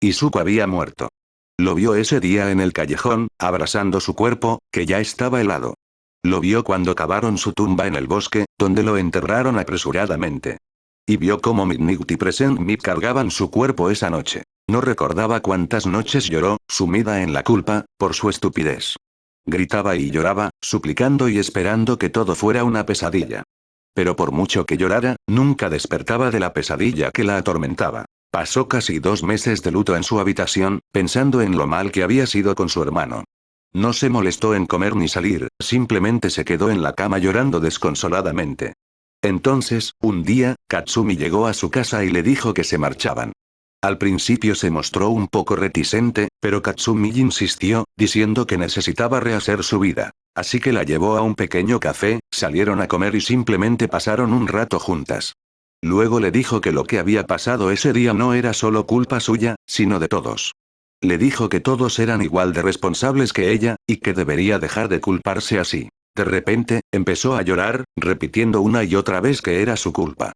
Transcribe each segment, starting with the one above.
Izuku había muerto. Lo vio ese día en el callejón, abrasando su cuerpo, que ya estaba helado. Lo vio cuando cavaron su tumba en el bosque, donde lo enterraron apresuradamente. Y vio cómo Midnight y Present Mid cargaban su cuerpo esa noche. No recordaba cuántas noches lloró, sumida en la culpa, por su estupidez. Gritaba y lloraba, suplicando y esperando que todo fuera una pesadilla. Pero por mucho que llorara, nunca despertaba de la pesadilla que la atormentaba. Pasó casi 2 meses de luto en su habitación, pensando en lo mal que había sido con su hermano. No se molestó en comer ni salir, simplemente se quedó en la cama llorando desconsoladamente. Entonces, un día, Katsumi llegó a su casa y le dijo que se marchaban. Al principio se mostró un poco reticente, pero Katsumi insistió, diciendo que necesitaba rehacer su vida. Así que la llevó a un pequeño café, salieron a comer y simplemente pasaron un rato juntas. Luego le dijo que lo que había pasado ese día no era solo culpa suya, sino de todos. Le dijo que todos eran igual de responsables que ella, y que debería dejar de culparse así. De repente, empezó a llorar, repitiendo una y otra vez que era su culpa.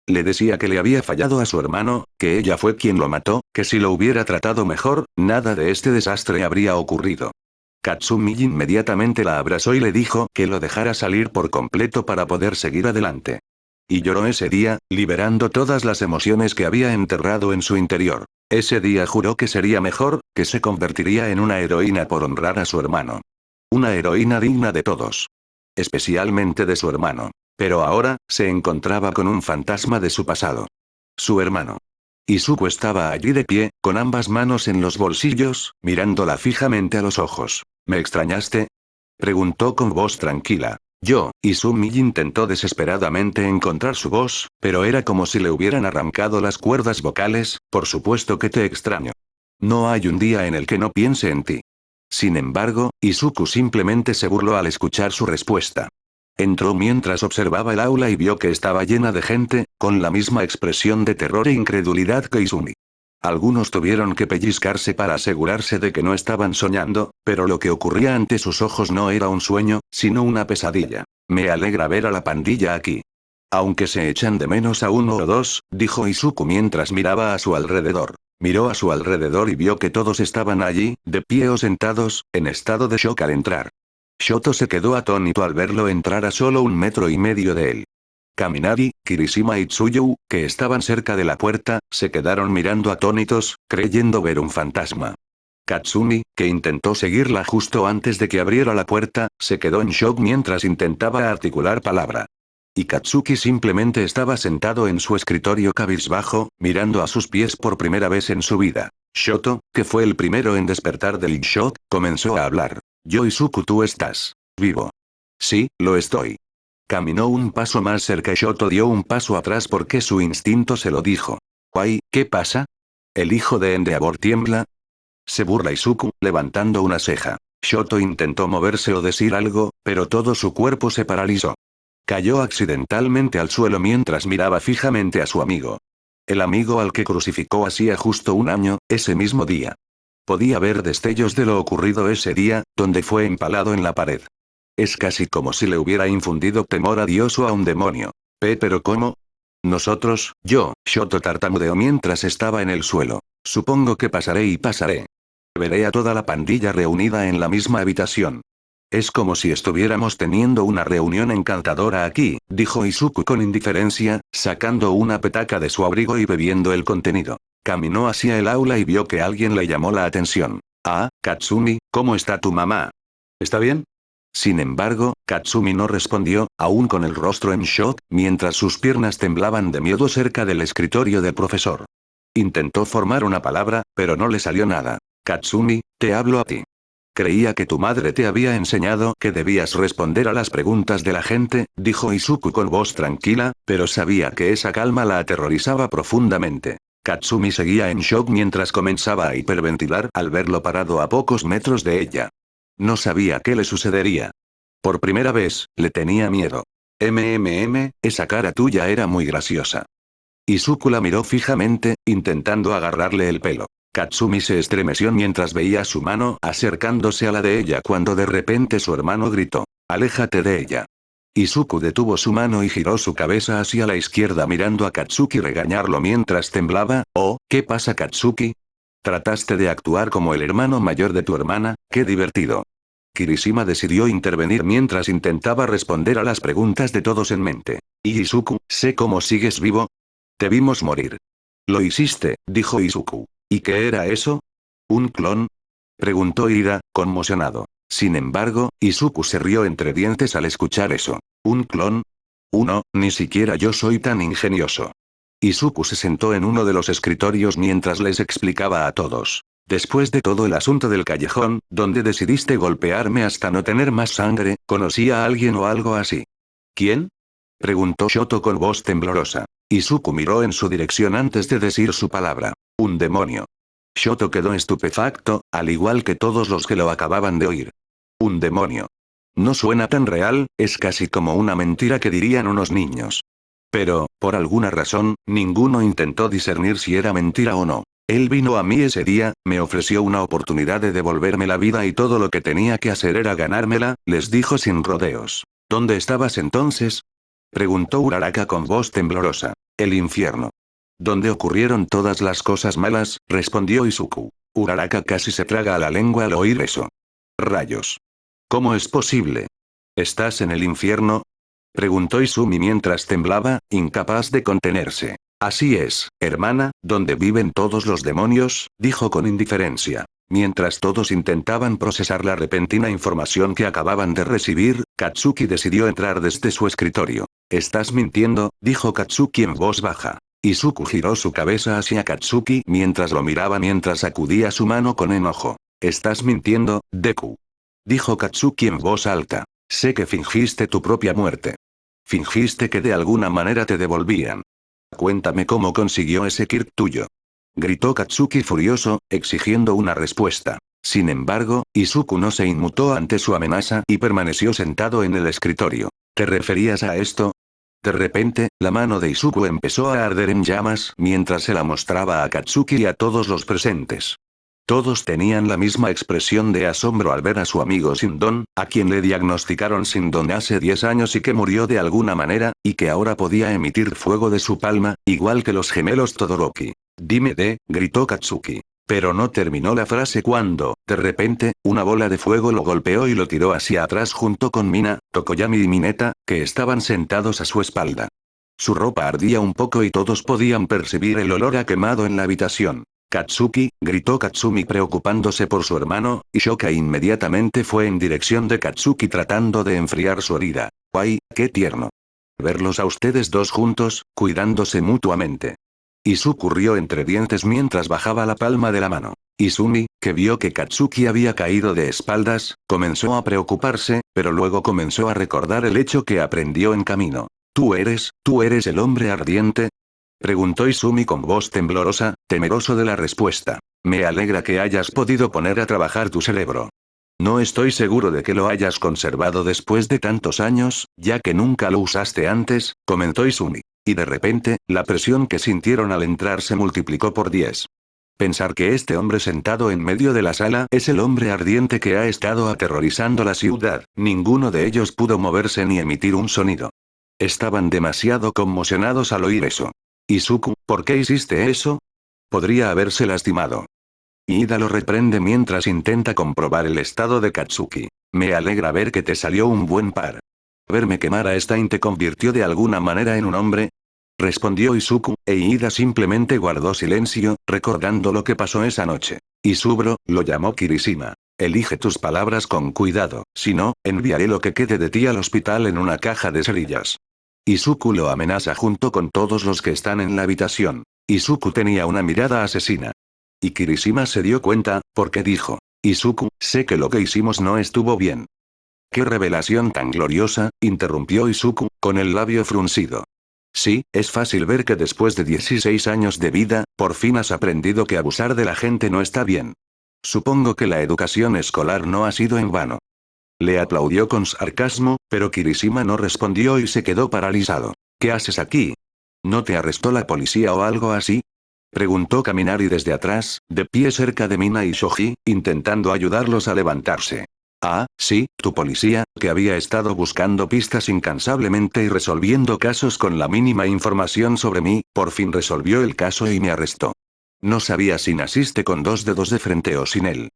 Le decía que le había fallado a su hermano, que ella fue quien lo mató, que si lo hubiera tratado mejor, nada de este desastre habría ocurrido. Katsumi inmediatamente la abrazó y le dijo que lo dejara salir por completo para poder seguir adelante. Y lloró ese día, liberando todas las emociones que había enterrado en su interior. Ese día juró que sería mejor, que se convertiría en una heroína por honrar a su hermano. Una heroína digna de todos. Especialmente de su hermano. Pero ahora, se encontraba con un fantasma de su pasado. Su hermano. Izuku estaba allí de pie, con ambas manos en los bolsillos, mirándola fijamente a los ojos. ¿Me extrañaste? Preguntó con voz tranquila. Izumi intentó desesperadamente encontrar su voz, pero era como si le hubieran arrancado las cuerdas vocales. Por supuesto que te extraño. No hay un día en el que no piense en ti. Sin embargo, Izuku simplemente se burló al escuchar su respuesta. Entró mientras observaba el aula y vio que estaba llena de gente, con la misma expresión de terror e incredulidad que Izumi. Algunos tuvieron que pellizcarse para asegurarse de que no estaban soñando, pero lo que ocurría ante sus ojos no era un sueño, sino una pesadilla. Me alegra ver a la pandilla aquí. Aunque se echan de menos a uno o dos, dijo Izuku mientras miraba a su alrededor. Miró a su alrededor y vio que todos estaban allí, de pie o sentados, en estado de shock al entrar. Shoto se quedó atónito al verlo entrar a solo 1,5 metros de él. Kaminari, Kirishima y Tsuyu, que estaban cerca de la puerta, se quedaron mirando atónitos, creyendo ver un fantasma. Katsumi, que intentó seguirla justo antes de que abriera la puerta, se quedó en shock mientras intentaba articular palabra. Y Katsuki simplemente estaba sentado en su escritorio cabizbajo, mirando a sus pies por primera vez en su vida. Shoto, que fue el primero en despertar del shock, comenzó a hablar. Izuku, ¿tú estás vivo? Sí, lo estoy. Caminó un paso más cerca y Shoto dio un paso atrás porque su instinto se lo dijo. Guay, ¿qué pasa? ¿El hijo de Endeavor tiembla? Se burla Izuku, levantando una ceja. Shoto intentó moverse o decir algo, pero todo su cuerpo se paralizó. Cayó accidentalmente al suelo mientras miraba fijamente a su amigo. El amigo al que crucificó hacía justo 1 año, ese mismo día. Podía ver destellos de lo ocurrido ese día, donde fue empalado en la pared. Es casi como si le hubiera infundido temor a Dios o a un demonio. ¿Pero cómo? Nosotros, Shoto tartamudeó mientras estaba en el suelo. Supongo que pasaré y pasaré. Veré a toda la pandilla reunida en la misma habitación. Es como si estuviéramos teniendo una reunión encantadora aquí, dijo Izuku con indiferencia, sacando una petaca de su abrigo y bebiendo el contenido. Caminó hacia el aula y vio que alguien le llamó la atención. Ah, Katsumi, ¿cómo está tu mamá? ¿Está bien? Sin embargo, Katsumi no respondió, aún con el rostro en shock, mientras sus piernas temblaban de miedo cerca del escritorio del profesor. Intentó formar una palabra, pero no le salió nada. Katsumi, te hablo a ti. Creía que tu madre te había enseñado que debías responder a las preguntas de la gente, dijo Izuku con voz tranquila, pero sabía que esa calma la aterrorizaba profundamente. Katsumi seguía en shock mientras comenzaba a hiperventilar al verlo parado a pocos metros de ella. No sabía qué le sucedería. Por primera vez, le tenía miedo. Esa cara tuya era muy graciosa. Izuku la miró fijamente, intentando agarrarle el pelo. Katsumi se estremeció mientras veía su mano acercándose a la de ella cuando de repente su hermano gritó. Aléjate de ella. Izuku detuvo su mano y giró su cabeza hacia la izquierda mirando a Katsuki regañarlo mientras temblaba. Oh, ¿qué pasa Katsuki? Trataste de actuar como el hermano mayor de tu hermana, qué divertido. Kirishima decidió intervenir mientras intentaba responder a las preguntas de todos en mente. ¿Y Izuku, sé cómo sigues vivo? Te vimos morir. Lo hiciste, dijo Izuku. ¿Y qué era eso? ¿Un clon? Preguntó Ida, conmocionado. Sin embargo, Izuku se rió entre dientes al escuchar eso. ¿Un clon? Uno, ni siquiera yo soy tan ingenioso. Izuku se sentó en uno de los escritorios mientras les explicaba a todos. Después de todo el asunto del callejón, donde decidiste golpearme hasta no tener más sangre, ¿conocí a alguien o algo así? ¿Quién? Preguntó Shoto con voz temblorosa. Izuku miró en su dirección antes de decir su palabra. Un demonio. Shoto quedó estupefacto, al igual que todos los que lo acababan de oír. Un demonio. No suena tan real, es casi como una mentira que dirían unos niños. Pero, por alguna razón, ninguno intentó discernir si era mentira o no. Él vino a mí ese día, me ofreció una oportunidad de devolverme la vida y todo lo que tenía que hacer era ganármela, les dijo sin rodeos. ¿Dónde estabas entonces? Preguntó Uraraka con voz temblorosa. El infierno. ¿Dónde ocurrieron todas las cosas malas? Respondió Izuku. Uraraka casi se traga a la lengua al oír eso. Rayos. ¿Cómo es posible? ¿Estás en el infierno? Preguntó Izumi mientras temblaba, incapaz de contenerse. Así es, hermana, donde viven todos los demonios, dijo con indiferencia. Mientras todos intentaban procesar la repentina información que acababan de recibir, Katsuki decidió entrar desde su escritorio. Estás mintiendo, dijo Katsuki en voz baja. Izuku giró su cabeza hacia Katsuki mientras lo miraba mientras sacudía su mano con enojo. Estás mintiendo, Deku. Dijo Katsuki en voz alta. Sé que fingiste tu propia muerte. Fingiste que de alguna manera te devolvían. Cuéntame cómo consiguió ese Kirk tuyo. Gritó Katsuki furioso, exigiendo una respuesta. Sin embargo, Izuku no se inmutó ante su amenaza y permaneció sentado en el escritorio. ¿Te referías a esto? De repente, la mano de Izuku empezó a arder en llamas mientras se la mostraba a Katsuki y a todos los presentes. Todos tenían la misma expresión de asombro al ver a su amigo Shindon, a quien le diagnosticaron Shindon hace 10 años y que murió de alguna manera, y que ahora podía emitir fuego de su palma, igual que los gemelos Todoroki. Dime gritó Katsuki. Pero no terminó la frase cuando, de repente, una bola de fuego lo golpeó y lo tiró hacia atrás junto con Mina, Tokoyami y Mineta, que estaban sentados a su espalda. Su ropa ardía un poco y todos podían percibir el olor a quemado en la habitación. Katsuki, gritó Katsumi preocupándose por su hermano, y Shoka inmediatamente fue en dirección de Katsuki tratando de enfriar su herida. ¡Ay, qué tierno! Verlos a ustedes dos juntos, cuidándose mutuamente. Izuku rió entre dientes mientras bajaba la palma de la mano. Izumi, que vio que Katsuki había caído de espaldas, comenzó a preocuparse, pero luego comenzó a recordar el hecho que aprendió en camino. tú eres el hombre ardiente? Preguntó Izumi con voz temblorosa, temeroso de la respuesta. Me alegra que hayas podido poner a trabajar tu cerebro. No estoy seguro de que lo hayas conservado después de tantos años, ya que nunca lo usaste antes, comentó Izumi. Y de repente, la presión que sintieron al entrar se multiplicó por 10. Pensar que este hombre sentado en medio de la sala es el hombre ardiente que ha estado aterrorizando la ciudad, ninguno de ellos pudo moverse ni emitir un sonido. Estaban demasiado conmocionados al oír eso. Izuku, ¿por qué hiciste eso? Podría haberse lastimado. Ida lo reprende mientras intenta comprobar el estado de Katsuki. Me alegra ver que te salió un buen par. Verme quemar a Stein te convirtió de alguna manera en un hombre. Respondió Izuku, e Ida simplemente guardó silencio, recordando lo que pasó esa noche. Isubro, lo llamó Kirishima. Elige tus palabras con cuidado, si no, enviaré lo que quede de ti al hospital en una caja de cerillas. Izuku lo amenaza junto con todos los que están en la habitación. Izuku tenía una mirada asesina. Y Kirishima se dio cuenta, porque dijo, Izuku, sé que lo que hicimos no estuvo bien. ¡Qué revelación tan gloriosa!, interrumpió Izuku, con el labio fruncido. Sí, es fácil ver que después de 16 años de vida, por fin has aprendido que abusar de la gente no está bien. Supongo que la educación escolar no ha sido en vano. Le aplaudió con sarcasmo, pero Kirishima no respondió y se quedó paralizado. ¿Qué haces aquí? ¿No te arrestó la policía o algo así? Preguntó Kaminari desde atrás, de pie cerca de Mina y Shoji, intentando ayudarlos a levantarse. Ah, sí, tu policía, que había estado buscando pistas incansablemente y resolviendo casos con la mínima información sobre mí, por fin resolvió el caso y me arrestó. No sabía si naciste con 2 dedos de frente o sin él.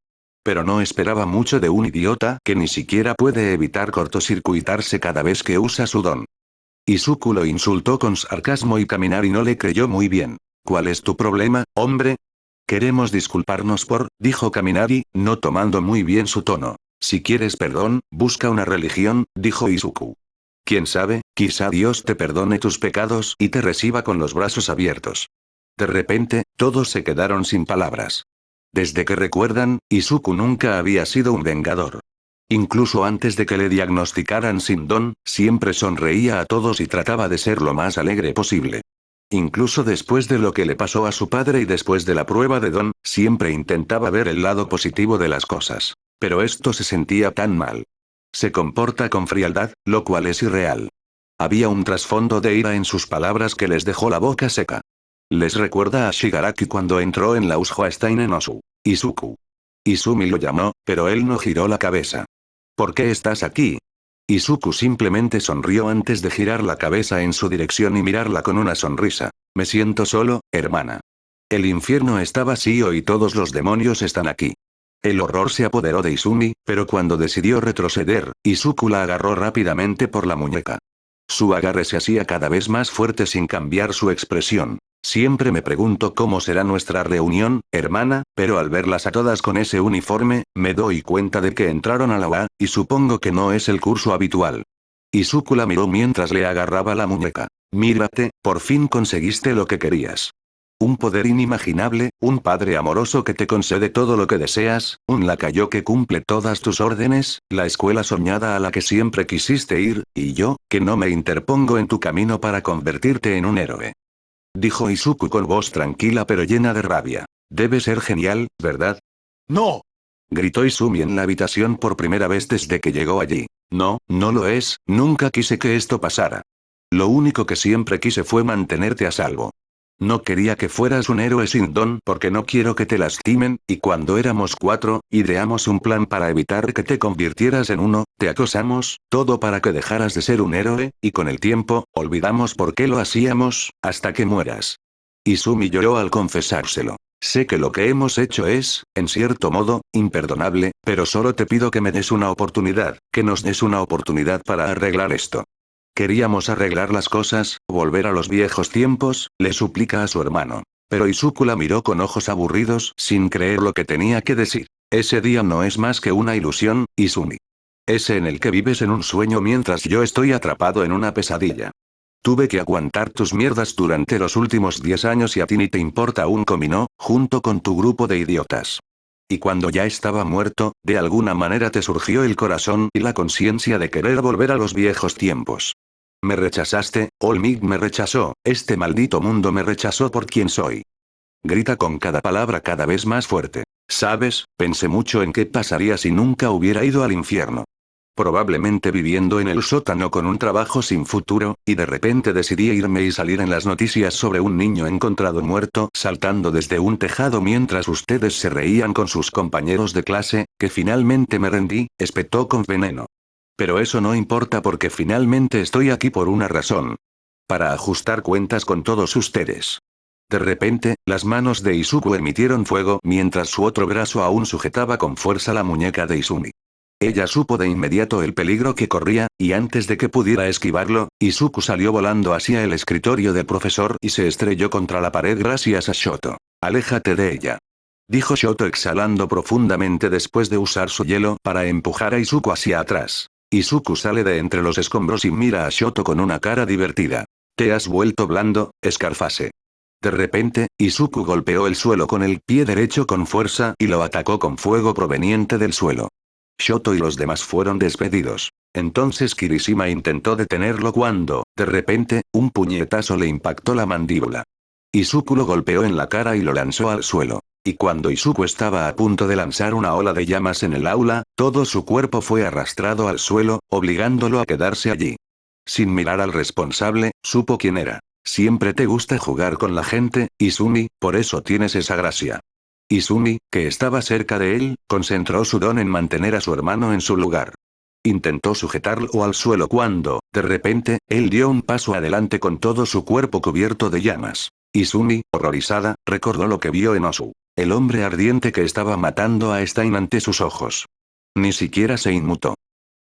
Pero no esperaba mucho de un idiota que ni siquiera puede evitar cortocircuitarse cada vez que usa su don. Izuku lo insultó con sarcasmo y Kaminari no le creyó muy bien. ¿Cuál es tu problema, hombre? Queremos disculparnos por, dijo Kaminari, no tomando muy bien su tono. Si quieres perdón, busca una religión, dijo Izuku. Quién sabe, quizá Dios te perdone tus pecados y te reciba con los brazos abiertos. De repente, todos se quedaron sin palabras. Desde que recuerdan, Izuku nunca había sido un vengador. Incluso antes de que le diagnosticaran sin don, siempre sonreía a todos y trataba de ser lo más alegre posible. Incluso después de lo que le pasó a su padre y después de la prueba de don, siempre intentaba ver el lado positivo de las cosas. Pero esto se sentía tan mal. Se comporta con frialdad, lo cual es irreal. Había un trasfondo de ira en sus palabras que les dejó la boca seca. Les recuerda a Shigaraki cuando entró en la Stein en Osu. Izuku. Izumi lo llamó, pero él no giró la cabeza. ¿Por qué estás aquí? Izuku simplemente sonrió antes de girar la cabeza en su dirección y mirarla con una sonrisa. Me siento solo, hermana. El infierno está vacío y todos los demonios están aquí. El horror se apoderó de Izumi, pero cuando decidió retroceder, Izuku la agarró rápidamente por la muñeca. Su agarre se hacía cada vez más fuerte sin cambiar su expresión. Siempre me pregunto cómo será nuestra reunión, hermana, pero al verlas a todas con ese uniforme, me doy cuenta de que entraron a la UA, y supongo que no es el curso habitual. Izuku la miró mientras le agarraba la muñeca. Mírate, por fin conseguiste lo que querías. Un poder inimaginable, un padre amoroso que te concede todo lo que deseas, un lacayo que cumple todas tus órdenes, la escuela soñada a la que siempre quisiste ir, y yo, que no me interpongo en tu camino para convertirte en un héroe. Dijo Izuku con voz tranquila pero llena de rabia. Debe ser genial, ¿verdad? ¡No! Gritó Izumi en la habitación por primera vez desde que llegó allí. No, no lo es, nunca quise que esto pasara. Lo único que siempre quise fue mantenerte a salvo. No quería que fueras un héroe sin don porque no quiero que te lastimen, y cuando éramos 4, ideamos un plan para evitar que te convirtieras en uno, te acosamos, todo para que dejaras de ser un héroe, y con el tiempo, olvidamos por qué lo hacíamos, hasta que mueras. Izumi lloró al confesárselo. Sé que lo que hemos hecho es, en cierto modo, imperdonable, pero solo te pido que me des una oportunidad, que nos des una oportunidad para arreglar esto. Queríamos arreglar las cosas, volver a los viejos tiempos, le suplica a su hermano. Pero Izuku la miró con ojos aburridos, sin creer lo que tenía que decir. Ese día no es más que una ilusión, Izumi. Ese en el que vives en un sueño mientras yo estoy atrapado en una pesadilla. Tuve que aguantar tus mierdas durante los últimos 10 años y a ti ni te importa un comino, junto con tu grupo de idiotas. Y cuando ya estaba muerto, de alguna manera te surgió el corazón y la conciencia de querer volver a los viejos tiempos. Me rechazaste, Olmig me rechazó, este maldito mundo me rechazó por quien soy. Grita con cada palabra cada vez más fuerte. ¿Sabes? Pensé mucho en qué pasaría si nunca hubiera ido al infierno. Probablemente viviendo en el sótano con un trabajo sin futuro, y de repente decidí irme y salir en las noticias sobre un niño encontrado muerto saltando desde un tejado mientras ustedes se reían con sus compañeros de clase, que finalmente me rendí, espetó con veneno. Pero eso no importa porque finalmente estoy aquí por una razón. Para ajustar cuentas con todos ustedes. De repente, las manos de Izuku emitieron fuego mientras su otro brazo aún sujetaba con fuerza la muñeca de Izumi. Ella supo de inmediato el peligro que corría, y antes de que pudiera esquivarlo, Izuku salió volando hacia el escritorio del profesor y se estrelló contra la pared gracias a Shoto. Aléjate de ella. Dijo Shoto exhalando profundamente después de usar su hielo para empujar a Izuku hacia atrás. Izuku sale de entre los escombros y mira a Shoto con una cara divertida. Te has vuelto blando, Scarface. De repente, Izuku golpeó el suelo con el pie derecho con fuerza y lo atacó con fuego proveniente del suelo. Shoto y los demás fueron despedidos. Entonces Kirishima intentó detenerlo cuando, de repente, un puñetazo le impactó la mandíbula. Izuku lo golpeó en la cara y lo lanzó al suelo. Y cuando Izuku estaba a punto de lanzar una ola de llamas en el aula, todo su cuerpo fue arrastrado al suelo, obligándolo a quedarse allí. Sin mirar al responsable, supo quién era. Siempre te gusta jugar con la gente, Izumi, por eso tienes esa gracia. Izumi, que estaba cerca de él, concentró su don en mantener a su hermano en su lugar. Intentó sujetarlo al suelo cuando, de repente, él dio un paso adelante con todo su cuerpo cubierto de llamas. Izumi, horrorizada, recordó lo que vio en Osu. El hombre ardiente que estaba matando a Stein ante sus ojos. Ni siquiera se inmutó.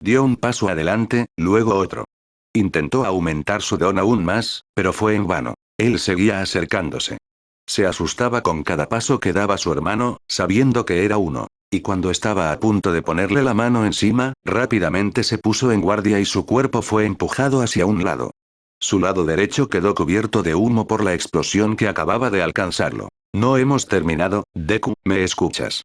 Dio un paso adelante, luego otro. Intentó aumentar su don aún más, pero fue en vano. Él seguía acercándose. Se asustaba con cada paso que daba su hermano, sabiendo que era uno. Y cuando estaba a punto de ponerle la mano encima, rápidamente se puso en guardia y su cuerpo fue empujado hacia un lado. Su lado derecho quedó cubierto de humo por la explosión que acababa de alcanzarlo. No hemos terminado, Deku, ¿me escuchas?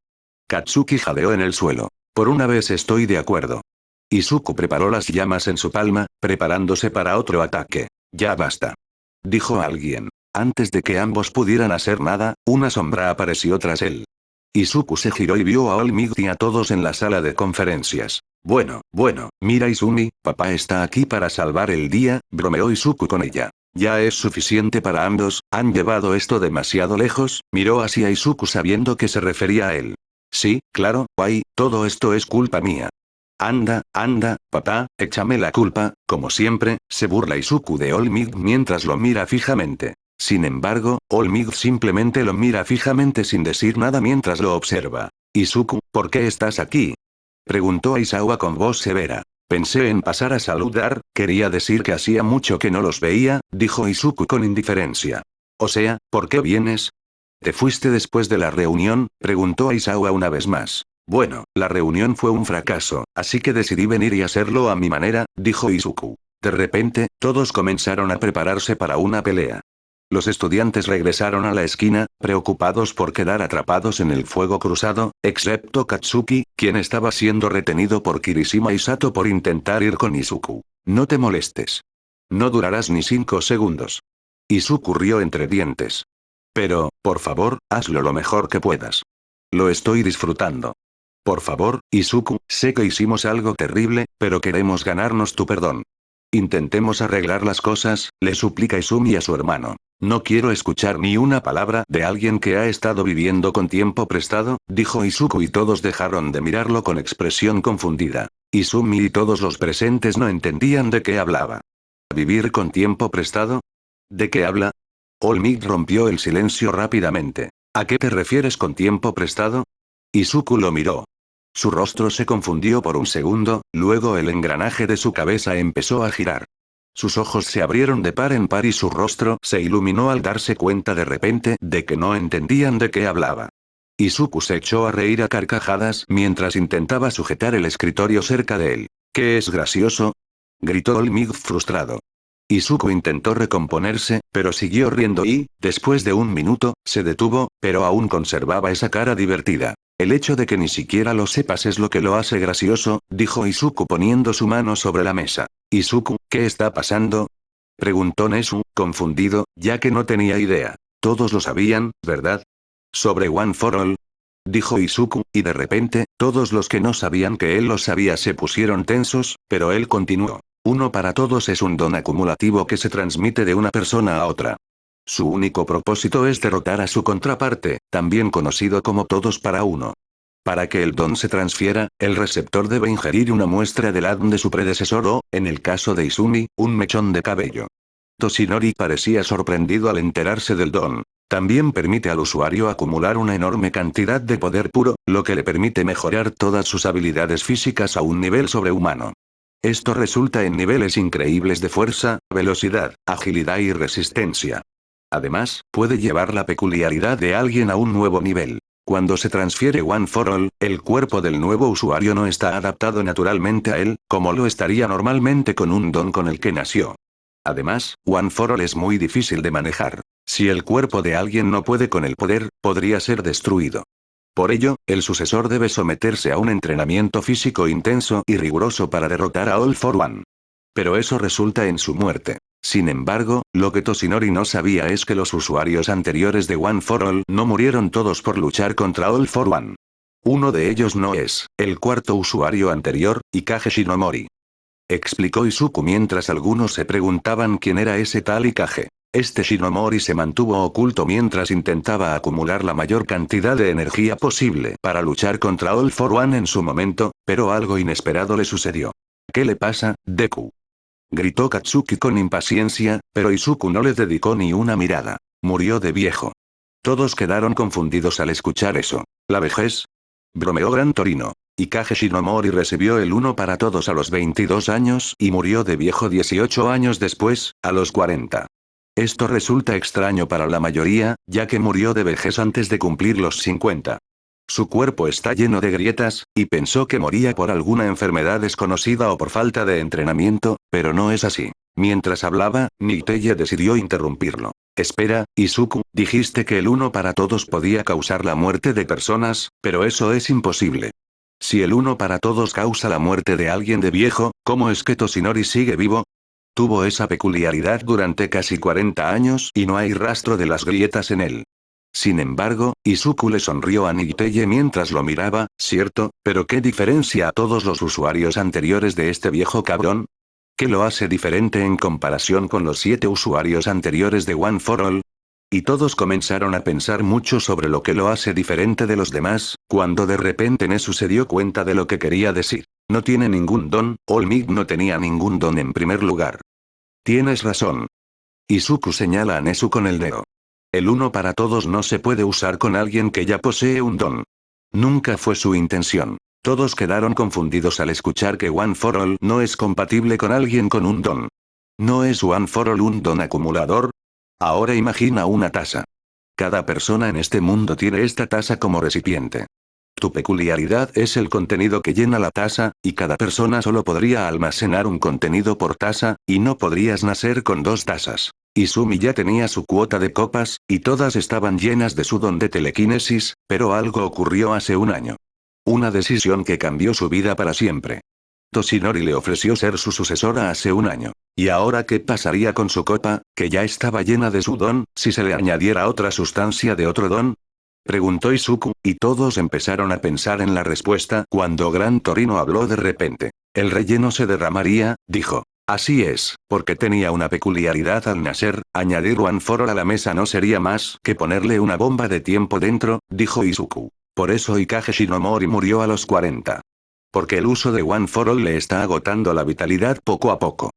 Katsuki jadeó en el suelo. Por una vez estoy de acuerdo. Izuku preparó las llamas en su palma, preparándose para otro ataque. Ya basta. Dijo alguien. Antes de que ambos pudieran hacer nada, una sombra apareció tras él. Izuku se giró y vio a All Might y a todos en la sala de conferencias. Bueno, mira Izumi, papá está aquí para salvar el día, bromeó Izuku con ella. Ya es suficiente para ambos, han llevado esto demasiado lejos, miró hacia Izuku sabiendo que se refería a él. Sí, claro, Wai, todo esto es culpa mía. Anda, papá, échame la culpa, como siempre, se burla Izuku de All Might mientras lo mira fijamente. Sin embargo, All Might simplemente lo mira fijamente sin decir nada mientras lo observa. Izuku, ¿por qué estás aquí? Preguntó Aizawa con voz severa. Pensé en pasar a saludar, quería decir que hacía mucho que no los veía, dijo Izuku con indiferencia. O sea, ¿por qué vienes? ¿Te fuiste después de la reunión? Preguntó Aizawa una vez más. Bueno, la reunión fue un fracaso, así que decidí venir y hacerlo a mi manera, dijo Izuku. De repente, todos comenzaron a prepararse para una pelea. Los estudiantes regresaron a la esquina, preocupados por quedar atrapados en el fuego cruzado, excepto Katsuki, quien estaba siendo retenido por Kirishima y Sato por intentar ir con Izuku. No te molestes. No durarás ni 5 segundos. Izuku rió entre dientes. Pero, por favor, hazlo lo mejor que puedas. Lo estoy disfrutando. Por favor, Izuku, sé que hicimos algo terrible, pero queremos ganarnos tu perdón. Intentemos arreglar las cosas, le suplica Izumi a su hermano. No quiero escuchar ni una palabra de alguien que ha estado viviendo con tiempo prestado, dijo Izuku y todos dejaron de mirarlo con expresión confundida. Izumi y todos los presentes no entendían de qué hablaba. ¿Vivir con tiempo prestado? ¿De qué habla? All Might rompió el silencio rápidamente. ¿A qué te refieres con tiempo prestado? Izuku lo miró. Su rostro se confundió por un segundo, luego el engranaje de su cabeza empezó a girar. Sus ojos se abrieron de par en par y su rostro se iluminó al darse cuenta de repente de que no entendían de qué hablaba. Izuku se echó a reír a carcajadas mientras intentaba sujetar el escritorio cerca de él. ¿Qué es gracioso? Gritó All Might frustrado. Izuku intentó recomponerse, pero siguió riendo y, después de un minuto, se detuvo, pero aún conservaba esa cara divertida. El hecho de que ni siquiera lo sepas es lo que lo hace gracioso, dijo Izuku poniendo su mano sobre la mesa. Izuku, ¿qué está pasando? Preguntó Nezu, confundido, ya que no tenía idea. Todos lo sabían, ¿verdad? Sobre One for All. Dijo Izuku, y de repente, todos los que no sabían que él lo sabía se pusieron tensos, pero él continuó. Uno para todos es un don acumulativo que se transmite de una persona a otra. Su único propósito es derrotar a su contraparte, también conocido como todos para uno. Para que el don se transfiera, el receptor debe ingerir una muestra del ADN de su predecesor o, en el caso de Izumi, un mechón de cabello. Toshinori parecía sorprendido al enterarse del don. También permite al usuario acumular una enorme cantidad de poder puro, lo que le permite mejorar todas sus habilidades físicas a un nivel sobrehumano. Esto resulta en niveles increíbles de fuerza, velocidad, agilidad y resistencia. Además, puede llevar la peculiaridad de alguien a un nuevo nivel. Cuando se transfiere One for All, el cuerpo del nuevo usuario no está adaptado naturalmente a él, como lo estaría normalmente con un don con el que nació. Además, One for All es muy difícil de manejar. Si el cuerpo de alguien no puede con el poder, podría ser destruido. Por ello, el sucesor debe someterse a un entrenamiento físico intenso y riguroso para derrotar a All for One. Pero eso resulta en su muerte. Sin embargo, lo que Toshinori no sabía es que los usuarios anteriores de One for All no murieron todos por luchar contra All for One. Uno de ellos no es el cuarto usuario anterior, Ikage Shinomori. Explicó Izuku mientras algunos se preguntaban quién era ese tal Ikage. Este Shinomori se mantuvo oculto mientras intentaba acumular la mayor cantidad de energía posible para luchar contra All for One en su momento, pero algo inesperado le sucedió. ¿Qué le pasa, Deku? Gritó Katsuki con impaciencia, pero Izuku no le dedicó ni una mirada. Murió de viejo. Todos quedaron confundidos al escuchar eso. ¿La vejez? Bromeó Gran Torino. Y Kage Shinomori recibió el uno para todos a los 22 años y murió de viejo 18 años después, a los 40. Esto resulta extraño para la mayoría, ya que murió de vejez antes de cumplir los 50. Su cuerpo está lleno de grietas, y pensó que moría por alguna enfermedad desconocida o por falta de entrenamiento, pero no es así. Mientras hablaba, Niteye decidió interrumpirlo. Espera, Izuku, dijiste que el uno para todos podía causar la muerte de personas, pero eso es imposible. Si el uno para todos causa la muerte de alguien de viejo, ¿cómo es que Toshinori sigue vivo? Tuvo esa peculiaridad durante casi 40 años y no hay rastro de las grietas en él. Sin embargo, Izuku le sonrió a Niteye mientras lo miraba, ¿cierto? Pero ¿qué diferencia a todos los usuarios anteriores de este viejo cabrón? ¿Qué lo hace diferente en comparación con los 7 usuarios anteriores de One for All? Y todos comenzaron a pensar mucho sobre lo que lo hace diferente de los demás, cuando de repente Nezu se dio cuenta de lo que quería decir. No tiene ningún don, All Might no tenía ningún don en primer lugar. Tienes razón. Izuku señala a Nezu con el dedo. El uno para todos no se puede usar con alguien que ya posee un don. Nunca fue su intención. Todos quedaron confundidos al escuchar que One for All no es compatible con alguien con un don. ¿No es One for All un don acumulador? Ahora imagina una taza. Cada persona en este mundo tiene esta taza como recipiente. Tu peculiaridad es el contenido que llena la taza, y cada persona solo podría almacenar un contenido por taza, y no podrías nacer con 2 tazas. Izumi ya tenía su cuota de copas, y todas estaban llenas de su don de telequinesis, pero algo ocurrió hace un año. Una decisión que cambió su vida para siempre. Toshinori le ofreció ser su sucesora hace un año. ¿Y ahora qué pasaría con su copa, que ya estaba llena de su don, si se le añadiera otra sustancia de otro don? Preguntó Izuku, y todos empezaron a pensar en la respuesta cuando Gran Torino habló de repente. El relleno se derramaría, dijo. Así es, porque tenía una peculiaridad al nacer, añadir One for All a la mesa no sería más que ponerle una bomba de tiempo dentro, dijo Izuku. Por eso Ikage Shinomori murió a los 40. Porque el uso de One for All le está agotando la vitalidad poco a poco.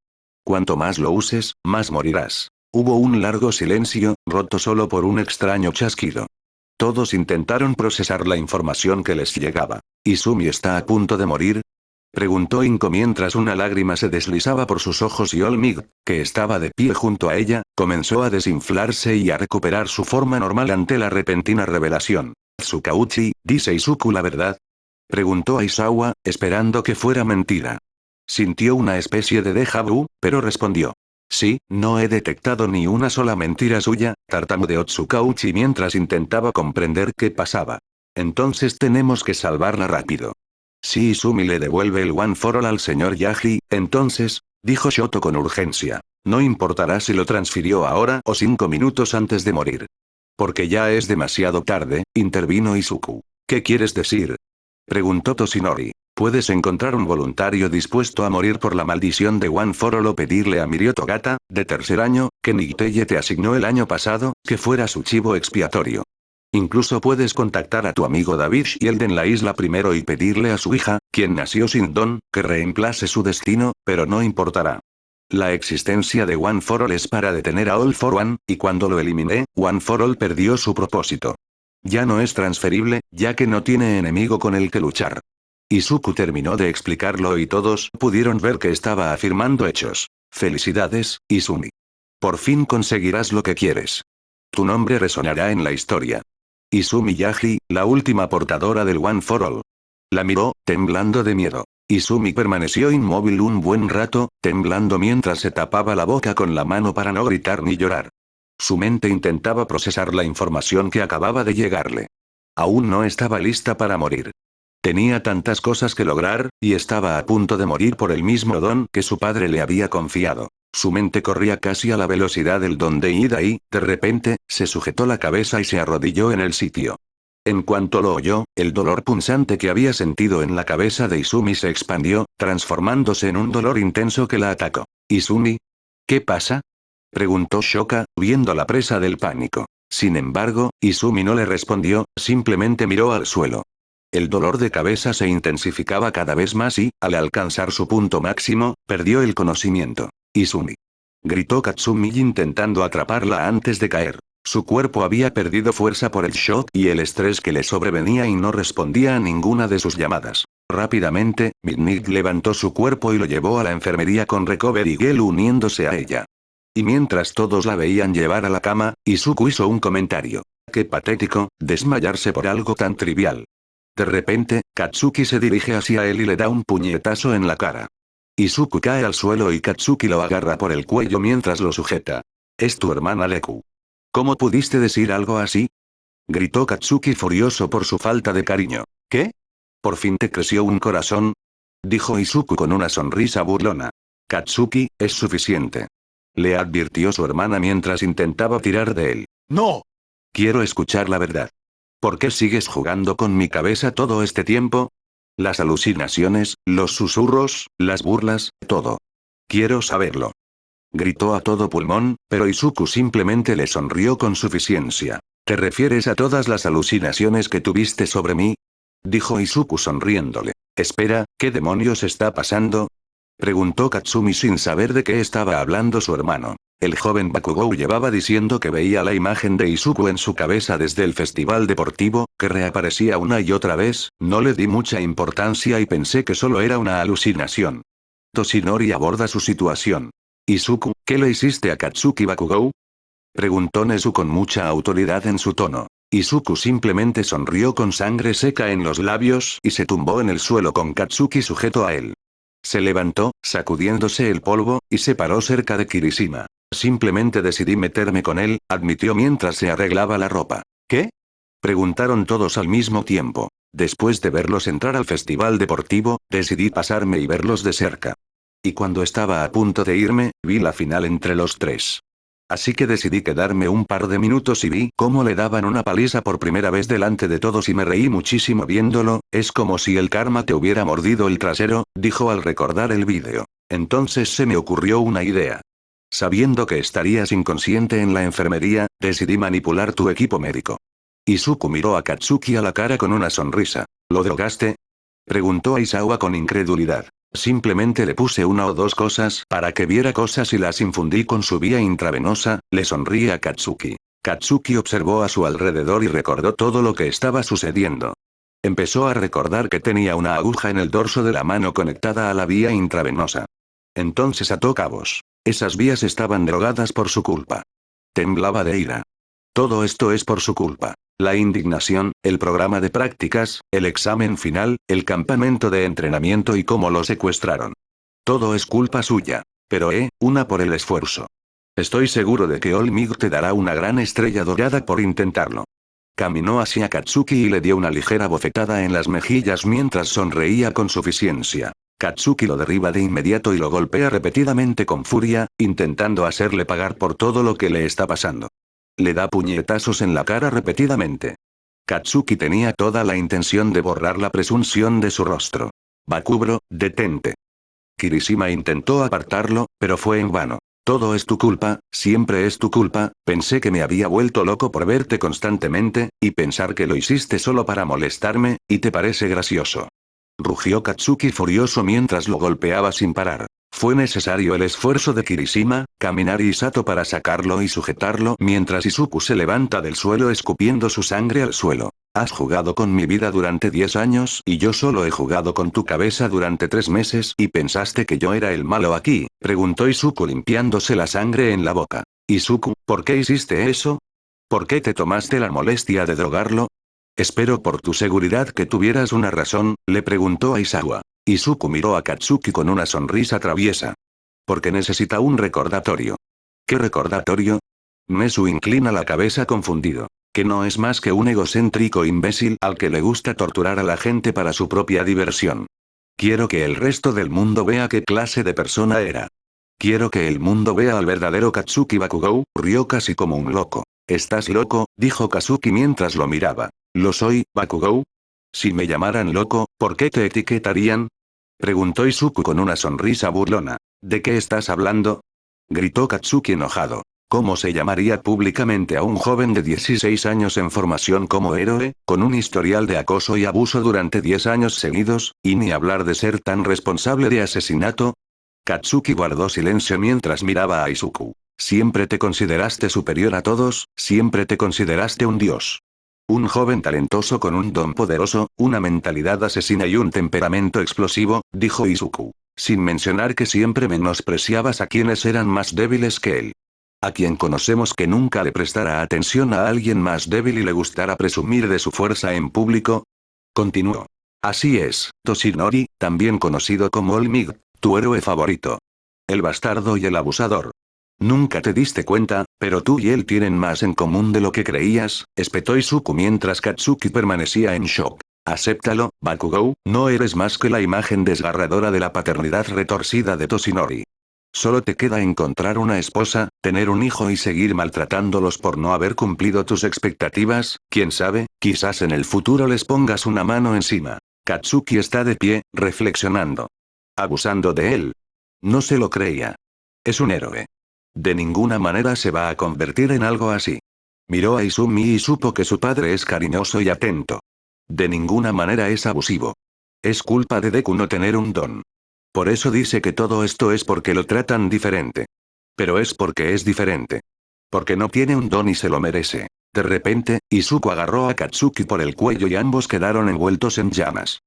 Cuanto más lo uses, más morirás. Hubo un largo silencio, roto solo por un extraño chasquido. Todos intentaron procesar la información que les llegaba. ¿Izumi está a punto de morir? Preguntó Inko mientras una lágrima se deslizaba por sus ojos y All Might, que estaba de pie junto a ella, comenzó a desinflarse y a recuperar su forma normal ante la repentina revelación. Tsukauchi, ¿dice Izuku la verdad? Preguntó Aizawa, esperando que fuera mentira. Sintió una especie de déjà vu, pero respondió. Sí, no he detectado ni una sola mentira suya, tartamudeó Tsukauchi mientras intentaba comprender qué pasaba. Entonces tenemos que salvarla rápido. Si Izumi le devuelve el One for All al señor Yagi, entonces, dijo Shoto con urgencia. No importará si lo transfirió ahora o 5 minutos antes de morir. Porque ya es demasiado tarde, intervino Izuku. ¿Qué quieres decir? Preguntó Toshinori. ¿Puedes encontrar un voluntario dispuesto a morir por la maldición de One for All o pedirle a Mirio Togata, de tercer año, que Niteye te asignó el año pasado, que fuera su chivo expiatorio? Incluso puedes contactar a tu amigo David Shield en la isla primero y pedirle a su hija, quien nació sin don, que reemplace su destino, pero no importará. La existencia de One for All es para detener a All for One, y cuando lo eliminé, One for All perdió su propósito. Ya no es transferible, ya que no tiene enemigo con el que luchar. Izuku terminó de explicarlo y todos pudieron ver que estaba afirmando hechos. Felicidades, Izumi. Por fin conseguirás lo que quieres. Tu nombre resonará en la historia. Izumi Yagi, la última portadora del One for All. La miró, temblando de miedo. Izumi permaneció inmóvil un buen rato, temblando mientras se tapaba la boca con la mano para no gritar ni llorar. Su mente intentaba procesar la información que acababa de llegarle. Aún no estaba lista para morir. Tenía tantas cosas que lograr, y estaba a punto de morir por el mismo don que su padre le había confiado. Su mente corría casi a la velocidad del don de ida y, de repente, se sujetó la cabeza y se arrodilló en el sitio. En cuanto lo oyó, el dolor punzante que había sentido en la cabeza de Izumi se expandió, transformándose en un dolor intenso que la atacó. ¿Izumi? ¿Qué pasa? Preguntó Shoka, viendo la presa del pánico. Sin embargo, Izumi no le respondió, simplemente miró al suelo. El dolor de cabeza se intensificaba cada vez más y, al alcanzar su punto máximo, perdió el conocimiento. «Izumi», gritó Katsumi intentando atraparla antes de caer. Su cuerpo había perdido fuerza por el shock y el estrés que le sobrevenía y no respondía a ninguna de sus llamadas. Rápidamente, Midnight levantó su cuerpo y lo llevó a la enfermería con Recovery Girl uniéndose a ella. Y mientras todos la veían llevar a la cama, Izuku hizo un comentario. Qué patético, desmayarse por algo tan trivial. De repente, Katsuki se dirige hacia él y le da un puñetazo en la cara. Izuku cae al suelo y Katsuki lo agarra por el cuello mientras lo sujeta. Es tu hermana Leku. ¿Cómo pudiste decir algo así? Gritó Katsuki furioso por su falta de cariño. ¿Qué? ¿Por fin te creció un corazón? Dijo Izuku con una sonrisa burlona. Katsuki, es suficiente. Le advirtió su hermana mientras intentaba tirar de él. ¡No! Quiero escuchar la verdad. ¿Por qué sigues jugando con mi cabeza todo este tiempo? Las alucinaciones, los susurros, las burlas, todo. Quiero saberlo. Gritó a todo pulmón, pero Izuku simplemente le sonrió con suficiencia. ¿Te refieres a todas las alucinaciones que tuviste sobre mí? Dijo Izuku sonriéndole. Espera, ¿qué demonios está pasando? Preguntó Katsumi sin saber de qué estaba hablando su hermano. El joven Bakugou llevaba diciendo que veía la imagen de Izuku en su cabeza desde el festival deportivo, que reaparecía una y otra vez. No le di mucha importancia y pensé que solo era una alucinación. Toshinori aborda su situación. Izuku, ¿qué le hiciste a Katsuki Bakugou? Preguntó Nezu con mucha autoridad en su tono. Izuku simplemente sonrió con sangre seca en los labios y se tumbó en el suelo con Katsuki sujeto a él. Se levantó, sacudiéndose el polvo, y se paró cerca de Kirishima. Simplemente decidí meterme con él, admitió mientras se arreglaba la ropa. ¿Qué? Preguntaron todos al mismo tiempo. Después de verlos entrar al festival deportivo, decidí pasarme y verlos de cerca. Y cuando estaba a punto de irme, vi la final entre los tres. Así que decidí quedarme un par de minutos y vi cómo le daban una paliza por primera vez delante de todos y me reí muchísimo viéndolo. Es como si el karma te hubiera mordido el trasero, dijo al recordar el vídeo. Entonces se me ocurrió una idea. Sabiendo que estarías inconsciente en la enfermería, decidí manipular tu equipo médico. Izuku miró a Katsuki a la cara con una sonrisa. ¿Lo drogaste? Preguntó Aizawa con incredulidad. Simplemente le puse una o dos cosas para que viera cosas y las infundí con su vía intravenosa, le sonríe a Katsuki. Katsuki observó a su alrededor y recordó todo lo que estaba sucediendo. Empezó a recordar que tenía una aguja en el dorso de la mano conectada a la vía intravenosa. Entonces ató cabos. Esas vías estaban drogadas por su culpa. Temblaba de ira. Todo esto es por su culpa. La indignación, el programa de prácticas, el examen final, el campamento de entrenamiento y cómo lo secuestraron. Todo es culpa suya. Pero una por el esfuerzo. Estoy seguro de que All Might te dará una gran estrella dorada por intentarlo. Caminó hacia Katsuki y le dio una ligera bofetada en las mejillas mientras sonreía con suficiencia. Katsuki lo derriba de inmediato y lo golpea repetidamente con furia, intentando hacerle pagar por todo lo que le está pasando. Le da puñetazos en la cara repetidamente. Katsuki tenía toda la intención de borrar la presunción de su rostro. Bakubro, detente. Kirishima intentó apartarlo, pero fue en vano. Todo es tu culpa, siempre es tu culpa, pensé que me había vuelto loco por verte constantemente, y pensar que lo hiciste solo para molestarme, y te parece gracioso. Rugió Katsuki furioso mientras lo golpeaba sin parar. Fue necesario el esfuerzo de Kirishima, Kaminari y Sato para sacarlo y sujetarlo mientras Izuku se levanta del suelo escupiendo su sangre al suelo. Has jugado con mi vida durante 10 años y yo solo he jugado con tu cabeza durante 3 meses y pensaste que yo era el malo aquí, preguntó Izuku limpiándose la sangre en la boca. Izuku, ¿por qué hiciste eso? ¿Por qué te tomaste la molestia de drogarlo? Espero por tu seguridad que tuvieras una razón, le preguntó Aizawa. Izuku miró a Katsuki con una sonrisa traviesa. Porque necesita un recordatorio. ¿Qué recordatorio? Nezu inclina la cabeza confundido. Que no es más que un egocéntrico imbécil al que le gusta torturar a la gente para su propia diversión. Quiero que el resto del mundo vea qué clase de persona era. Quiero que el mundo vea al verdadero Katsuki Bakugou, rió casi como un loco. ¿Estás loco?, dijo Katsuki mientras lo miraba. ¿Lo soy, Bakugou? Si me llamaran loco, ¿por qué te etiquetarían? Preguntó Izuku con una sonrisa burlona. ¿De qué estás hablando? Gritó Katsuki enojado. ¿Cómo se llamaría públicamente a un joven de 16 años en formación como héroe, con un historial de acoso y abuso durante 10 años seguidos, y ni hablar de ser tan responsable de asesinato? Katsuki guardó silencio mientras miraba a Izuku. Siempre te consideraste superior a todos, siempre te consideraste un dios. Un joven talentoso con un don poderoso, una mentalidad asesina y un temperamento explosivo, dijo Izuku. Sin mencionar que siempre menospreciabas a quienes eran más débiles que él. A quien conocemos que nunca le prestara atención a alguien más débil y le gustara presumir de su fuerza en público. Continuó. Así es, Toshinori, también conocido como Olmig, tu héroe favorito. El bastardo y el abusador. Nunca te diste cuenta, pero tú y él tienen más en común de lo que creías, espetó Izuku mientras Katsuki permanecía en shock. Acéptalo, Bakugou, no eres más que la imagen desgarradora de la paternidad retorcida de Toshinori. Solo te queda encontrar una esposa, tener un hijo y seguir maltratándolos por no haber cumplido tus expectativas, quién sabe, quizás en el futuro les pongas una mano encima. Katsuki está de pie, reflexionando. Abusando de él. No se lo creía. Es un héroe. De ninguna manera se va a convertir en algo así. Miró a Izumi y supo que su padre es cariñoso y atento. De ninguna manera es abusivo. Es culpa de Deku no tener un don. Por eso dice que todo esto es porque lo tratan diferente. Pero es porque es diferente. Porque no tiene un don y se lo merece. De repente, Izuku agarró a Katsuki por el cuello y ambos quedaron envueltos en llamas.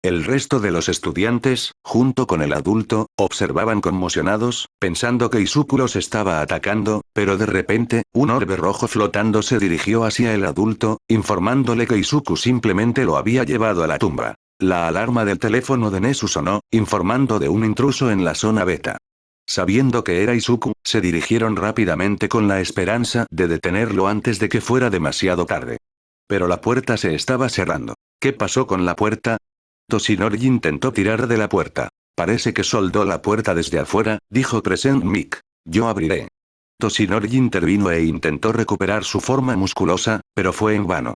El resto de los estudiantes, junto con el adulto, observaban conmocionados, pensando que Izuku los estaba atacando, pero de repente, un orbe rojo flotando se dirigió hacia el adulto, informándole que Izuku simplemente lo había llevado a la tumba. La alarma del teléfono de Nezu sonó, informando de un intruso en la zona beta. Sabiendo que era Izuku, se dirigieron rápidamente con la esperanza de detenerlo antes de que fuera demasiado tarde. Pero la puerta se estaba cerrando. ¿Qué pasó con la puerta? Toshinori intentó tirar de la puerta. Parece que soldó la puerta desde afuera, dijo Crescent Mick. Yo abriré. Toshinori intervino e intentó recuperar su forma musculosa, pero fue en vano.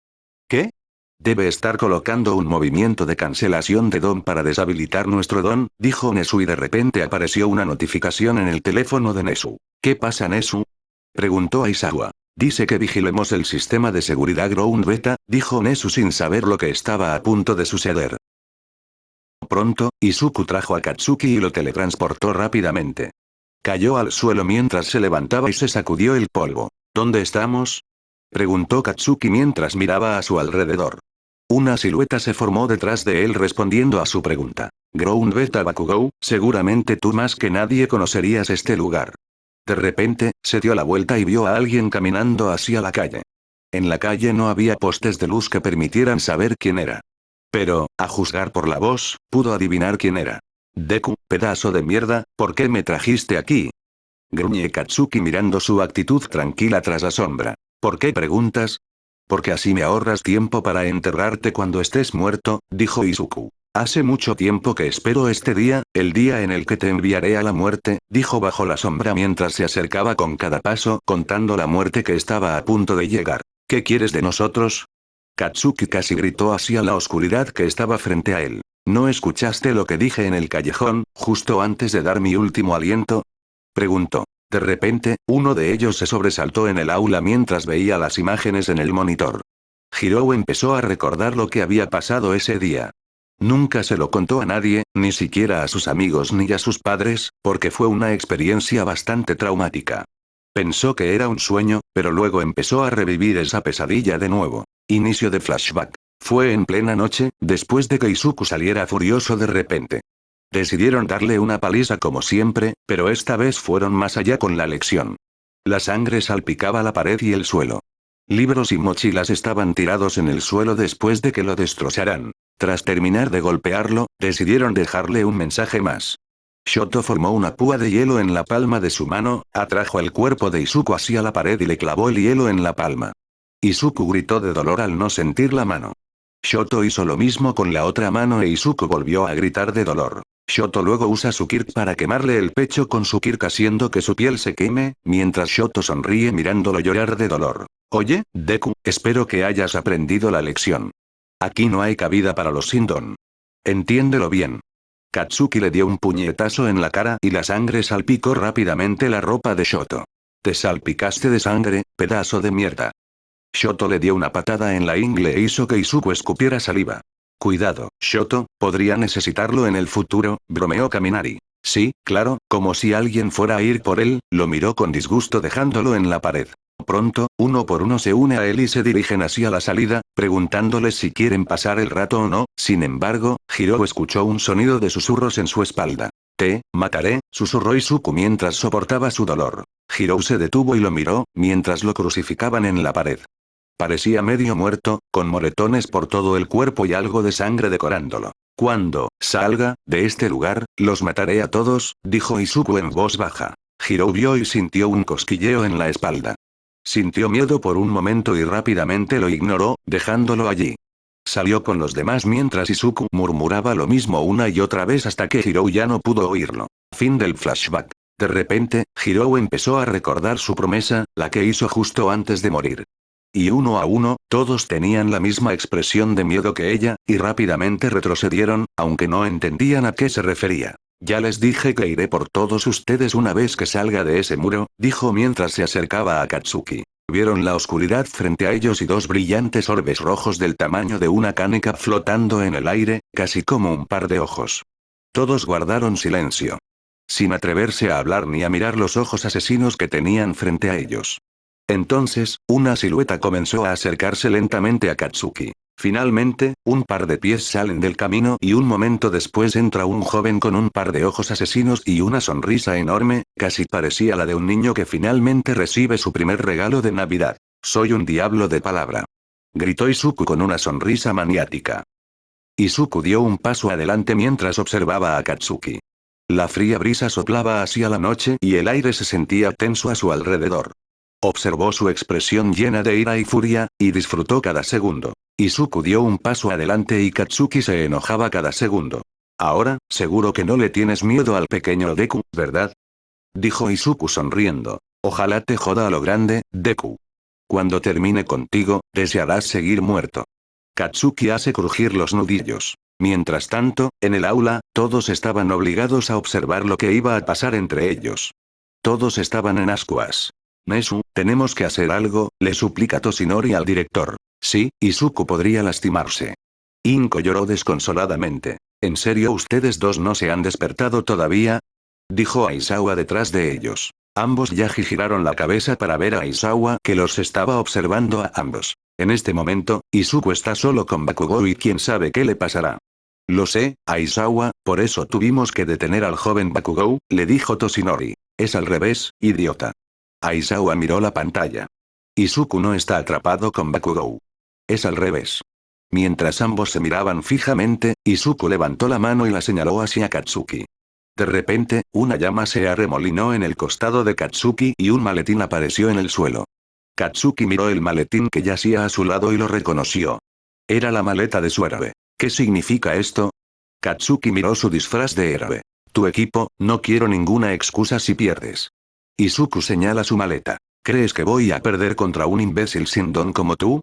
¿Qué? Debe estar colocando un movimiento de cancelación de don para deshabilitar nuestro don, dijo Nezu y de repente apareció una notificación en el teléfono de Nezu. ¿Qué pasa, Nezu? Preguntó Aizawa. Dice que vigilemos el sistema de seguridad Ground Beta, dijo Nezu sin saber lo que estaba a punto de suceder. Pronto, Izuku trajo a Katsuki y lo teletransportó rápidamente. Cayó al suelo mientras se levantaba y se sacudió el polvo. ¿Dónde estamos? Preguntó Katsuki mientras miraba a su alrededor. Una silueta se formó detrás de él respondiendo a su pregunta. Ground Beta Bakugou, seguramente tú más que nadie conocerías este lugar. De repente, se dio la vuelta y vio a alguien caminando hacia la calle. En la calle no había postes de luz que permitieran saber quién era. Pero, a juzgar por la voz, pudo adivinar quién era. Deku, pedazo de mierda, ¿por qué me trajiste aquí? Gruñe Katsuki mirando su actitud tranquila tras la sombra. ¿Por qué preguntas? Porque así me ahorras tiempo para enterrarte cuando estés muerto, dijo Izuku. Hace mucho tiempo que espero este día, el día en el que te enviaré a la muerte, dijo bajo la sombra mientras se acercaba con cada paso contando la muerte que estaba a punto de llegar. ¿Qué quieres de nosotros? Katsuki casi gritó hacia la oscuridad que estaba frente a él. ¿No escuchaste lo que dije en el callejón, justo antes de dar mi último aliento? Preguntó. De repente, uno de ellos se sobresaltó en el aula mientras veía las imágenes en el monitor. Hirou empezó a recordar lo que había pasado ese día. Nunca se lo contó a nadie, ni siquiera a sus amigos ni a sus padres, porque fue una experiencia bastante traumática. Pensó que era un sueño, pero luego empezó a revivir esa pesadilla de nuevo. Inicio de flashback. Fue en plena noche, después de que Izuku saliera furioso de repente. Decidieron darle una paliza como siempre, pero esta vez fueron más allá con la lección. La sangre salpicaba la pared y el suelo. Libros y mochilas estaban tirados en el suelo después de que lo destrozaran. Tras terminar de golpearlo, decidieron dejarle un mensaje más. Shoto formó una púa de hielo en la palma de su mano, atrajo el cuerpo de Izuku hacia la pared y le clavó el hielo en la palma. Izuku gritó de dolor al no sentir la mano. Shoto hizo lo mismo con la otra mano e Izuku volvió a gritar de dolor. Shoto luego usa su Kirk para quemarle el pecho con su Kirk haciendo que su piel se queme, mientras Shoto sonríe mirándolo llorar de dolor. Oye, Deku, espero que hayas aprendido la lección. Aquí no hay cabida para los sin don. Entiéndelo bien. Katsuki le dio un puñetazo en la cara y la sangre salpicó rápidamente la ropa de Shoto. Te salpicaste de sangre, pedazo de mierda. Shoto le dio una patada en la ingle e hizo que Izuku escupiera saliva. Cuidado, Shoto, podría necesitarlo en el futuro, bromeó Kaminari. Sí, claro, como si alguien fuera a ir por él, lo miró con disgusto dejándolo en la pared. Pronto, uno por uno se une a él y se dirigen hacia la salida, preguntándoles si quieren pasar el rato o no. Sin embargo, Hiro escuchó un sonido de susurros en su espalda. Te mataré, susurró Izuku mientras soportaba su dolor. Hiro se detuvo y lo miró, mientras lo crucificaban en la pared. Parecía medio muerto, con moretones por todo el cuerpo y algo de sangre decorándolo. Cuando salga de este lugar, los mataré a todos, dijo Izuku en voz baja. Hiro vio y sintió un cosquilleo en la espalda. Sintió miedo por un momento y rápidamente lo ignoró, dejándolo allí. Salió con los demás mientras Izuku murmuraba lo mismo una y otra vez hasta que Hiro ya no pudo oírlo. Fin del flashback. De repente, Hiro empezó a recordar su promesa, la que hizo justo antes de morir. Y uno a uno, todos tenían la misma expresión de miedo que ella, y rápidamente retrocedieron, aunque no entendían a qué se refería. Ya les dije que iré por todos ustedes una vez que salga de ese muro, dijo mientras se acercaba a Katsuki. Vieron la oscuridad frente a ellos y dos brillantes orbes rojos del tamaño de una caneca flotando en el aire, casi como un par de ojos. Todos guardaron silencio. Sin atreverse a hablar ni a mirar los ojos asesinos que tenían frente a ellos. Entonces, una silueta comenzó a acercarse lentamente a Katsuki. Finalmente, un par de pies salen del camino y un momento después entra un joven con un par de ojos asesinos y una sonrisa enorme, casi parecía la de un niño que finalmente recibe su primer regalo de Navidad. Soy un diablo de palabra. Gritó Izuku con una sonrisa maniática. Izuku dio un paso adelante mientras observaba a Katsuki. La fría brisa soplaba hacia la noche y el aire se sentía tenso a su alrededor. Observó su expresión llena de ira y furia, y disfrutó cada segundo. Izuku dio un paso adelante y Katsuki se enojaba cada segundo. Ahora, seguro que no le tienes miedo al pequeño Deku, ¿verdad? Dijo Izuku sonriendo. Ojalá te joda a lo grande, Deku. Cuando termine contigo, desearás seguir muerto. Katsuki hace crujir los nudillos. Mientras tanto, en el aula, todos estaban obligados a observar lo que iba a pasar entre ellos. Todos estaban en ascuas. Nezu, tenemos que hacer algo, le suplica Toshinori al director. Sí, Izuku podría lastimarse. Inko lloró desconsoladamente. ¿En serio ustedes dos no se han despertado todavía? Dijo Aizawa detrás de ellos. Ambos ya giraron la cabeza para ver a Aizawa que los estaba observando a ambos. En este momento, Izuku está solo con Bakugou y quién sabe qué le pasará. Lo sé, Aizawa, por eso tuvimos que detener al joven Bakugou, le dijo Toshinori. Es al revés, idiota. Aizawa miró la pantalla. Izuku no está atrapado con Bakugou. Es al revés. Mientras ambos se miraban fijamente, Izuku levantó la mano y la señaló hacia Katsuki. De repente, una llama se arremolinó en el costado de Katsuki y un maletín apareció en el suelo. Katsuki miró el maletín que yacía a su lado y lo reconoció. Era la maleta de su héroe. ¿Qué significa esto? Katsuki miró su disfraz de héroe. Tu equipo, no quiero ninguna excusa si pierdes. Izuku señala su maleta. ¿Crees que voy a perder contra un imbécil sin don como tú?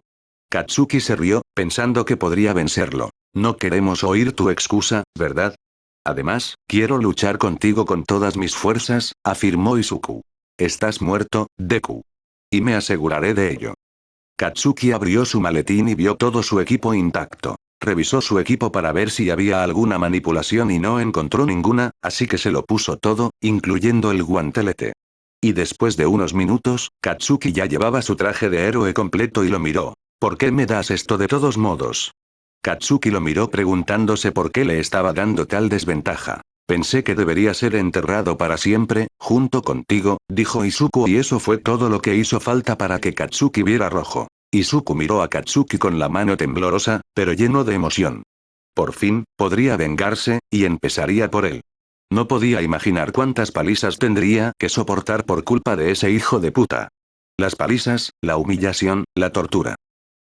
Katsuki se rió, pensando que podría vencerlo. No queremos oír tu excusa, ¿verdad? Además, quiero luchar contigo con todas mis fuerzas, afirmó Izuku. Estás muerto, Deku. Y me aseguraré de ello. Katsuki abrió su maletín y vio todo su equipo intacto. Revisó su equipo para ver si había alguna manipulación y no encontró ninguna, así que se lo puso todo, incluyendo el guantelete. Y después de unos minutos, Katsuki ya llevaba su traje de héroe completo y lo miró. ¿Por qué me das esto de todos modos? Katsuki lo miró preguntándose por qué le estaba dando tal desventaja. Pensé que debería ser enterrado para siempre, junto contigo, dijo Izuku y eso fue todo lo que hizo falta para que Katsuki viera rojo. Izuku miró a Katsuki con la mano temblorosa, pero lleno de emoción. Por fin, podría vengarse, y empezaría por él. No podía imaginar cuántas palizas tendría que soportar por culpa de ese hijo de puta. Las palizas, la humillación, la tortura.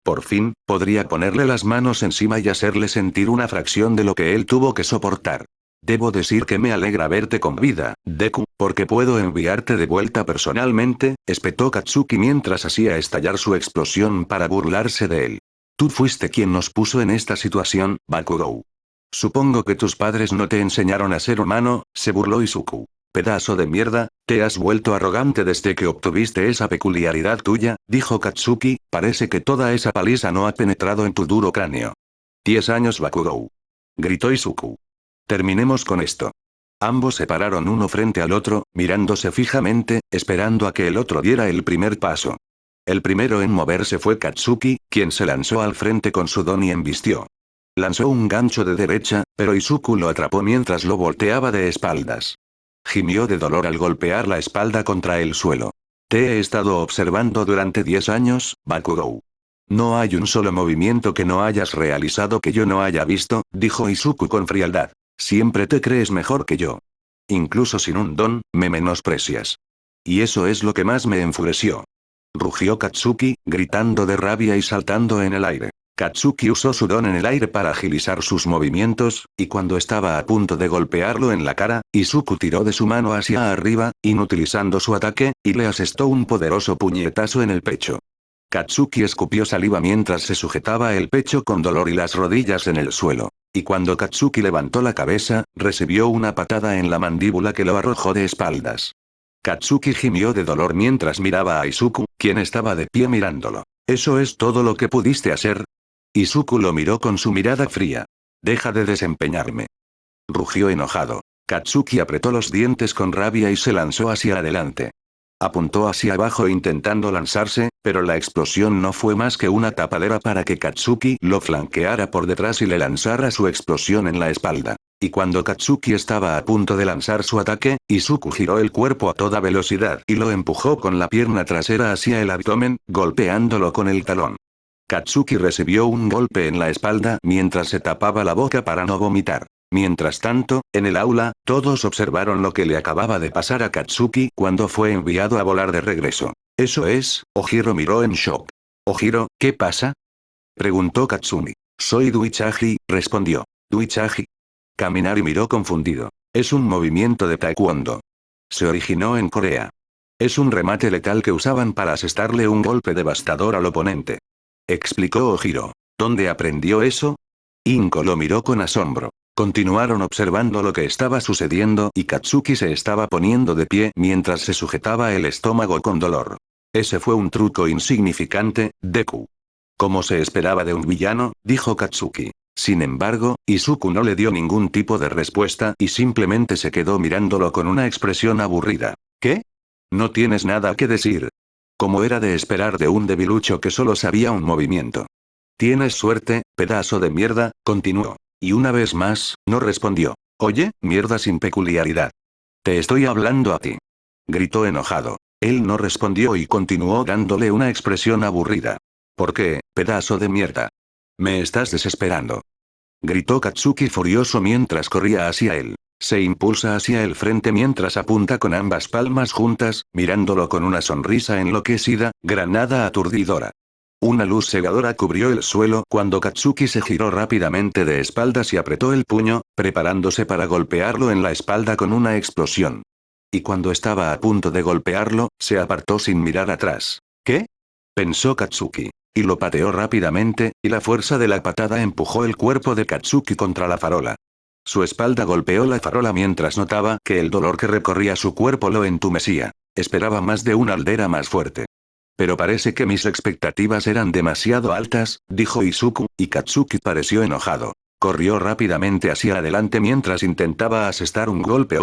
Por fin, podría ponerle las manos encima y hacerle sentir una fracción de lo que él tuvo que soportar. Debo decir que me alegra verte con vida, Deku, porque puedo enviarte de vuelta personalmente, espetó Katsuki mientras hacía estallar su explosión para burlarse de él. Tú fuiste quien nos puso en esta situación, Bakugou. Supongo que tus padres no te enseñaron a ser humano, se burló Izuku. Pedazo de mierda, te has vuelto arrogante desde que obtuviste esa peculiaridad tuya, dijo Katsuki, parece que toda esa paliza no ha penetrado en tu duro cráneo. 10 años Bakugou. Gritó Izuku. Terminemos con esto. Ambos se pararon uno frente al otro, mirándose fijamente, esperando a que el otro diera el primer paso. El primero en moverse fue Katsuki, quien se lanzó al frente con su don y embistió. Lanzó un gancho de derecha, pero Izuku lo atrapó mientras lo volteaba de espaldas. Gimió de dolor al golpear la espalda contra el suelo. Te he estado observando durante 10 años, Bakugou. No hay un solo movimiento que no hayas realizado que yo no haya visto, dijo Izuku con frialdad. Siempre te crees mejor que yo. Incluso sin un don, me menosprecias. Y eso es lo que más me enfureció. Rugió Katsuki, gritando de rabia y saltando en el aire. Katsuki usó su don en el aire para agilizar sus movimientos, y cuando estaba a punto de golpearlo en la cara, Izuku tiró de su mano hacia arriba, inutilizando su ataque, y le asestó un poderoso puñetazo en el pecho. Katsuki escupió saliva mientras se sujetaba el pecho con dolor y las rodillas en el suelo. Y cuando Katsuki levantó la cabeza, recibió una patada en la mandíbula que lo arrojó de espaldas. Katsuki gimió de dolor mientras miraba a Izuku, quien estaba de pie mirándolo. ¿Eso es todo lo que pudiste hacer? Izuku lo miró con su mirada fría. Deja de desempeñarme. Rugió enojado. Katsuki apretó los dientes con rabia y se lanzó hacia adelante. Apuntó hacia abajo intentando lanzarse, pero la explosión no fue más que una tapadera para que Katsuki lo flanqueara por detrás y le lanzara su explosión en la espalda. Y cuando Katsuki estaba a punto de lanzar su ataque, Izuku giró el cuerpo a toda velocidad y lo empujó con la pierna trasera hacia el abdomen, golpeándolo con el talón. Katsuki recibió un golpe en la espalda mientras se tapaba la boca para no vomitar. Mientras tanto, en el aula, todos observaron lo que le acababa de pasar a Katsuki cuando fue enviado a volar de regreso. Eso es, Ojiro miró en shock. Ojiro, ¿qué pasa? Preguntó Katsumi. Soy Duichagi, respondió. Duichagi. Kaminari miró confundido. Es un movimiento de taekwondo. Se originó en Corea. Es un remate letal que usaban para asestarle un golpe devastador al oponente. Explicó Ojiro. ¿Dónde aprendió eso? Inko lo miró con asombro. Continuaron observando lo que estaba sucediendo y Katsuki se estaba poniendo de pie mientras se sujetaba el estómago con dolor. Ese fue un truco insignificante, Deku. Como se esperaba de un villano, dijo Katsuki. Sin embargo, Izuku no le dio ningún tipo de respuesta y simplemente se quedó mirándolo con una expresión aburrida. ¿Qué? ¿No tienes nada que decir? Como era de esperar de un debilucho que solo sabía un movimiento. Tienes suerte, pedazo de mierda, continuó. Y una vez más, no respondió. Oye, mierda sin peculiaridad. Te estoy hablando a ti. Gritó enojado. Él no respondió y continuó dándole una expresión aburrida. ¿Por qué, pedazo de mierda? Me estás desesperando. Gritó Katsuki furioso mientras corría hacia él. Se impulsa hacia el frente mientras apunta con ambas palmas juntas, mirándolo con una sonrisa enloquecida, granada aturdidora. Una luz cegadora cubrió el suelo cuando Katsuki se giró rápidamente de espaldas y apretó el puño, preparándose para golpearlo en la espalda con una explosión. Y cuando estaba a punto de golpearlo, se apartó sin mirar atrás. ¿Qué? Pensó Katsuki. Y lo pateó rápidamente, y la fuerza de la patada empujó el cuerpo de Katsuki contra la farola. Su espalda golpeó la farola mientras notaba que el dolor que recorría su cuerpo lo entumecía. Esperaba más de una aldera más fuerte. Pero parece que mis expectativas eran demasiado altas, dijo Izuku, y Katsuki pareció enojado. Corrió rápidamente hacia adelante mientras intentaba asestar un golpe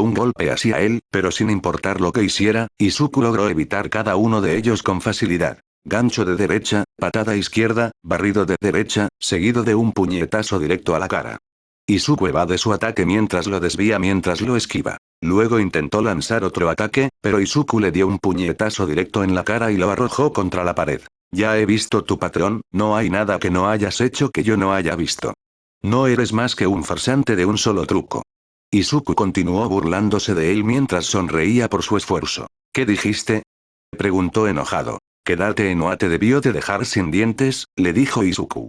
hacia él, pero sin importar lo que hiciera, Izuku logró evitar cada uno de ellos con facilidad. Gancho de derecha, patada izquierda, barrido de derecha, seguido de un puñetazo directo a la cara. Izuku evade su ataque mientras lo desvía mientras lo esquiva. Luego intentó lanzar otro ataque, pero Izuku le dio un puñetazo directo en la cara y lo arrojó contra la pared. Ya he visto tu patrón, no hay nada que no hayas hecho que yo no haya visto. No eres más que un farsante de un solo truco. Izuku continuó burlándose de él mientras sonreía por su esfuerzo. ¿Qué dijiste? Preguntó enojado. Quédate en Oa te debió de dejar sin dientes, le dijo Izuku.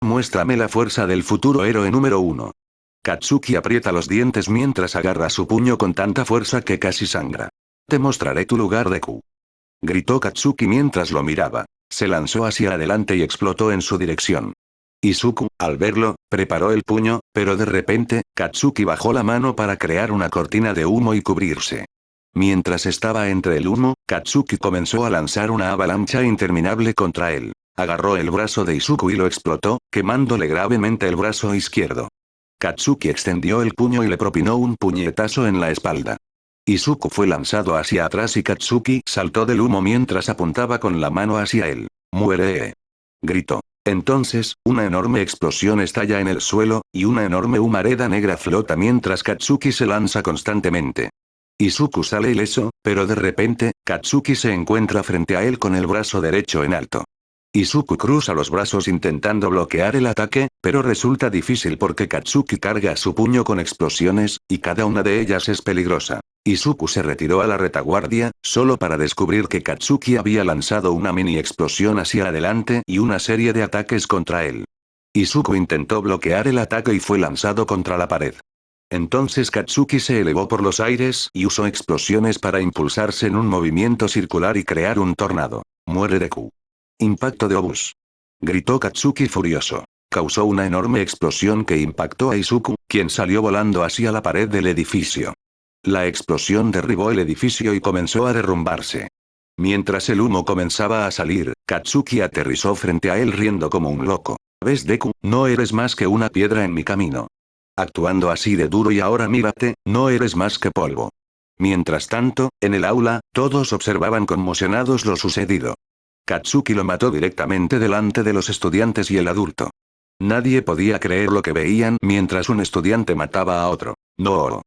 Muéstrame la fuerza del futuro héroe número 1. Katsuki aprieta los dientes mientras agarra su puño con tanta fuerza que casi sangra. Te mostraré tu lugar, Deku. Gritó Katsuki mientras lo miraba. Se lanzó hacia adelante y explotó en su dirección. Izuku, al verlo, preparó el puño, pero de repente, Katsuki bajó la mano para crear una cortina de humo y cubrirse. Mientras estaba entre el humo, Katsuki comenzó a lanzar una avalancha interminable contra él. Agarró el brazo de Izuku y lo explotó, quemándole gravemente el brazo izquierdo. Katsuki extendió el puño y le propinó un puñetazo en la espalda. Izuku fue lanzado hacia atrás y Katsuki saltó del humo mientras apuntaba con la mano hacia él. ¡Muere! Gritó. Entonces, una enorme explosión estalla en el suelo, y una enorme humareda negra flota mientras Katsuki se lanza constantemente. Izuku sale ileso, pero de repente, Katsuki se encuentra frente a él con el brazo derecho en alto. Izuku cruza los brazos intentando bloquear el ataque, pero resulta difícil porque Katsuki carga su puño con explosiones, y cada una de ellas es peligrosa. Izuku se retiró a la retaguardia, solo para descubrir que Katsuki había lanzado una mini explosión hacia adelante y una serie de ataques contra él. Izuku intentó bloquear el ataque y fue lanzado contra la pared. Entonces Katsuki se elevó por los aires y usó explosiones para impulsarse en un movimiento circular y crear un tornado. ¡Muere Deku! Impacto de obús. Gritó Katsuki furioso. Causó una enorme explosión que impactó a Izuku, quien salió volando hacia la pared del edificio. La explosión derribó el edificio y comenzó a derrumbarse. Mientras el humo comenzaba a salir, Katsuki aterrizó frente a él riendo como un loco. ¿Ves, Deku? No eres más que una piedra en mi camino. Actuando así de duro y ahora mírate, no eres más que polvo. Mientras tanto, en el aula, todos observaban conmocionados lo sucedido. Katsuki lo mató directamente delante de los estudiantes y el adulto. Nadie podía creer lo que veían mientras un estudiante mataba a otro. No.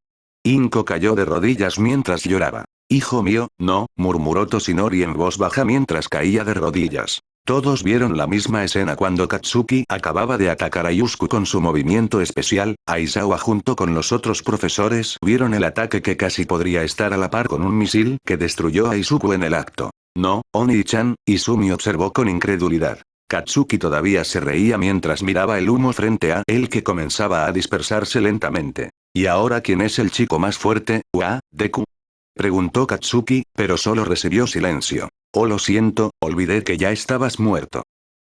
Inko cayó de rodillas mientras lloraba. Hijo mío, no, murmuró Toshinori en voz baja mientras caía de rodillas. Todos vieron la misma escena cuando Katsuki acababa de atacar a Yusuke con su movimiento especial. Aizawa junto con los otros profesores vieron el ataque que casi podría estar a la par con un misil que destruyó a Izuku en el acto. No, Oni-chan, Izumi observó con incredulidad. Katsuki todavía se reía mientras miraba el humo frente a él que comenzaba a dispersarse lentamente. ¿Y ahora quién es el chico más fuerte, Deku? Preguntó Katsuki, pero solo recibió silencio. Oh, lo siento, olvidé que ya estabas muerto.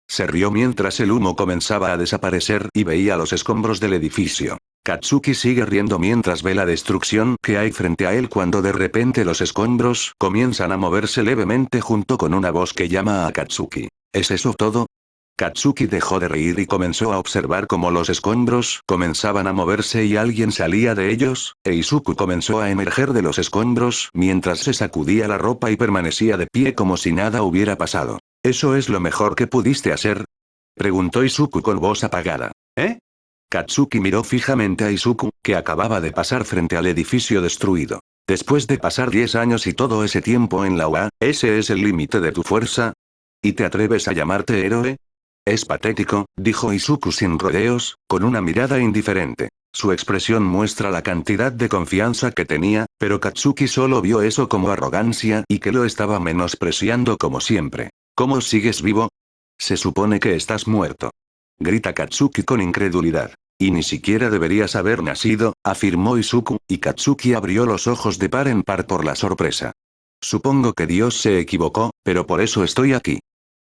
Se rió mientras el humo comenzaba a desaparecer y veía los escombros del edificio. Katsuki sigue riendo mientras ve la destrucción que hay frente a él cuando de repente los escombros comienzan a moverse levemente junto con una voz que llama a Katsuki. ¿Es eso todo? Katsuki dejó de reír y comenzó a observar cómo los escombros comenzaban a moverse y alguien salía de ellos, e Izuku comenzó a emerger de los escombros mientras se sacudía la ropa y permanecía de pie como si nada hubiera pasado. ¿Eso es lo mejor que pudiste hacer? Preguntó Izuku con voz apagada. ¿Eh? Katsuki miró fijamente a Izuku, que acababa de pasar frente al edificio destruido. Después de pasar 10 años y todo ese tiempo en la UA, ¿ese es el límite de tu fuerza? ¿Y te atreves a llamarte héroe? Es patético, dijo Izuku sin rodeos, con una mirada indiferente. Su expresión muestra la cantidad de confianza que tenía, pero Katsuki solo vio eso como arrogancia y que lo estaba menospreciando como siempre. ¿Cómo sigues vivo? Se supone que estás muerto. Grita Katsuki con incredulidad. Y ni siquiera deberías haber nacido, afirmó Izuku, y Katsuki abrió los ojos de par en par por la sorpresa. Supongo que Dios se equivocó, pero por eso estoy aquí.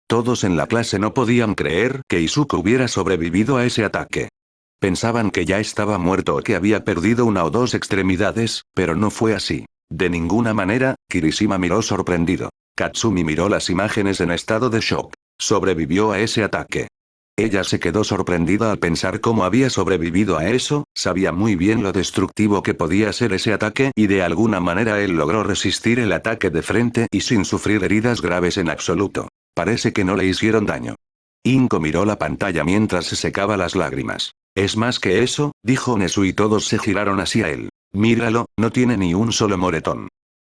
Todos en la clase no podían creer que Izuku hubiera sobrevivido a ese ataque. Pensaban que ya estaba muerto o que había perdido una o dos extremidades, pero no fue así. De ninguna manera, Kirishima miró sorprendido. Katsumi miró las imágenes en estado de shock. Sobrevivió a ese ataque. Ella se quedó sorprendida al pensar cómo había sobrevivido a eso, sabía muy bien lo destructivo que podía ser ese ataque y de alguna manera él logró resistir el ataque de frente y sin sufrir heridas graves en absoluto. Parece que no le hicieron daño. Inko miró la pantalla mientras se secaba las lágrimas. Es más que eso, dijo Nezu y todos se giraron hacia él. Míralo, no tiene ni un solo moretón.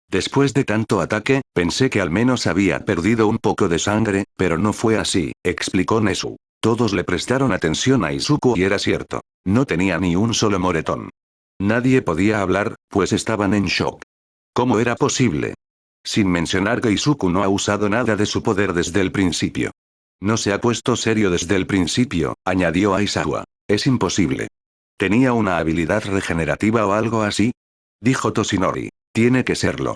Después de tanto ataque, pensé que al menos había perdido un poco de sangre, pero no fue así, explicó Nezu. Todos le prestaron atención a Izuku y era cierto. No tenía ni un solo moretón. Nadie podía hablar, pues estaban en shock. ¿Cómo era posible? Sin mencionar que Izuku no ha usado nada de su poder desde el principio. No se ha puesto serio desde el principio, añadió Aizawa. Es imposible. ¿Tenía una habilidad regenerativa o algo así? Dijo Toshinori. Tiene que serlo.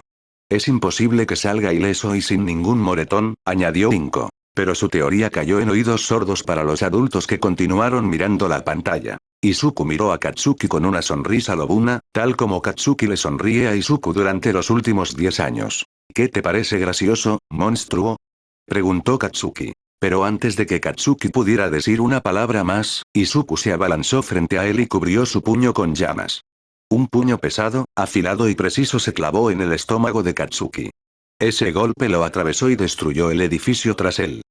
Es imposible que salga ileso y sin ningún moretón, añadió Inko. Pero su teoría cayó en oídos sordos para los adultos que continuaron mirando la pantalla. Izuku miró a Katsuki con una sonrisa lobuna, tal como Katsuki le sonríe a Izuku durante los últimos 10 años. ¿Qué te parece gracioso, monstruo? Preguntó Katsuki. Pero antes de que Katsuki pudiera decir una palabra más, Izuku se abalanzó frente a él y cubrió su puño con llamas. Un puño pesado, afilado y preciso se clavó en el estómago de Katsuki. Ese golpe lo atravesó y destruyó el edificio tras él.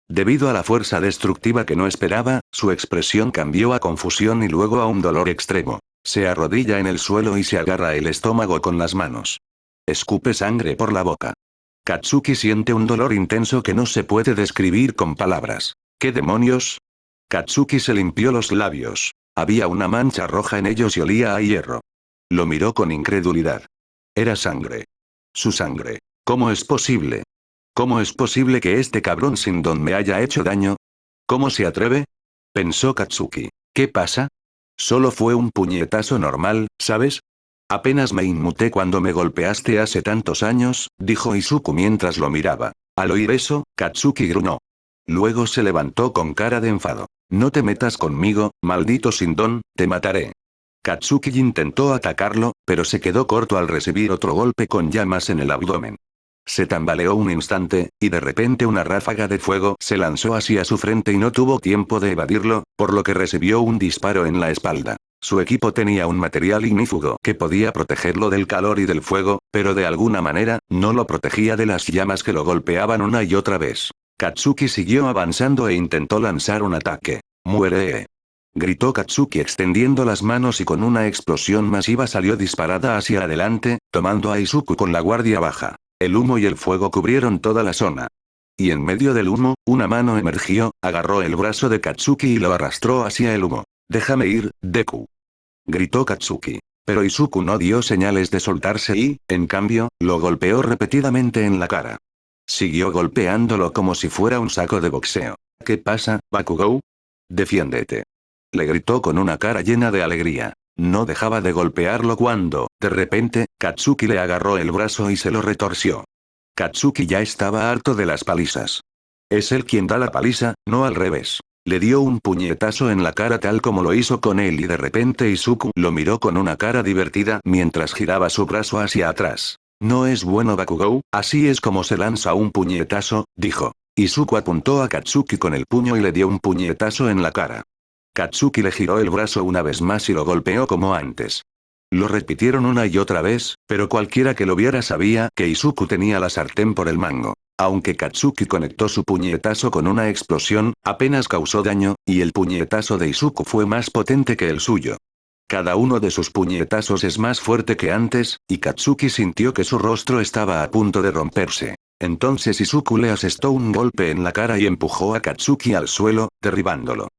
Debido a la fuerza destructiva que no esperaba, su expresión cambió a confusión y luego a un dolor extremo. Se arrodilla en el suelo y se agarra el estómago con las manos. Escupe sangre por la boca. Katsuki siente un dolor intenso que no se puede describir con palabras. ¿Qué demonios? Katsuki se limpió los labios. Había una mancha roja en ellos y olía a hierro. Lo miró con incredulidad. Era sangre. Su sangre. ¿Cómo es posible? ¿Cómo es posible que este cabrón sin don me haya hecho daño? ¿Cómo se atreve? Pensó Katsuki. ¿Qué pasa? Solo fue un puñetazo normal, ¿sabes? Apenas me inmuté cuando me golpeaste hace tantos años, dijo Izuku mientras lo miraba. Al oír eso, Katsuki gruñó. Luego se levantó con cara de enfado. No te metas conmigo, maldito sin don, te mataré. Katsuki intentó atacarlo, pero se quedó corto al recibir otro golpe con llamas en el abdomen. Se tambaleó un instante, y de repente una ráfaga de fuego se lanzó hacia su frente y no tuvo tiempo de evadirlo, por lo que recibió un disparo en la espalda. Su equipo tenía un material ignífugo que podía protegerlo del calor y del fuego, pero de alguna manera, no lo protegía de las llamas que lo golpeaban una y otra vez. Katsuki siguió avanzando e intentó lanzar un ataque. ¡Muere! Gritó Katsuki extendiendo las manos y con una explosión masiva salió disparada hacia adelante, tomando a Izuku con la guardia baja. El humo y el fuego cubrieron toda la zona. Y en medio del humo, una mano emergió, agarró el brazo de Katsuki y lo arrastró hacia el humo. «Déjame ir, Deku», gritó Katsuki. Pero Izuku no dio señales de soltarse y, en cambio, lo golpeó repetidamente en la cara. Siguió golpeándolo como si fuera un saco de boxeo. «¿Qué pasa, Bakugou? Defiéndete», le gritó con una cara llena de alegría. No dejaba de golpearlo cuando, de repente, Katsuki le agarró el brazo y se lo retorció. Katsuki ya estaba harto de las palizas. Es él quien da la paliza, no al revés. Le dio un puñetazo en la cara tal como lo hizo con él y de repente Izuku lo miró con una cara divertida mientras giraba su brazo hacia atrás. No es bueno Bakugou, así es como se lanza un puñetazo, dijo. Izuku apuntó a Katsuki con el puño y le dio un puñetazo en la cara. Katsuki le giró el brazo una vez más y lo golpeó como antes. Lo repitieron una y otra vez, pero cualquiera que lo viera sabía que Izuku tenía la sartén por el mango. Aunque Katsuki conectó su puñetazo con una explosión, apenas causó daño, y el puñetazo de Izuku fue más potente que el suyo. Cada uno de sus puñetazos es más fuerte que antes, y Katsuki sintió que su rostro estaba a punto de romperse. Entonces Izuku le asestó un golpe en la cara y empujó a Katsuki al suelo, derribándolo.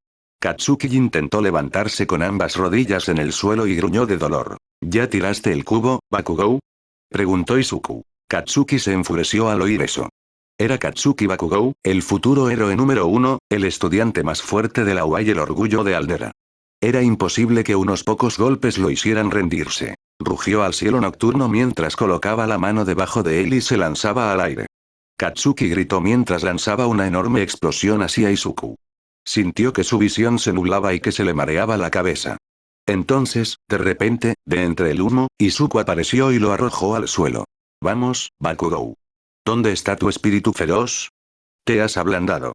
Katsuki intentó levantarse con ambas rodillas en el suelo y gruñó de dolor. ¿Ya tiraste el cubo, Bakugou?, preguntó Izuku. Katsuki se enfureció al oír eso. Era Katsuki Bakugou, el futuro héroe número 1, el estudiante más fuerte de la UA y el orgullo de Aldera. Era imposible que unos pocos golpes lo hicieran rendirse. Rugió al cielo nocturno mientras colocaba la mano debajo de él y se lanzaba al aire. Katsuki gritó mientras lanzaba una enorme explosión hacia Izuku. Sintió que su visión se nublaba y que se le mareaba la cabeza. Entonces, de repente, de entre el humo, Izuku apareció y lo arrojó al suelo. «Vamos, Bakugou. ¿Dónde está tu espíritu feroz? Te has ablandado»,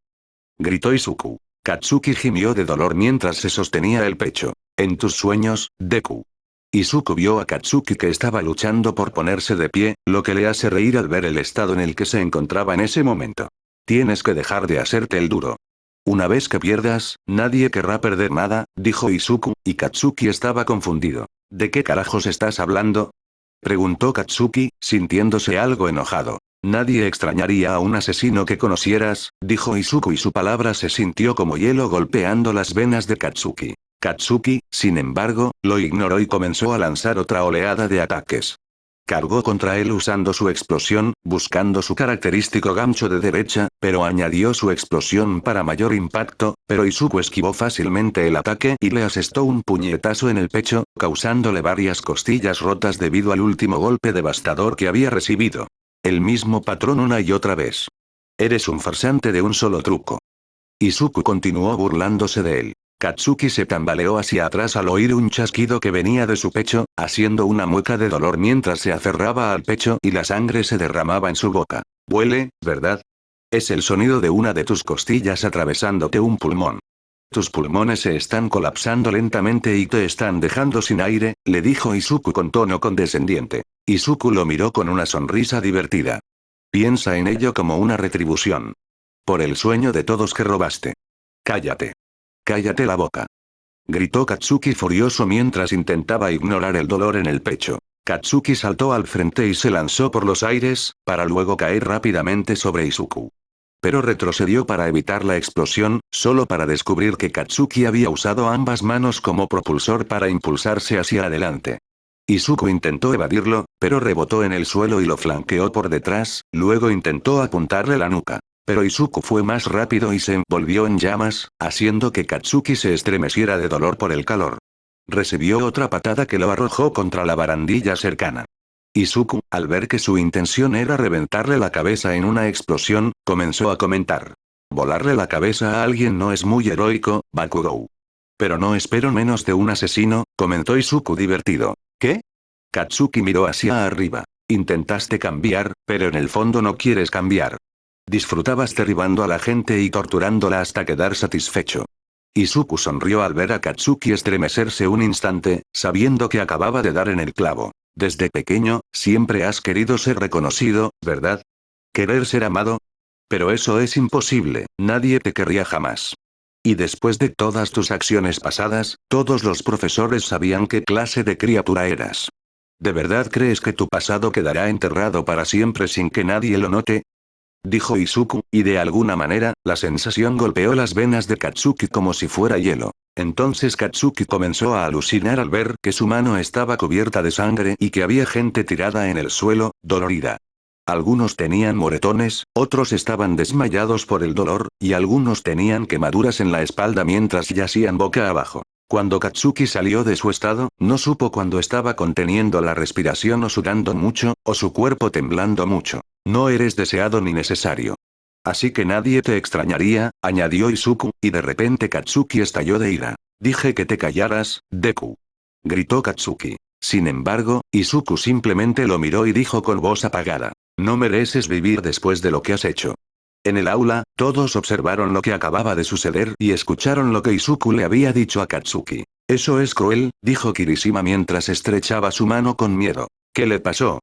gritó Izuku. Katsuki gimió de dolor mientras se sostenía el pecho. «En tus sueños, Deku». Izuku vio a Katsuki que estaba luchando por ponerse de pie, lo que le hace reír al ver el estado en el que se encontraba en ese momento. «Tienes que dejar de hacerte el duro. Una vez que pierdas, nadie querrá perder nada», dijo Izuku, y Katsuki estaba confundido. «¿De qué carajos estás hablando?», preguntó Katsuki, sintiéndose algo enojado. «Nadie extrañaría a un asesino que conocieras», dijo Izuku y su palabra se sintió como hielo golpeando las venas de Katsuki. Katsuki, sin embargo, lo ignoró y comenzó a lanzar otra oleada de ataques. Cargó contra él usando su explosión, buscando su característico gancho de derecha, pero añadió su explosión para mayor impacto, pero Izuku esquivó fácilmente el ataque y le asestó un puñetazo en el pecho, causándole varias costillas rotas debido al último golpe devastador que había recibido. El mismo patrón una y otra vez. «Eres un farsante de un solo truco». Izuku continuó burlándose de él. Katsuki se tambaleó hacia atrás al oír un chasquido que venía de su pecho, haciendo una mueca de dolor mientras se aferraba al pecho y la sangre se derramaba en su boca. «Huele, ¿verdad?», Es el sonido de una de tus costillas atravesándote un pulmón. Tus pulmones se están colapsando lentamente y te están dejando sin aire, le dijo Izuku con tono condescendiente. Izuku lo miró con una sonrisa divertida. Piensa en ello como una retribución. Por el sueño de todos que robaste. Cállate. Cállate la boca. Gritó Katsuki furioso mientras intentaba ignorar el dolor en el pecho. Katsuki saltó al frente y se lanzó por los aires, para luego caer rápidamente sobre Izuku. Pero retrocedió para evitar la explosión, solo para descubrir que Katsuki había usado ambas manos como propulsor para impulsarse hacia adelante. Izuku intentó evadirlo, pero rebotó en el suelo y lo flanqueó por detrás, luego intentó apuntarle la nuca. Pero Izuku fue más rápido y se envolvió en llamas, haciendo que Katsuki se estremeciera de dolor por el calor. Recibió otra patada que lo arrojó contra la barandilla cercana. Izuku, al ver que su intención era reventarle la cabeza en una explosión, comenzó a comentar. Volarle la cabeza a alguien no es muy heroico, Bakugou. Pero no espero menos de un asesino, comentó Izuku divertido. ¿Qué? Katsuki miró hacia arriba. Intentaste cambiar, pero en el fondo no quieres cambiar. Disfrutabas derribando a la gente y torturándola hasta quedar satisfecho. Izuku sonrió al ver a Katsuki estremecerse un instante, sabiendo que acababa de dar en el clavo. Desde pequeño, siempre has querido ser reconocido, ¿verdad? ¿Querer ser amado? Pero eso es imposible, nadie te querría jamás. Y después de todas tus acciones pasadas, todos los profesores sabían qué clase de criatura eras. ¿De verdad crees que tu pasado quedará enterrado para siempre sin que nadie lo note? Dijo Izuku, y de alguna manera, la sensación golpeó las venas de Katsuki como si fuera hielo. Entonces Katsuki comenzó a alucinar al ver que su mano estaba cubierta de sangre y que había gente tirada en el suelo, dolorida. Algunos tenían moretones, otros estaban desmayados por el dolor, y algunos tenían quemaduras en la espalda mientras yacían boca abajo. Cuando Katsuki salió de su estado, no supo cuándo estaba conteniendo la respiración o sudando mucho, o su cuerpo temblando mucho. No eres deseado ni necesario. Así que nadie te extrañaría, añadió Izuku, y de repente Katsuki estalló de ira. Dije que te callaras, Deku. Gritó Katsuki. Sin embargo, Izuku simplemente lo miró y dijo con voz apagada. No mereces vivir después de lo que has hecho. En el aula, todos observaron lo que acababa de suceder y escucharon lo que Izuku le había dicho a Katsuki. Eso es cruel, dijo Kirishima mientras estrechaba su mano con miedo. ¿Qué le pasó?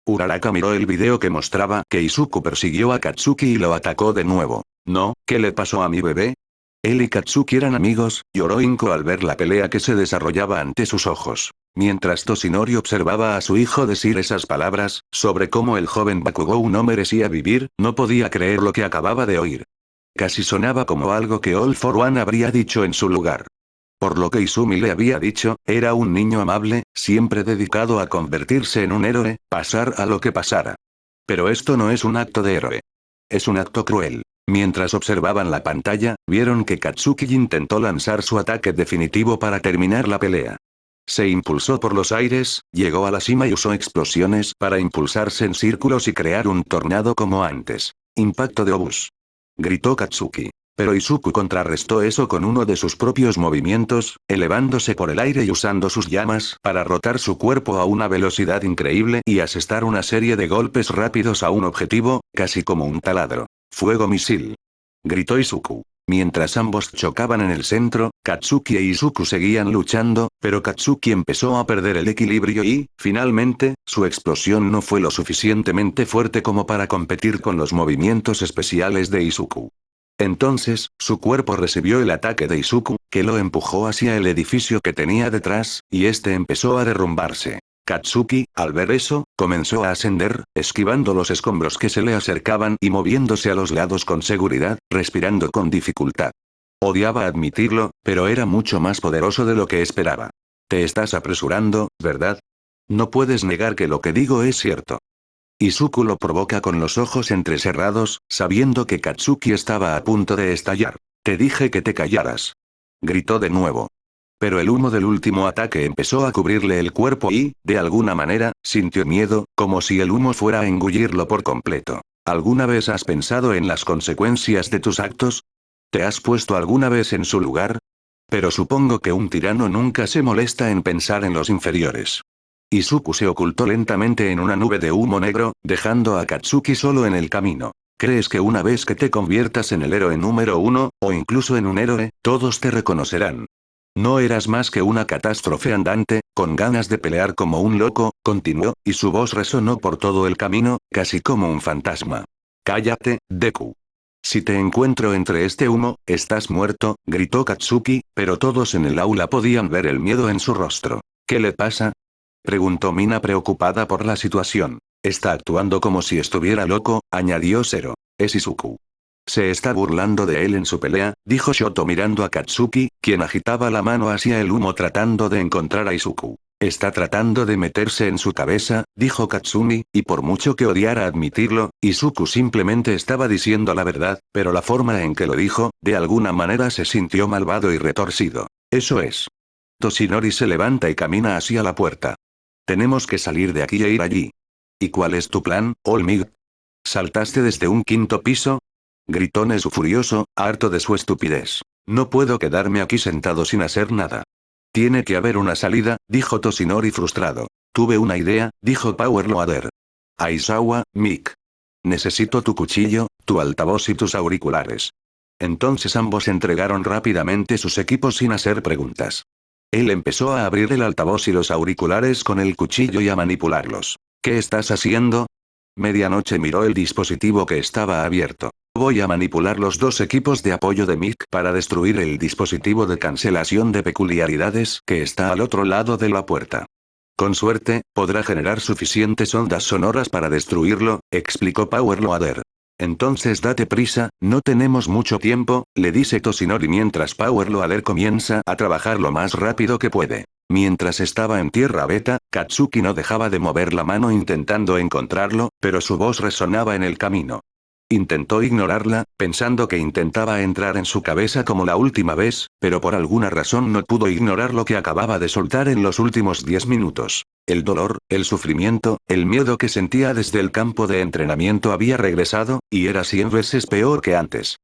Uraraka miró el video que mostraba que Izuku persiguió a Katsuki y lo atacó de nuevo. No, ¿qué le pasó a mi bebé? Él y Katsuki eran amigos, lloró Inko al ver la pelea que se desarrollaba ante sus ojos. Mientras Toshinori observaba a su hijo decir esas palabras, sobre cómo el joven Bakugou no merecía vivir, no podía creer lo que acababa de oír. Casi sonaba como algo que All for One habría dicho en su lugar. Por lo que Izumi le había dicho, era un niño amable, siempre dedicado a convertirse en un héroe, pasar a lo que pasara. Pero esto no es un acto de héroe. Es un acto cruel. Mientras observaban la pantalla, vieron que Katsuki intentó lanzar su ataque definitivo para terminar la pelea. Se impulsó por los aires, llegó a la cima y usó explosiones para impulsarse en círculos y crear un tornado como antes. Impacto de obús. Gritó Katsuki. Pero Izuku contrarrestó eso con uno de sus propios movimientos, elevándose por el aire y usando sus llamas para rotar su cuerpo a una velocidad increíble y asestar una serie de golpes rápidos a un objetivo, casi como un taladro. Fuego misil. Gritó Izuku. Mientras ambos chocaban en el centro, Katsuki e Izuku seguían luchando, pero Katsuki empezó a perder el equilibrio y, finalmente, su explosión no fue lo suficientemente fuerte como para competir con los movimientos especiales de Izuku. Entonces, su cuerpo recibió el ataque de Izuku, que lo empujó hacia el edificio que tenía detrás, y este empezó a derrumbarse. Katsuki, al ver eso, comenzó a ascender, esquivando los escombros que se le acercaban y moviéndose a los lados con seguridad, respirando con dificultad. Odiaba admitirlo, pero era mucho más poderoso de lo que esperaba. Te estás apresurando, ¿verdad? No puedes negar que lo que digo es cierto. Izuku lo provoca con los ojos entrecerrados, sabiendo que Katsuki estaba a punto de estallar. Te dije que te callaras. Gritó de nuevo. Pero el humo del último ataque empezó a cubrirle el cuerpo y, de alguna manera, sintió miedo, como si el humo fuera a engullirlo por completo. ¿Alguna vez has pensado en las consecuencias de tus actos? ¿Te has puesto alguna vez en su lugar? Pero supongo que un tirano nunca se molesta en pensar en los inferiores. Izuku se ocultó lentamente en una nube de humo negro, dejando a Katsuki solo en el camino. ¿Crees que una vez que te conviertas en el héroe número 1, o incluso en un héroe, todos te reconocerán? No eras más que una catástrofe andante, con ganas de pelear como un loco, continuó, y su voz resonó por todo el camino, casi como un fantasma. Cállate, Deku. Si te encuentro entre este humo, estás muerto, gritó Katsuki, pero todos en el aula podían ver el miedo en su rostro. ¿Qué le pasa? Preguntó Mina preocupada por la situación. Está actuando como si estuviera loco, añadió Zero. Es Izuku. Se está burlando de él en su pelea, dijo Shoto mirando a Katsuki, quien agitaba la mano hacia el humo tratando de encontrar a Izuku. Está tratando de meterse en su cabeza, dijo Katsumi, y por mucho que odiara admitirlo, Izuku simplemente estaba diciendo la verdad, pero la forma en que lo dijo, de alguna manera se sintió malvado y retorcido. Eso es. Toshinori se levanta y camina hacia la puerta. Tenemos que salir de aquí e ir allí. ¿Y cuál es tu plan, Olmig? ¿Saltaste desde un quinto piso? Gritó Nezu furioso, harto de su estupidez. No puedo quedarme aquí sentado sin hacer nada. Tiene que haber una salida, dijo Toshinori frustrado. Tuve una idea, dijo Power Loader. Aizawa, Mick. Necesito tu cuchillo, tu altavoz y tus auriculares. Entonces ambos entregaron rápidamente sus equipos sin hacer preguntas. Él empezó a abrir el altavoz y los auriculares con el cuchillo y a manipularlos. ¿Qué estás haciendo? Medianoche miró el dispositivo que estaba abierto. Voy a manipular los dos equipos de apoyo de Mick para destruir el dispositivo de cancelación de peculiaridades que está al otro lado de la puerta. Con suerte, podrá generar suficientes ondas sonoras para destruirlo, explicó Power Loader. Entonces date prisa, no tenemos mucho tiempo, le dice Toshinori mientras Power Loader comienza a trabajar lo más rápido que puede. Mientras estaba en tierra beta, Katsuki no dejaba de mover la mano intentando encontrarlo, pero su voz resonaba en el camino. Intentó ignorarla, pensando que intentaba entrar en su cabeza como la última vez, pero por alguna razón no pudo ignorar lo que acababa de soltar en los últimos 10 minutos. El dolor, el sufrimiento, el miedo que sentía desde el campo de entrenamiento había regresado, y era 100 veces peor que antes.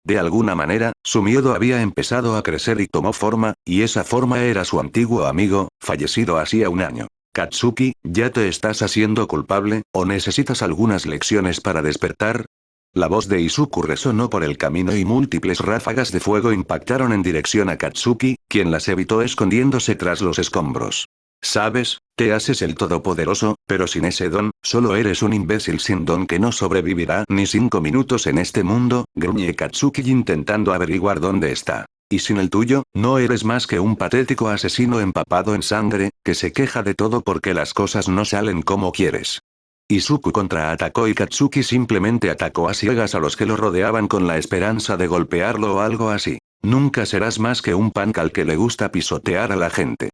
De alguna manera, su miedo había empezado a crecer y tomó forma, y esa forma era su antiguo amigo, fallecido hacía un año. Katsuki, ¿ya te estás haciendo culpable, o necesitas algunas lecciones para despertar? La voz de Izuku resonó por el camino y múltiples ráfagas de fuego impactaron en dirección a Katsuki, quien las evitó escondiéndose tras los escombros. ¿Sabes? Te haces el todopoderoso, pero sin ese don, solo eres un imbécil sin don que no sobrevivirá ni 5 minutos en este mundo, gruñe Katsuki intentando averiguar dónde está. Y sin el tuyo, no eres más que un patético asesino empapado en sangre, que se queja de todo porque las cosas no salen como quieres. Izuku contraatacó y Katsuki simplemente atacó a ciegas a los que lo rodeaban con la esperanza de golpearlo o algo así. Nunca serás más que un punk al que le gusta pisotear a la gente.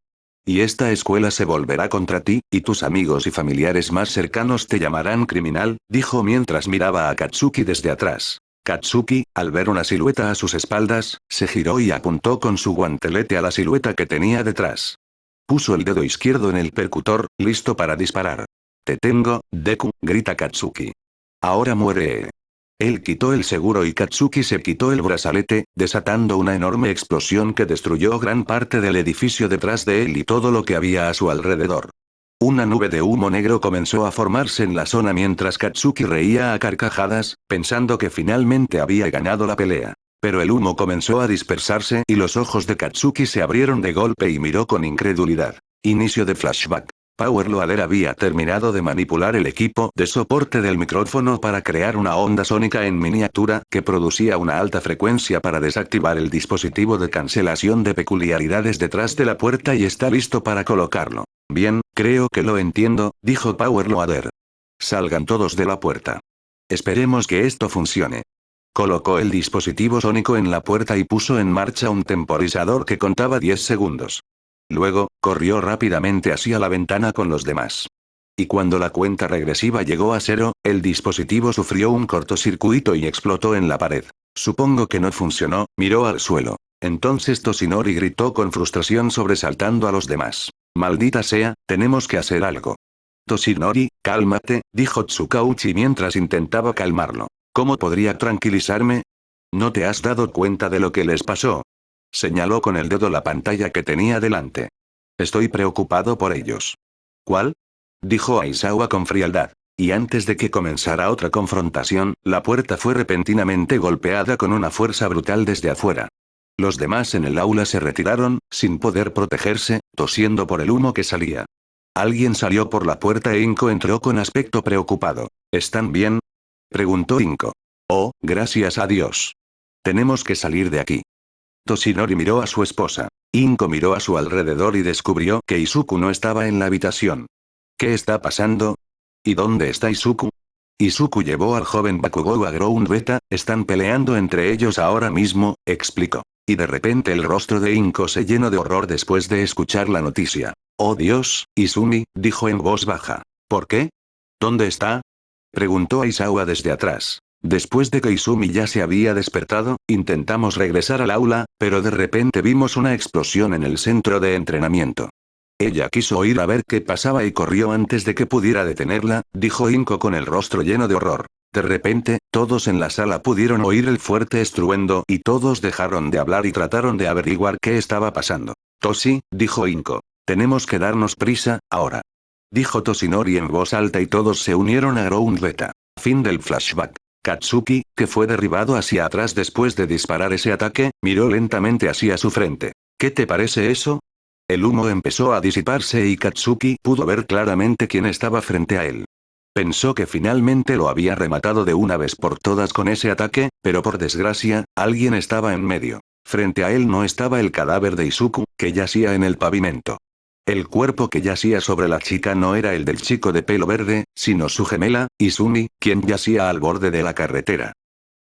Y esta escuela se volverá contra ti, y tus amigos y familiares más cercanos te llamarán criminal, dijo mientras miraba a Katsuki desde atrás. Katsuki, al ver una silueta a sus espaldas, se giró y apuntó con su guantelete a la silueta que tenía detrás. Puso el dedo izquierdo en el percutor, listo para disparar. Te tengo, Deku, grita Katsuki. Ahora muere. Él quitó el seguro y Katsuki se quitó el brazalete, desatando una enorme explosión que destruyó gran parte del edificio detrás de él y todo lo que había a su alrededor. Una nube de humo negro comenzó a formarse en la zona mientras Katsuki reía a carcajadas, pensando que finalmente había ganado la pelea. Pero el humo comenzó a dispersarse y los ojos de Katsuki se abrieron de golpe y miró con incredulidad. Inicio de flashback. Power Loader había terminado de manipular el equipo de soporte del micrófono para crear una onda sónica en miniatura que producía una alta frecuencia para desactivar el dispositivo de cancelación de peculiaridades detrás de la puerta y está listo para colocarlo. Bien, creo que lo entiendo, dijo Power Loader. Salgan todos de la puerta. Esperemos que esto funcione. Colocó el dispositivo sónico en la puerta y puso en marcha un temporizador que contaba 10 segundos. Luego, corrió rápidamente hacia la ventana con los demás. Y cuando la cuenta regresiva llegó a 0, el dispositivo sufrió un cortocircuito y explotó en la pared. Supongo que no funcionó, miró al suelo. Entonces Toshinori gritó con frustración sobresaltando a los demás. Maldita sea, tenemos que hacer algo. Toshinori, cálmate, dijo Tsukauchi mientras intentaba calmarlo. ¿Cómo podría tranquilizarme? ¿No te has dado cuenta de lo que les pasó? Señaló con el dedo la pantalla que tenía delante. Estoy preocupado por ellos. ¿Cuál? Dijo Aizawa con frialdad. Y antes de que comenzara otra confrontación, la puerta fue repentinamente golpeada con una fuerza brutal desde afuera. Los demás en el aula se retiraron, sin poder protegerse, tosiendo por el humo que salía. Alguien salió por la puerta e Inko entró con aspecto preocupado. ¿Están bien?, preguntó Inko. Oh, gracias a Dios. Tenemos que salir de aquí. Toshinori miró a su esposa. Inko miró a su alrededor y descubrió que Izuku no estaba en la habitación. ¿Qué está pasando? ¿Y dónde está Izuku? Izuku llevó al joven Bakugou a Ground Beta, están peleando entre ellos ahora mismo, explicó. Y de repente el rostro de Inko se llenó de horror después de escuchar la noticia. Oh Dios, Izumi, dijo en voz baja. ¿Por qué? ¿Dónde está?, preguntó Aizawa desde atrás. Después de que Izumi ya se había despertado, intentamos regresar al aula, pero de repente vimos una explosión en el centro de entrenamiento. Ella quiso ir a ver qué pasaba y corrió antes de que pudiera detenerla, dijo Inko con el rostro lleno de horror. De repente, todos en la sala pudieron oír el fuerte estruendo y todos dejaron de hablar y trataron de averiguar qué estaba pasando. Toshi, dijo Inko. Tenemos que darnos prisa, ahora. Dijo Toshinori en voz alta y todos se unieron a Ground Beta. Fin del flashback. Katsuki, que fue derribado hacia atrás después de disparar ese ataque, miró lentamente hacia su frente. ¿Qué te parece eso? El humo empezó a disiparse y Katsuki pudo ver claramente quién estaba frente a él. Pensó que finalmente lo había rematado de una vez por todas con ese ataque, pero por desgracia, alguien estaba en medio. Frente a él no estaba el cadáver de Izuku, que yacía en el pavimento. El cuerpo que yacía sobre la chica no era el del chico de pelo verde, sino su gemela, Izumi, quien yacía al borde de la carretera.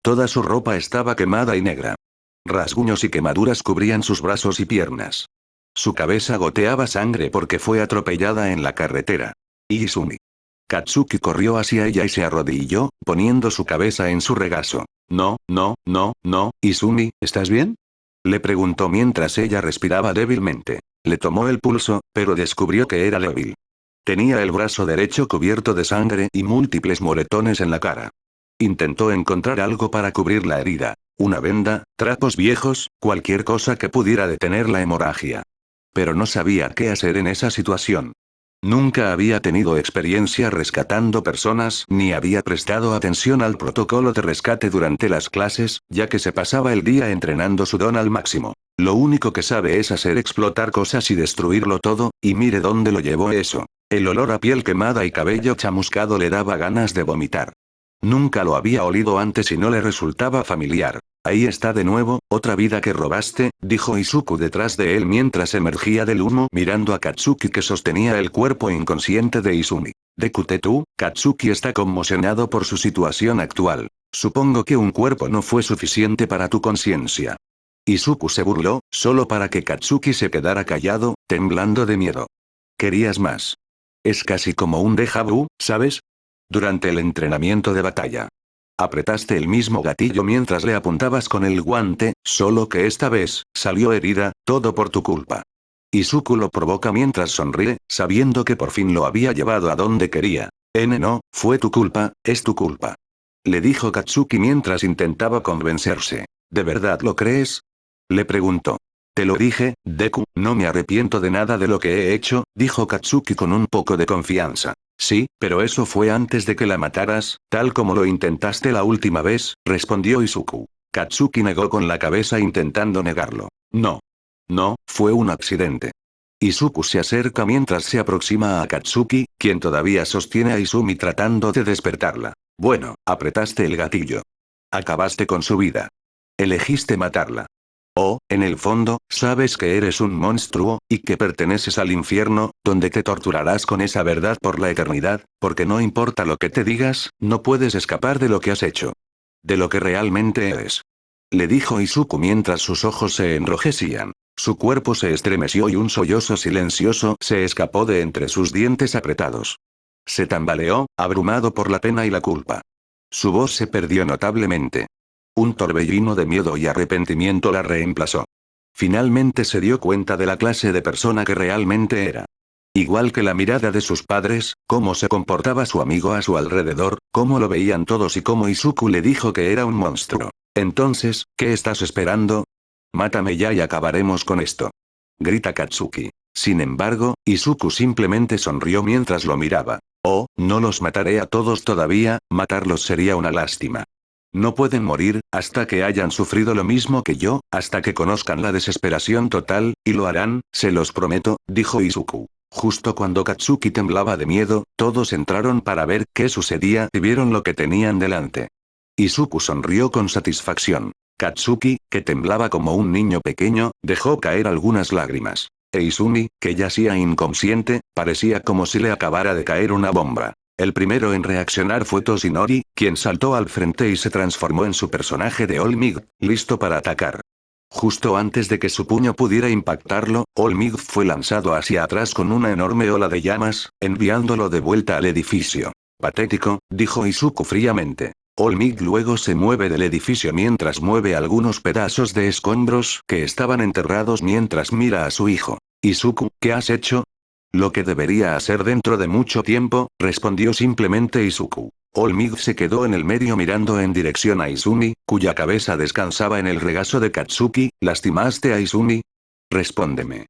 Toda su ropa estaba quemada y negra. Rasguños y quemaduras cubrían sus brazos y piernas. Su cabeza goteaba sangre porque fue atropellada en la carretera. Izumi. Katsuki corrió hacia ella y se arrodilló, poniendo su cabeza en su regazo. No, Izumi, ¿estás bien?, le preguntó mientras ella respiraba débilmente. Le tomó el pulso, pero descubrió que era débil. Tenía el brazo derecho cubierto de sangre y múltiples moretones en la cara. Intentó encontrar algo para cubrir la herida. Una venda, trapos viejos, cualquier cosa que pudiera detener la hemorragia. Pero no sabía qué hacer en esa situación. Nunca había tenido experiencia rescatando personas ni había prestado atención al protocolo de rescate durante las clases, ya que se pasaba el día entrenando su don al máximo. Lo único que sabe es hacer explotar cosas y destruirlo todo, y mire dónde lo llevó eso. El olor a piel quemada y cabello chamuscado le daba ganas de vomitar. Nunca lo había olido antes y no le resultaba familiar. Ahí está de nuevo, otra vida que robaste, dijo Izuku detrás de él mientras emergía del humo mirando a Katsuki que sostenía el cuerpo inconsciente de Izumi. Deku, Katsuki está conmocionado por su situación actual. Supongo que un cuerpo no fue suficiente para tu conciencia. Izuku se burló, solo para que Katsuki se quedara callado, temblando de miedo. ¿Querías más? Es casi como un déjà vu, ¿sabes? Durante el entrenamiento de batalla. Apretaste el mismo gatillo mientras le apuntabas con el guante, solo que esta vez, salió herida, todo por tu culpa. Izuku lo provoca mientras sonríe, sabiendo que por fin lo había llevado a donde quería. No, fue tu culpa, es tu culpa. Le dijo Katsuki mientras intentaba convencerse. ¿De verdad lo crees?, le preguntó. Te lo dije, Deku, no me arrepiento de nada de lo que he hecho, dijo Katsuki con un poco de confianza. Sí, pero eso fue antes de que la mataras, tal como lo intentaste la última vez, respondió Izuku. Katsuki negó con la cabeza intentando negarlo. No. No, fue un accidente. Izuku se acerca mientras se aproxima a Katsuki, quien todavía sostiene a Izumi tratando de despertarla. Bueno, apretaste el gatillo. Acabaste con su vida. Elegiste matarla. Oh, en el fondo, sabes que eres un monstruo, y que perteneces al infierno, donde te torturarás con esa verdad por la eternidad, porque no importa lo que te digas, no puedes escapar de lo que has hecho. De lo que realmente eres. Le dijo Izuku mientras sus ojos se enrojecían. Su cuerpo se estremeció y un sollozo silencioso se escapó de entre sus dientes apretados. Se tambaleó, abrumado por la pena y la culpa. Su voz se perdió notablemente. Un torbellino de miedo y arrepentimiento la reemplazó. Finalmente se dio cuenta de la clase de persona que realmente era. Igual que la mirada de sus padres, cómo se comportaba su amigo a su alrededor, cómo lo veían todos y cómo Izuku le dijo que era un monstruo. Entonces, ¿qué estás esperando? Mátame ya y acabaremos con esto. Grita Katsuki. Sin embargo, Izuku simplemente sonrió mientras lo miraba. Oh, no los mataré a todos todavía, matarlos sería una lástima. No pueden morir, hasta que hayan sufrido lo mismo que yo, hasta que conozcan la desesperación total, y lo harán, se los prometo, dijo Izuku. Justo cuando Katsuki temblaba de miedo, todos entraron para ver qué sucedía y vieron lo que tenían delante. Izuku sonrió con satisfacción. Katsuki, que temblaba como un niño pequeño, dejó caer algunas lágrimas. E Izumi, que yacía inconsciente, parecía como si le acabara de caer una bomba. El primero en reaccionar fue Toshinori, quien saltó al frente y se transformó en su personaje de All Might, listo para atacar. Justo antes de que su puño pudiera impactarlo, All Might fue lanzado hacia atrás con una enorme ola de llamas, enviándolo de vuelta al edificio. Patético, dijo Izuku fríamente. All Might luego se mueve del edificio mientras mueve algunos pedazos de escombros que estaban enterrados mientras mira a su hijo. Izuku, ¿qué has hecho? Lo que debería hacer dentro de mucho tiempo, respondió simplemente Izuku. All Might se quedó en el medio mirando en dirección a Izumi, cuya cabeza descansaba en el regazo de Katsuki. ¿Lastimaste a Izumi? Respóndeme.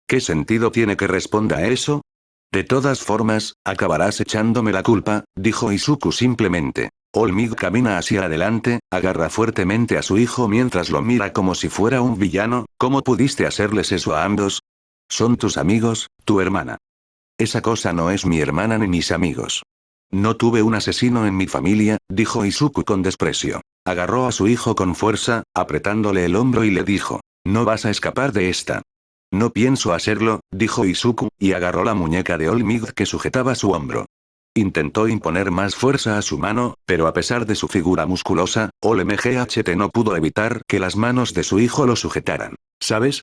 ¿Qué sentido tiene que responda a eso? De todas formas, acabarás echándome la culpa, dijo Izuku simplemente. All Might camina hacia adelante, agarra fuertemente a su hijo mientras lo mira como si fuera un villano. ¿Cómo pudiste hacerles eso a ambos? Son tus amigos, tu hermana. Esa cosa no es mi hermana ni mis amigos. No tuve un asesino en mi familia, dijo Izuku con desprecio. Agarró a su hijo con fuerza, apretándole el hombro y le dijo, no vas a escapar de esta. No pienso hacerlo, dijo Izuku, y agarró la muñeca de All Might que sujetaba su hombro. Intentó imponer más fuerza a su mano, pero a pesar de su figura musculosa, All Mght no pudo evitar que las manos de su hijo lo sujetaran. ¿Sabes?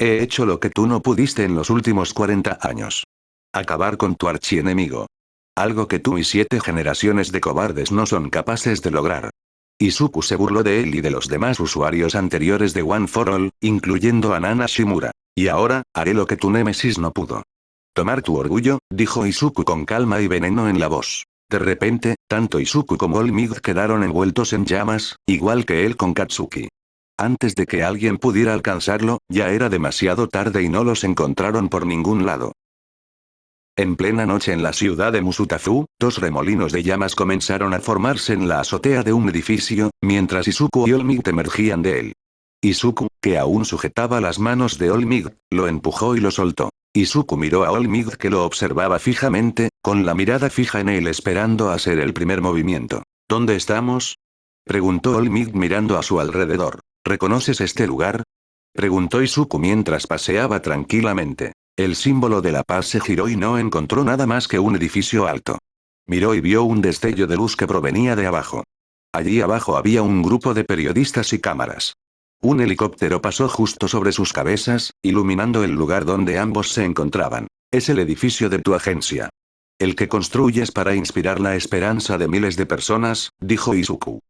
He hecho lo que tú no pudiste en los últimos 40 años. Acabar con tu archienemigo. Algo que tú y 7 generaciones de cobardes no son capaces de lograr. Izuku se burló de él y de los demás usuarios anteriores de One for All, incluyendo a Nana Shimura. Y ahora, haré lo que tu némesis no pudo. Tomar tu orgullo, dijo Izuku con calma y veneno en la voz. De repente, tanto Izuku como All Might quedaron envueltos en llamas, igual que él con Katsuki. Antes de que alguien pudiera alcanzarlo, ya era demasiado tarde y no los encontraron por ningún lado. En plena noche en la ciudad de Musutafu, 2 remolinos de llamas comenzaron a formarse en la azotea de un edificio, mientras Izuku y All Might emergían de él. Izuku, que aún sujetaba las manos de All Might, lo empujó y lo soltó. Izuku miró a All Might que lo observaba fijamente, con la mirada fija en él esperando hacer el primer movimiento. ¿Dónde estamos? Preguntó All Might mirando a su alrededor. ¿Reconoces este lugar? Preguntó Izuku mientras paseaba tranquilamente. El símbolo de la paz se giró y no encontró nada más que un edificio alto. Miró y vio un destello de luz que provenía de abajo. Allí abajo había un grupo de periodistas y cámaras. Un helicóptero pasó justo sobre sus cabezas, iluminando el lugar donde ambos se encontraban. Es el edificio de tu agencia. El que construyes para inspirar la esperanza de miles de personas, dijo Izuku.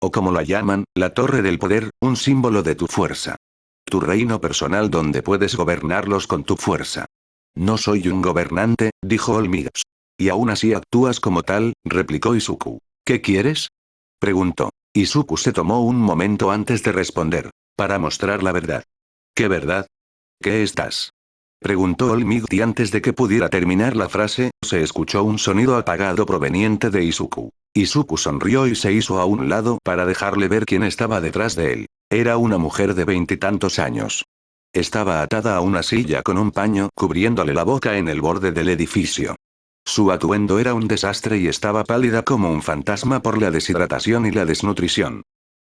O como la llaman, la Torre del Poder, un símbolo de tu fuerza. Tu reino personal donde puedes gobernarlos con tu fuerza. No soy un gobernante, dijo All Might. Y aún así actúas como tal, replicó Izuku. ¿Qué quieres? Preguntó. Izuku se tomó un momento antes de responder. Para mostrar la verdad. ¿Qué verdad? ¿Qué estás? Preguntó All Might y antes de que pudiera terminar la frase, se escuchó un sonido apagado proveniente de Izuku. Izuku sonrió y se hizo a un lado para dejarle ver quién estaba detrás de él. Era una mujer de 20 y tantos años. Estaba atada a una silla con un paño cubriéndole la boca en el borde del edificio. Su atuendo era un desastre y estaba pálida como un fantasma por la deshidratación y la desnutrición.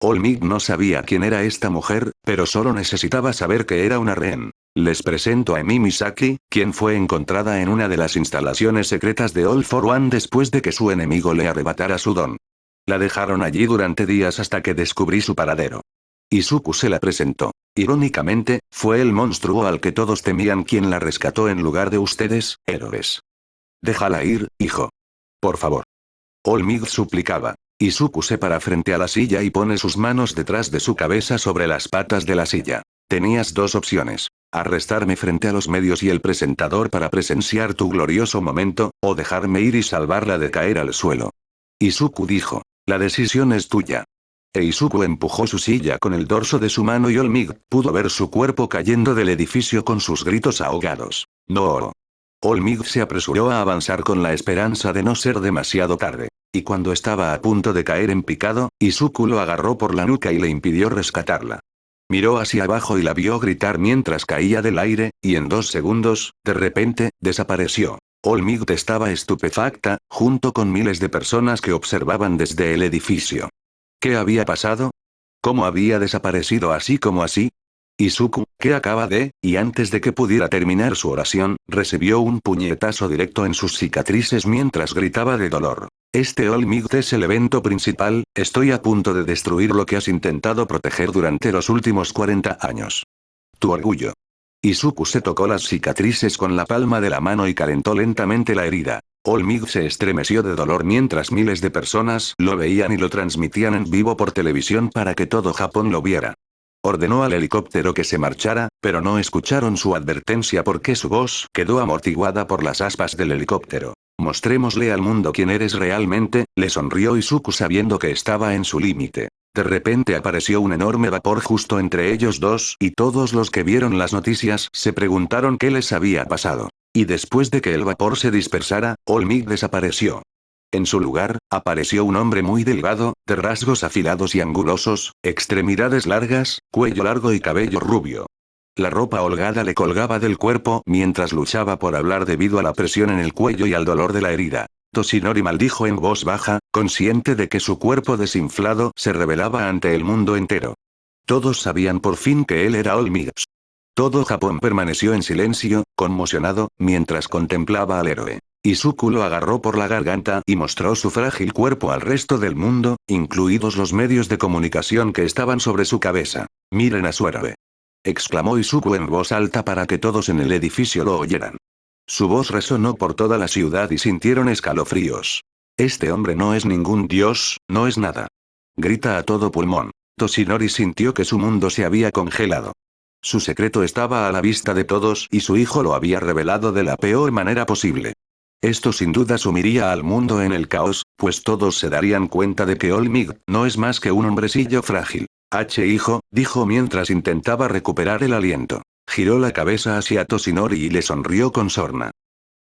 All Might no sabía quién era esta mujer, pero solo necesitaba saber que era una rehén. Les presento a Emi Misaki, quien fue encontrada en una de las instalaciones secretas de All for One después de que su enemigo le arrebatara su don. La dejaron allí durante días hasta que descubrí su paradero. Izuku se la presentó. Irónicamente, fue el monstruo al que todos temían quien la rescató en lugar de ustedes, héroes. Déjala ir, hijo. Por favor. All Might suplicaba. Izuku se para frente a la silla y pone sus manos detrás de su cabeza sobre las patas de la silla. Tenías 2 opciones. Arrestarme frente a los medios y el presentador para presenciar tu glorioso momento, o dejarme ir y salvarla de caer al suelo. Izuku dijo. La decisión es tuya. E Izuku empujó su silla con el dorso de su mano y All Might pudo ver su cuerpo cayendo del edificio con sus gritos ahogados. No. All Might se apresuró a avanzar con la esperanza de no ser demasiado tarde. Y cuando estaba a punto de caer en picado, Izuku lo agarró por la nuca y le impidió rescatarla. Miró hacia abajo y la vio gritar mientras caía del aire, y en 2 segundos, de repente, desapareció. All Might estaba estupefacta, junto con miles de personas que observaban desde el edificio. ¿Qué había pasado? ¿Cómo había desaparecido así como así? Izuku, ¿qué acaba de? Y antes de que pudiera terminar su oración, recibió un puñetazo directo en sus cicatrices mientras gritaba de dolor. Este All Might es el evento principal, estoy a punto de destruir lo que has intentado proteger durante los últimos 40 años. Tu orgullo. Izuku se tocó las cicatrices con la palma de la mano y calentó lentamente la herida. All Might se estremeció de dolor mientras miles de personas lo veían y lo transmitían en vivo por televisión para que todo Japón lo viera. Ordenó al helicóptero que se marchara, pero no escucharon su advertencia porque su voz quedó amortiguada por las aspas del helicóptero. Mostrémosle al mundo quién eres realmente, le sonrió Izuku sabiendo que estaba en su límite. De repente apareció un enorme vapor justo entre ellos dos y todos los que vieron las noticias se preguntaron qué les había pasado. Y después de que el vapor se dispersara, All Might desapareció. En su lugar, apareció un hombre muy delgado, de rasgos afilados y angulosos, extremidades largas, cuello largo y cabello rubio. La ropa holgada le colgaba del cuerpo mientras luchaba por hablar debido a la presión en el cuello y al dolor de la herida. Toshinori maldijo en voz baja, consciente de que su cuerpo desinflado se revelaba ante el mundo entero. Todos sabían por fin que él era All Might. Todo Japón permaneció en silencio, conmocionado, mientras contemplaba al héroe. Izuku lo agarró por la garganta y mostró su frágil cuerpo al resto del mundo, incluidos los medios de comunicación que estaban sobre su cabeza. «Miren a su héroe», exclamó Izuku en voz alta para que todos en el edificio lo oyeran. Su voz resonó por toda la ciudad y sintieron escalofríos. «Este hombre no es ningún dios, no es nada». Grita a todo pulmón. Toshinori sintió que su mundo se había congelado. Su secreto estaba a la vista de todos y su hijo lo había revelado de la peor manera posible. Esto sin duda sumiría al mundo en el caos, pues todos se darían cuenta de que All Might no es más que un hombrecillo frágil. Hijo, dijo mientras intentaba recuperar el aliento. Giró la cabeza hacia Toshinori y le sonrió con sorna.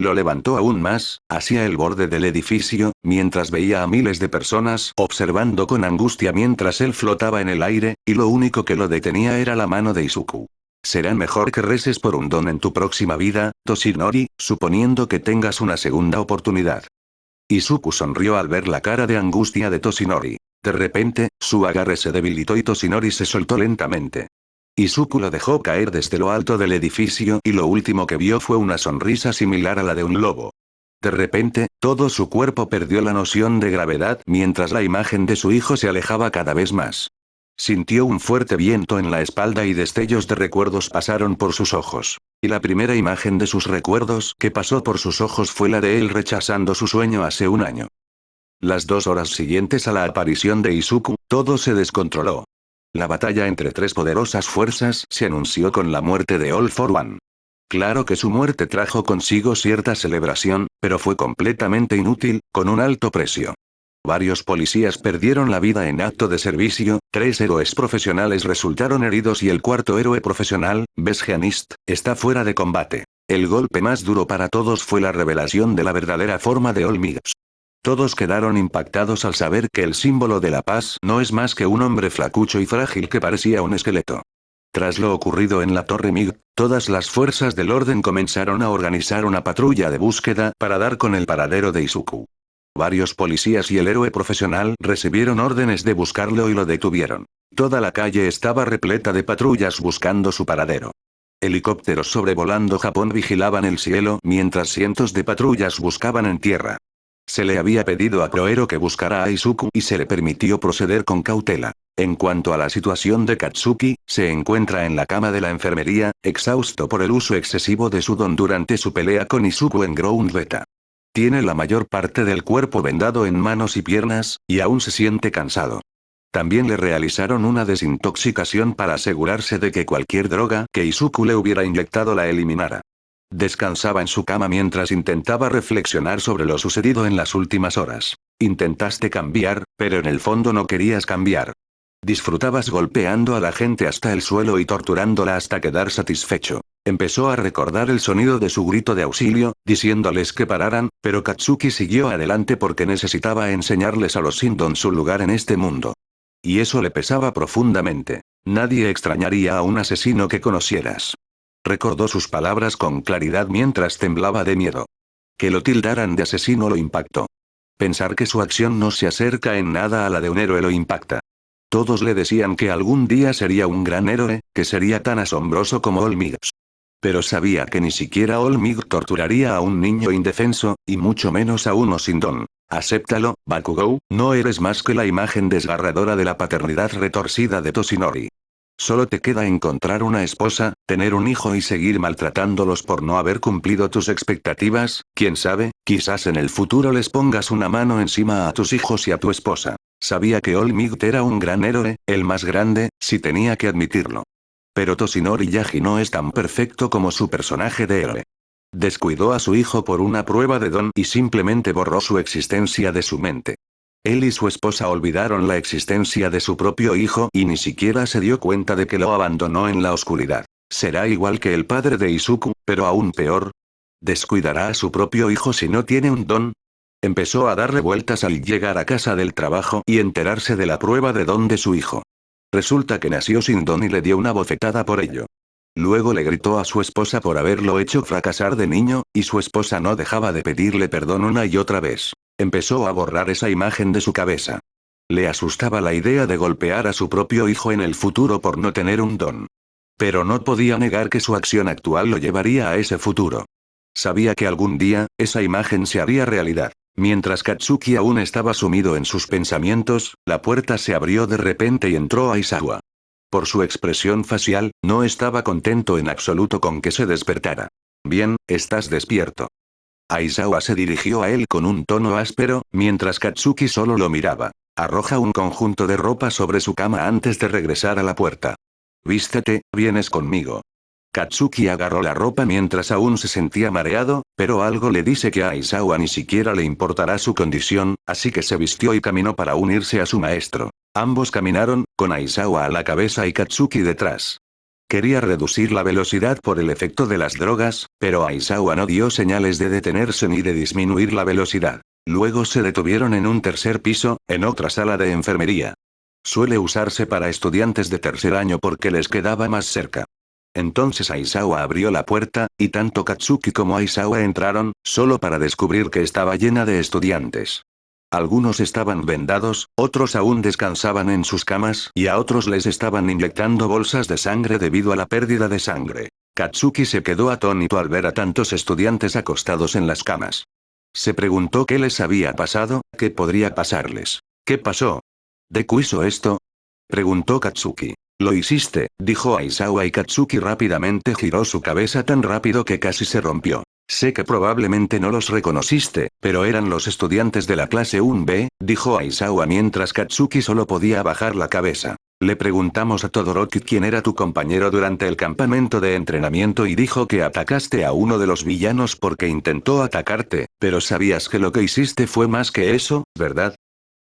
Lo levantó aún más, hacia el borde del edificio, mientras veía a miles de personas observando con angustia mientras él flotaba en el aire, y lo único que lo detenía era la mano de Izuku. Será mejor que reces por un don en tu próxima vida, Toshinori, suponiendo que tengas una segunda oportunidad. Izuku sonrió al ver la cara de angustia de Toshinori. De repente, su agarre se debilitó y Toshinori se soltó lentamente. Izuku lo dejó caer desde lo alto del edificio y lo último que vio fue una sonrisa similar a la de un lobo. De repente, todo su cuerpo perdió la noción de gravedad mientras la imagen de su hijo se alejaba cada vez más. Sintió un fuerte viento en la espalda y destellos de recuerdos pasaron por sus ojos. Y la primera imagen de sus recuerdos que pasó por sus ojos fue la de él rechazando su sueño hace un año. Las 2 horas siguientes a la aparición de Izuku, todo se descontroló. La batalla entre 3 poderosas fuerzas se anunció con la muerte de All for One. Claro que su muerte trajo consigo cierta celebración, pero fue completamente inútil, con un alto precio. Varios policías perdieron la vida en acto de servicio, 3 héroes profesionales resultaron heridos y el 4º héroe profesional, Besgeanist, está fuera de combate. El golpe más duro para todos fue la revelación de la verdadera forma de All Might. Todos quedaron impactados al saber que el símbolo de la paz no es más que un hombre flacucho y frágil que parecía un esqueleto. Tras lo ocurrido en la Torre Might, todas las fuerzas del orden comenzaron a organizar una patrulla de búsqueda para dar con el paradero de Izuku. Varios policías y el héroe profesional recibieron órdenes de buscarlo y lo detuvieron. Toda la calle estaba repleta de patrullas buscando su paradero. Helicópteros sobrevolando Japón vigilaban el cielo mientras cientos de patrullas buscaban en tierra. Se le había pedido a Proero que buscara a Izuku y se le permitió proceder con cautela. En cuanto a la situación de Katsuki, se encuentra en la cama de la enfermería, exhausto por el uso excesivo de su don durante su pelea con Izuku en Ground Beta. Tiene la mayor parte del cuerpo vendado en manos y piernas, y aún se siente cansado. También le realizaron una desintoxicación para asegurarse de que cualquier droga que Izuku le hubiera inyectado la eliminara. Descansaba en su cama mientras intentaba reflexionar sobre lo sucedido en las últimas horas. Intentaste cambiar, pero en el fondo no querías cambiar. Disfrutabas golpeando a la gente hasta el suelo y torturándola hasta quedar satisfecho. Empezó a recordar el sonido de su grito de auxilio, diciéndoles que pararan, pero Katsuki siguió adelante porque necesitaba enseñarles a los Shindon su lugar en este mundo. Y eso le pesaba profundamente. Nadie extrañaría a un asesino que conocieras. Recordó sus palabras con claridad mientras temblaba de miedo. Que lo tildaran de asesino lo impactó. Pensar que su acción no se acerca en nada a la de un héroe lo impacta. Todos le decían que algún día sería un gran héroe, que sería tan asombroso como Olmig. Pero sabía que ni siquiera Olmig torturaría a un niño indefenso, y mucho menos a uno sin don. Acéptalo, Bakugou, no eres más que la imagen desgarradora de la paternidad retorcida de Toshinori. Solo te queda encontrar una esposa, tener un hijo y seguir maltratándolos por no haber cumplido tus expectativas, quién sabe, quizás en el futuro les pongas una mano encima a tus hijos y a tu esposa. Sabía que Olmig era un gran héroe, el más grande, si tenía que admitirlo. Pero Toshinori Yagi no es tan perfecto como su personaje de héroe. Descuidó a su hijo por una prueba de don y simplemente borró su existencia de su mente. Él y su esposa olvidaron la existencia de su propio hijo y ni siquiera se dio cuenta de que lo abandonó en la oscuridad. Será igual que el padre de Izuku, pero aún peor. ¿Descuidará a su propio hijo si no tiene un don? Empezó a darle vueltas al llegar a casa del trabajo y enterarse de la prueba de don de su hijo. Resulta que nació sin don y le dio una bofetada por ello. Luego le gritó a su esposa por haberlo hecho fracasar de niño, y su esposa no dejaba de pedirle perdón una y otra vez. Empezó a borrar esa imagen de su cabeza. Le asustaba la idea de golpear a su propio hijo en el futuro por no tener un don. Pero no podía negar que su acción actual lo llevaría a ese futuro. Sabía que algún día, esa imagen se haría realidad. Mientras Katsuki aún estaba sumido en sus pensamientos, la puerta se abrió de repente y entró Aizawa. Por su expresión facial, no estaba contento en absoluto con que se despertara. Bien, estás despierto. Aizawa se dirigió a él con un tono áspero, mientras Katsuki solo lo miraba. Arroja un conjunto de ropa sobre su cama antes de regresar a la puerta. Vístete, vienes conmigo. Katsuki agarró la ropa mientras aún se sentía mareado, pero algo le dice que a Aizawa ni siquiera le importará su condición, así que se vistió y caminó para unirse a su maestro. Ambos caminaron, con Aizawa a la cabeza y Katsuki detrás. Quería reducir la velocidad por el efecto de las drogas, pero Aizawa no dio señales de detenerse ni de disminuir la velocidad. Luego se detuvieron en un tercer piso, en otra sala de enfermería. Suele usarse para estudiantes de tercer año porque les quedaba más cerca. Entonces Aizawa abrió la puerta, y tanto Katsuki como Aizawa entraron, solo para descubrir que estaba llena de estudiantes. Algunos estaban vendados, otros aún descansaban en sus camas y a otros les estaban inyectando bolsas de sangre debido a la pérdida de sangre. Katsuki se quedó atónito al ver a tantos estudiantes acostados en las camas. Se preguntó qué les había pasado, qué podría pasarles. ¿Qué pasó? ¿Deku hizo esto? Preguntó Katsuki. Lo hiciste, dijo Aizawa y Katsuki rápidamente giró su cabeza tan rápido que casi se rompió. Sé que probablemente no los reconociste, pero eran los estudiantes de la clase 1B, dijo Aizawa mientras Katsuki solo podía bajar la cabeza. Le preguntamos a Todoroki quién era tu compañero durante el campamento de entrenamiento y dijo que atacaste a uno de los villanos porque intentó atacarte, pero sabías que lo que hiciste fue más que eso, ¿verdad?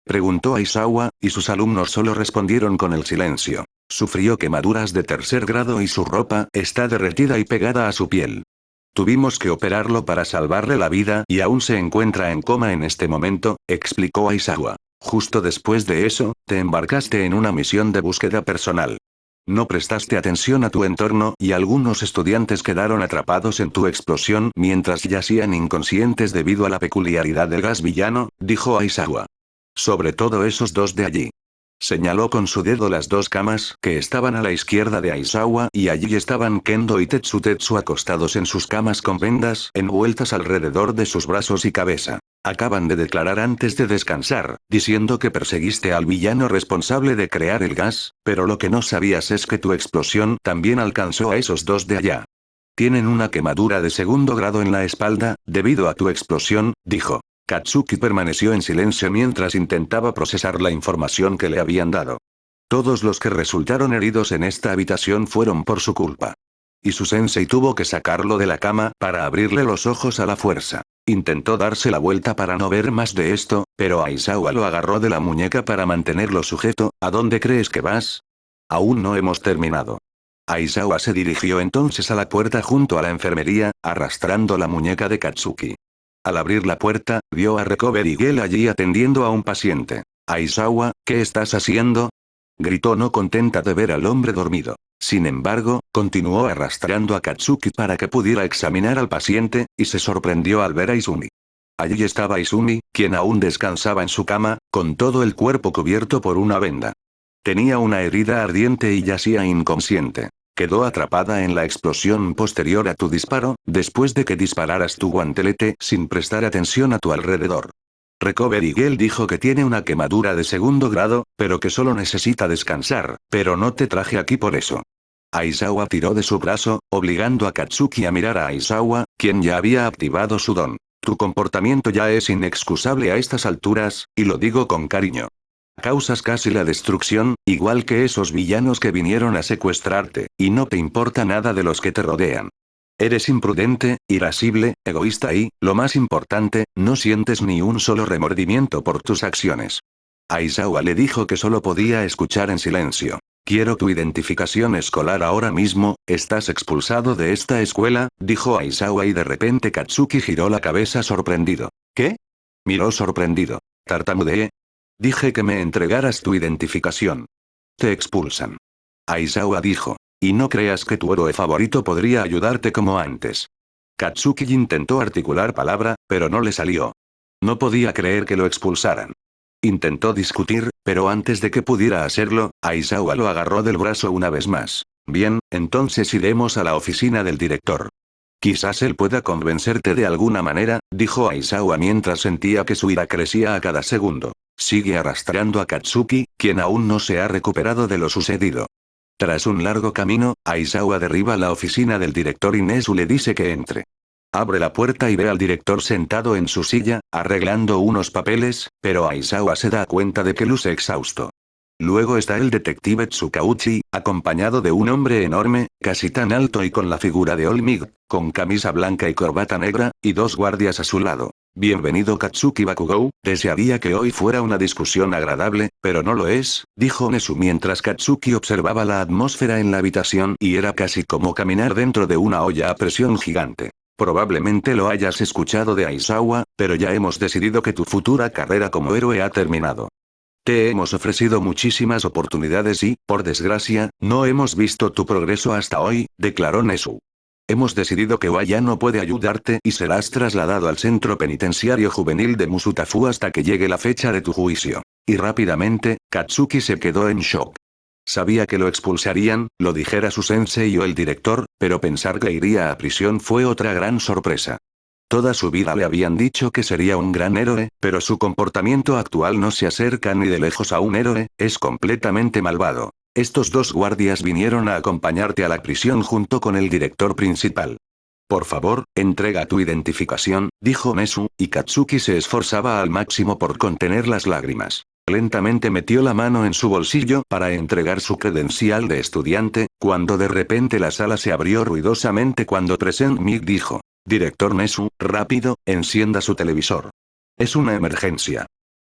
Preguntó Aizawa, y sus alumnos solo respondieron con el silencio. Sufrió quemaduras de tercer grado y su ropa está derretida y pegada a su piel. Tuvimos que operarlo para salvarle la vida y aún se encuentra en coma en este momento, explicó Aizawa. Justo después de eso, te embarcaste en una misión de búsqueda personal. No prestaste atención a tu entorno y algunos estudiantes quedaron atrapados en tu explosión mientras yacían inconscientes debido a la peculiaridad del gas villano, dijo Aizawa. Sobre todo esos dos de allí. Señaló con su dedo las dos camas que estaban a la izquierda de Aizawa y allí estaban Kendo y Tetsu acostados en sus camas con vendas envueltas alrededor de sus brazos y cabeza. Acaban de declarar antes de descansar, diciendo que perseguiste al villano responsable de crear el gas, pero lo que no sabías es que tu explosión también alcanzó a esos dos de allá. Tienen una quemadura de segundo grado en la espalda, debido a tu explosión, dijo. Katsuki permaneció en silencio mientras intentaba procesar la información que le habían dado. Todos los que resultaron heridos en esta habitación fueron por su culpa. Y su sensei tuvo que sacarlo de la cama para abrirle los ojos a la fuerza. Intentó darse la vuelta para no ver más de esto, pero Aizawa lo agarró de la muñeca para mantenerlo sujeto. ¿A dónde crees que vas? Aún no hemos terminado. Aizawa se dirigió entonces a la puerta junto a la enfermería, arrastrando la muñeca de Katsuki. Al abrir la puerta, vio a Recovery Girl allí atendiendo a un paciente. Aizawa, ¿qué estás haciendo? Gritó no contenta de ver al hombre dormido. Sin embargo, continuó arrastrando a Katsuki para que pudiera examinar al paciente, y se sorprendió al ver a Izumi. Allí estaba Izumi, quien aún descansaba en su cama, con todo el cuerpo cubierto por una venda. Tenía una herida ardiente y yacía inconsciente. Quedó atrapada en la explosión posterior a tu disparo, después de que dispararas tu guantelete sin prestar atención a tu alrededor. Recovery Girl dijo que tiene una quemadura de segundo grado, pero que solo necesita descansar, pero no te traje aquí por eso. Aizawa tiró de su brazo, obligando a Katsuki a mirar a Aizawa, quien ya había activado su don. Tu comportamiento ya es inexcusable a estas alturas, y lo digo con cariño. Causas casi la destrucción, igual que esos villanos que vinieron a secuestrarte, y no te importa nada de los que te rodean. Eres imprudente, irascible, egoísta y, lo más importante, no sientes ni un solo remordimiento por tus acciones. Aizawa le dijo que solo podía escuchar en silencio. Quiero tu identificación escolar ahora mismo, estás expulsado de esta escuela, dijo Aizawa y de repente Katsuki giró la cabeza sorprendido. ¿Qué? Miró sorprendido. Tartamudeé. Dije que me entregaras tu identificación. Te expulsan. Aizawa dijo. Y no creas que tu héroe favorito podría ayudarte como antes. Katsuki intentó articular palabra, pero no le salió. No podía creer que lo expulsaran. Intentó discutir, pero antes de que pudiera hacerlo, Aizawa lo agarró del brazo una vez más. Bien, entonces iremos a la oficina del director. Quizás él pueda convencerte de alguna manera, dijo Aizawa mientras sentía que su ira crecía a cada segundo. Sigue arrastrando a Katsuki, quien aún no se ha recuperado de lo sucedido. Tras un largo camino, Aizawa derriba la oficina del director y Nezu le dice que entre. Abre la puerta y ve al director sentado en su silla, arreglando unos papeles, pero Aizawa se da cuenta de que luce exhausto. Luego está el detective Tsukauchi, acompañado de un hombre enorme, casi tan alto y con la figura de Olmig, con camisa blanca y corbata negra, y dos guardias a su lado. Bienvenido Katsuki Bakugou, desearía que hoy fuera una discusión agradable, pero no lo es, dijo Nezu mientras Katsuki observaba la atmósfera en la habitación y era casi como caminar dentro de una olla a presión gigante. Probablemente lo hayas escuchado de Aizawa, pero ya hemos decidido que tu futura carrera como héroe ha terminado. Te hemos ofrecido muchísimas oportunidades y, por desgracia, no hemos visto tu progreso hasta hoy, declaró Nezu. Hemos decidido que Wa ya no puede ayudarte y serás trasladado al centro penitenciario juvenil de Musutafu hasta que llegue la fecha de tu juicio. Y rápidamente, Katsuki se quedó en shock. Sabía que lo expulsarían, lo dijera su sensei o el director, pero pensar que iría a prisión fue otra gran sorpresa. Toda su vida le habían dicho que sería un gran héroe, pero su comportamiento actual no se acerca ni de lejos a un héroe, es completamente malvado. Estos dos guardias vinieron a acompañarte a la prisión junto con el director principal. Por favor, entrega tu identificación, dijo Nezu, y Katsuki se esforzaba al máximo por contener las lágrimas. Lentamente metió la mano en su bolsillo para entregar su credencial de estudiante, cuando de repente la sala se abrió ruidosamente cuando Present Mig dijo. Director Nezu, rápido, encienda su televisor. Es una emergencia.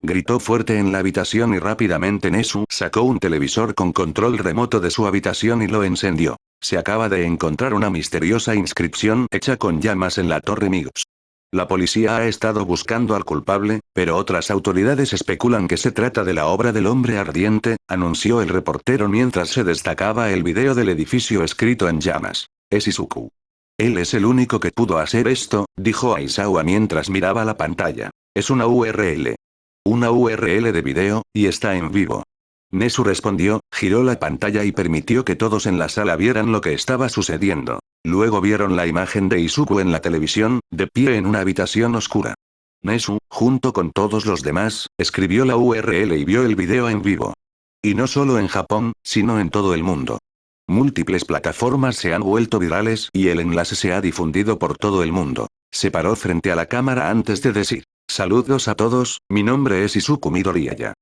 Gritó fuerte en la habitación y rápidamente Nezu sacó un televisor con control remoto de su habitación y lo encendió. Se acaba de encontrar una misteriosa inscripción hecha con llamas en la Torre Migos. La policía ha estado buscando al culpable, pero otras autoridades especulan que se trata de la obra del hombre ardiente, anunció el reportero mientras se destacaba el video del edificio escrito en llamas. Es Izuku. Él es el único que pudo hacer esto, dijo Aizawa mientras miraba la pantalla. Es una URL. Una URL de video, y está en vivo. Nezu respondió, giró la pantalla y permitió que todos en la sala vieran lo que estaba sucediendo. Luego vieron la imagen de Izuku en la televisión, de pie en una habitación oscura. Nezu, junto con todos los demás, escribió la URL y vio el video en vivo. Y no solo en Japón, sino en todo el mundo. Múltiples plataformas se han vuelto virales y el enlace se ha difundido por todo el mundo. Se paró frente a la cámara antes de decir. Saludos a todos, mi nombre es Izuku Midoriya.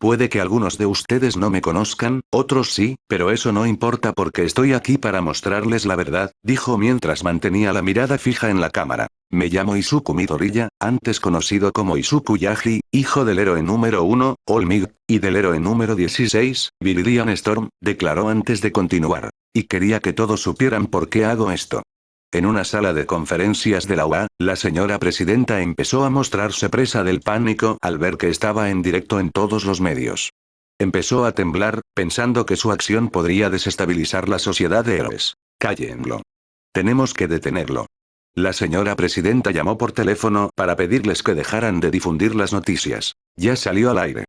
Puede que algunos de ustedes no me conozcan, otros sí, pero eso no importa porque estoy aquí para mostrarles la verdad, dijo mientras mantenía la mirada fija en la cámara. Me llamo Izuku Midoriya, antes conocido como Izuku Yagi, hijo del héroe número 1, All Might, y del héroe número 16, Viridian Storm, declaró antes de continuar. Y quería que todos supieran por qué hago esto. En una sala de conferencias de la UA, la señora presidenta empezó a mostrarse presa del pánico al ver que estaba en directo en todos los medios. Empezó a temblar, pensando que su acción podría desestabilizar la sociedad de héroes. Cállenlo. Tenemos que detenerlo. La señora presidenta llamó por teléfono para pedirles que dejaran de difundir las noticias. Ya salió al aire.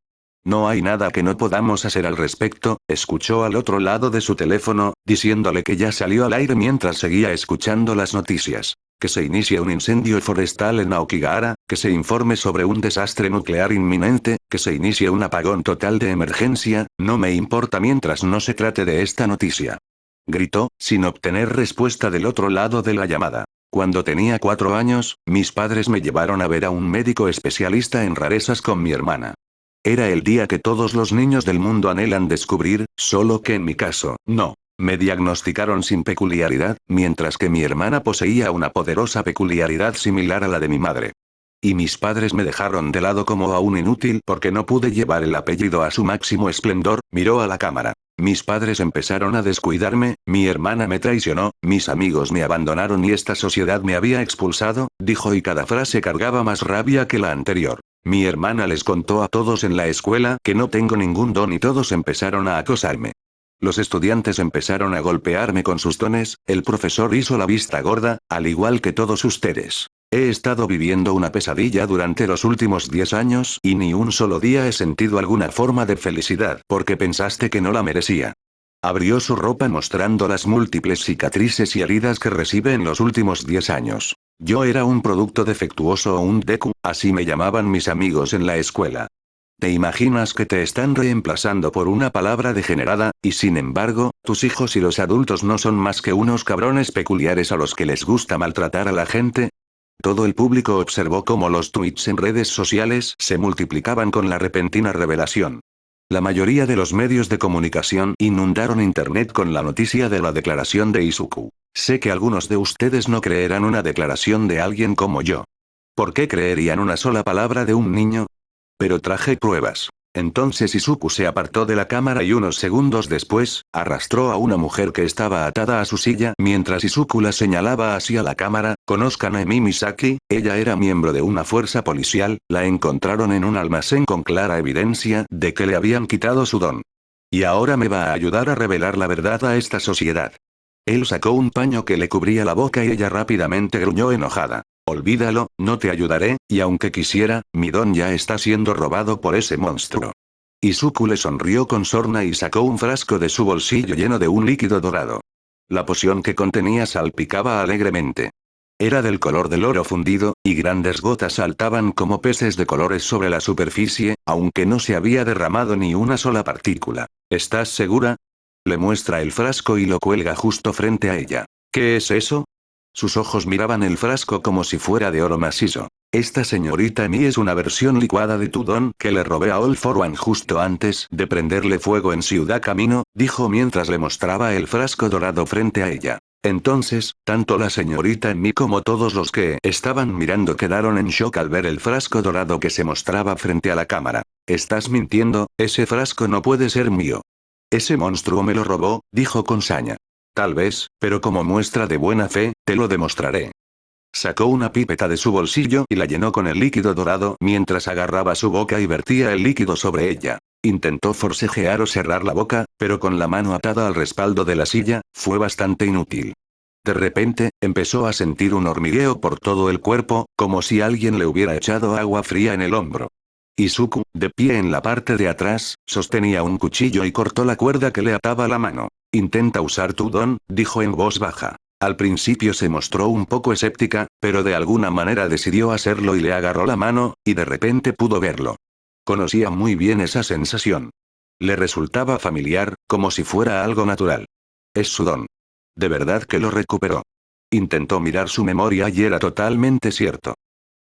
No hay nada que no podamos hacer al respecto, escuchó al otro lado de su teléfono, diciéndole que ya salió al aire mientras seguía escuchando las noticias. Que se inicie un incendio forestal en Aokigahara, que se informe sobre un desastre nuclear inminente, que se inicie un apagón total de emergencia, no me importa mientras no se trate de esta noticia. Gritó, sin obtener respuesta del otro lado de la llamada. Cuando tenía 4 años, mis padres me llevaron a ver a un médico especialista en rarezas con mi hermana. Era el día que todos los niños del mundo anhelan descubrir, solo que en mi caso, no. Me diagnosticaron sin peculiaridad, mientras que mi hermana poseía una poderosa peculiaridad similar a la de mi madre. Y mis padres me dejaron de lado como a un inútil porque no pude llevar el apellido a su máximo esplendor, miró a la cámara. Mis padres empezaron a descuidarme, mi hermana me traicionó, mis amigos me abandonaron y esta sociedad me había expulsado, dijo y cada frase cargaba más rabia que la anterior. Mi hermana les contó a todos en la escuela que no tengo ningún don y todos empezaron a acosarme. Los estudiantes empezaron a golpearme con sus dones, el profesor hizo la vista gorda, al igual que todos ustedes. He estado viviendo una pesadilla durante los últimos 10 años y ni un solo día he sentido alguna forma de felicidad porque pensaste que no la merecía. Abrió su ropa mostrando las múltiples cicatrices y heridas que recibe en los últimos 10 años. Yo era un producto defectuoso o un deku, así me llamaban mis amigos en la escuela. ¿Te imaginas que te están reemplazando por una palabra degenerada, y sin embargo, tus hijos y los adultos no son más que unos cabrones peculiares a los que les gusta maltratar a la gente? Todo el público observó cómo los tweets en redes sociales se multiplicaban con la repentina revelación. La mayoría de los medios de comunicación inundaron internet con la noticia de la declaración de Izuku. Sé que algunos de ustedes no creerán una declaración de alguien como yo. ¿Por qué creerían una sola palabra de un niño? Pero traje pruebas. Entonces Izuku se apartó de la cámara y unos segundos después, arrastró a una mujer que estaba atada a su silla mientras Izuku la señalaba hacia la cámara. Conozcan a Emi Misaki, ella era miembro de una fuerza policial, la encontraron en un almacén con clara evidencia de que le habían quitado su don. Y ahora me va a ayudar a revelar la verdad a esta sociedad. Él sacó un paño que le cubría la boca y ella rápidamente gruñó enojada. Olvídalo, no te ayudaré, y aunque quisiera, mi don ya está siendo robado por ese monstruo. Izuku le sonrió con sorna y sacó un frasco de su bolsillo lleno de un líquido dorado. La poción que contenía salpicaba alegremente. Era del color del oro fundido, y grandes gotas saltaban como peces de colores sobre la superficie, aunque no se había derramado ni una sola partícula. ¿Estás segura? Le muestra el frasco y lo cuelga justo frente a ella. ¿Qué es eso? Sus ojos miraban el frasco como si fuera de oro macizo. Esta señorita Emi es una versión licuada de tu don que le robé a All for One justo antes de prenderle fuego en Ciudad Camino, dijo mientras le mostraba el frasco dorado frente a ella. Entonces, tanto la señorita Emi como todos los que estaban mirando quedaron en shock al ver el frasco dorado que se mostraba frente a la cámara. Estás mintiendo, ese frasco no puede ser mío. Ese monstruo me lo robó, dijo con saña. Tal vez, pero como muestra de buena fe, te lo demostraré. Sacó una pipeta de su bolsillo y la llenó con el líquido dorado mientras agarraba su boca y vertía el líquido sobre ella. Intentó forcejear o cerrar la boca, pero con la mano atada al respaldo de la silla, fue bastante inútil. De repente, empezó a sentir un hormigueo por todo el cuerpo, como si alguien le hubiera echado agua fría en el hombro. Izuku, de pie en la parte de atrás, sostenía un cuchillo y cortó la cuerda que le ataba la mano. Intenta usar tu don, dijo en voz baja. Al principio se mostró un poco escéptica, pero de alguna manera decidió hacerlo y le agarró la mano, y de repente pudo verlo. Conocía muy bien esa sensación. Le resultaba familiar, como si fuera algo natural. Es su don. De verdad que lo recuperó. Intentó mirar su memoria y era totalmente cierto.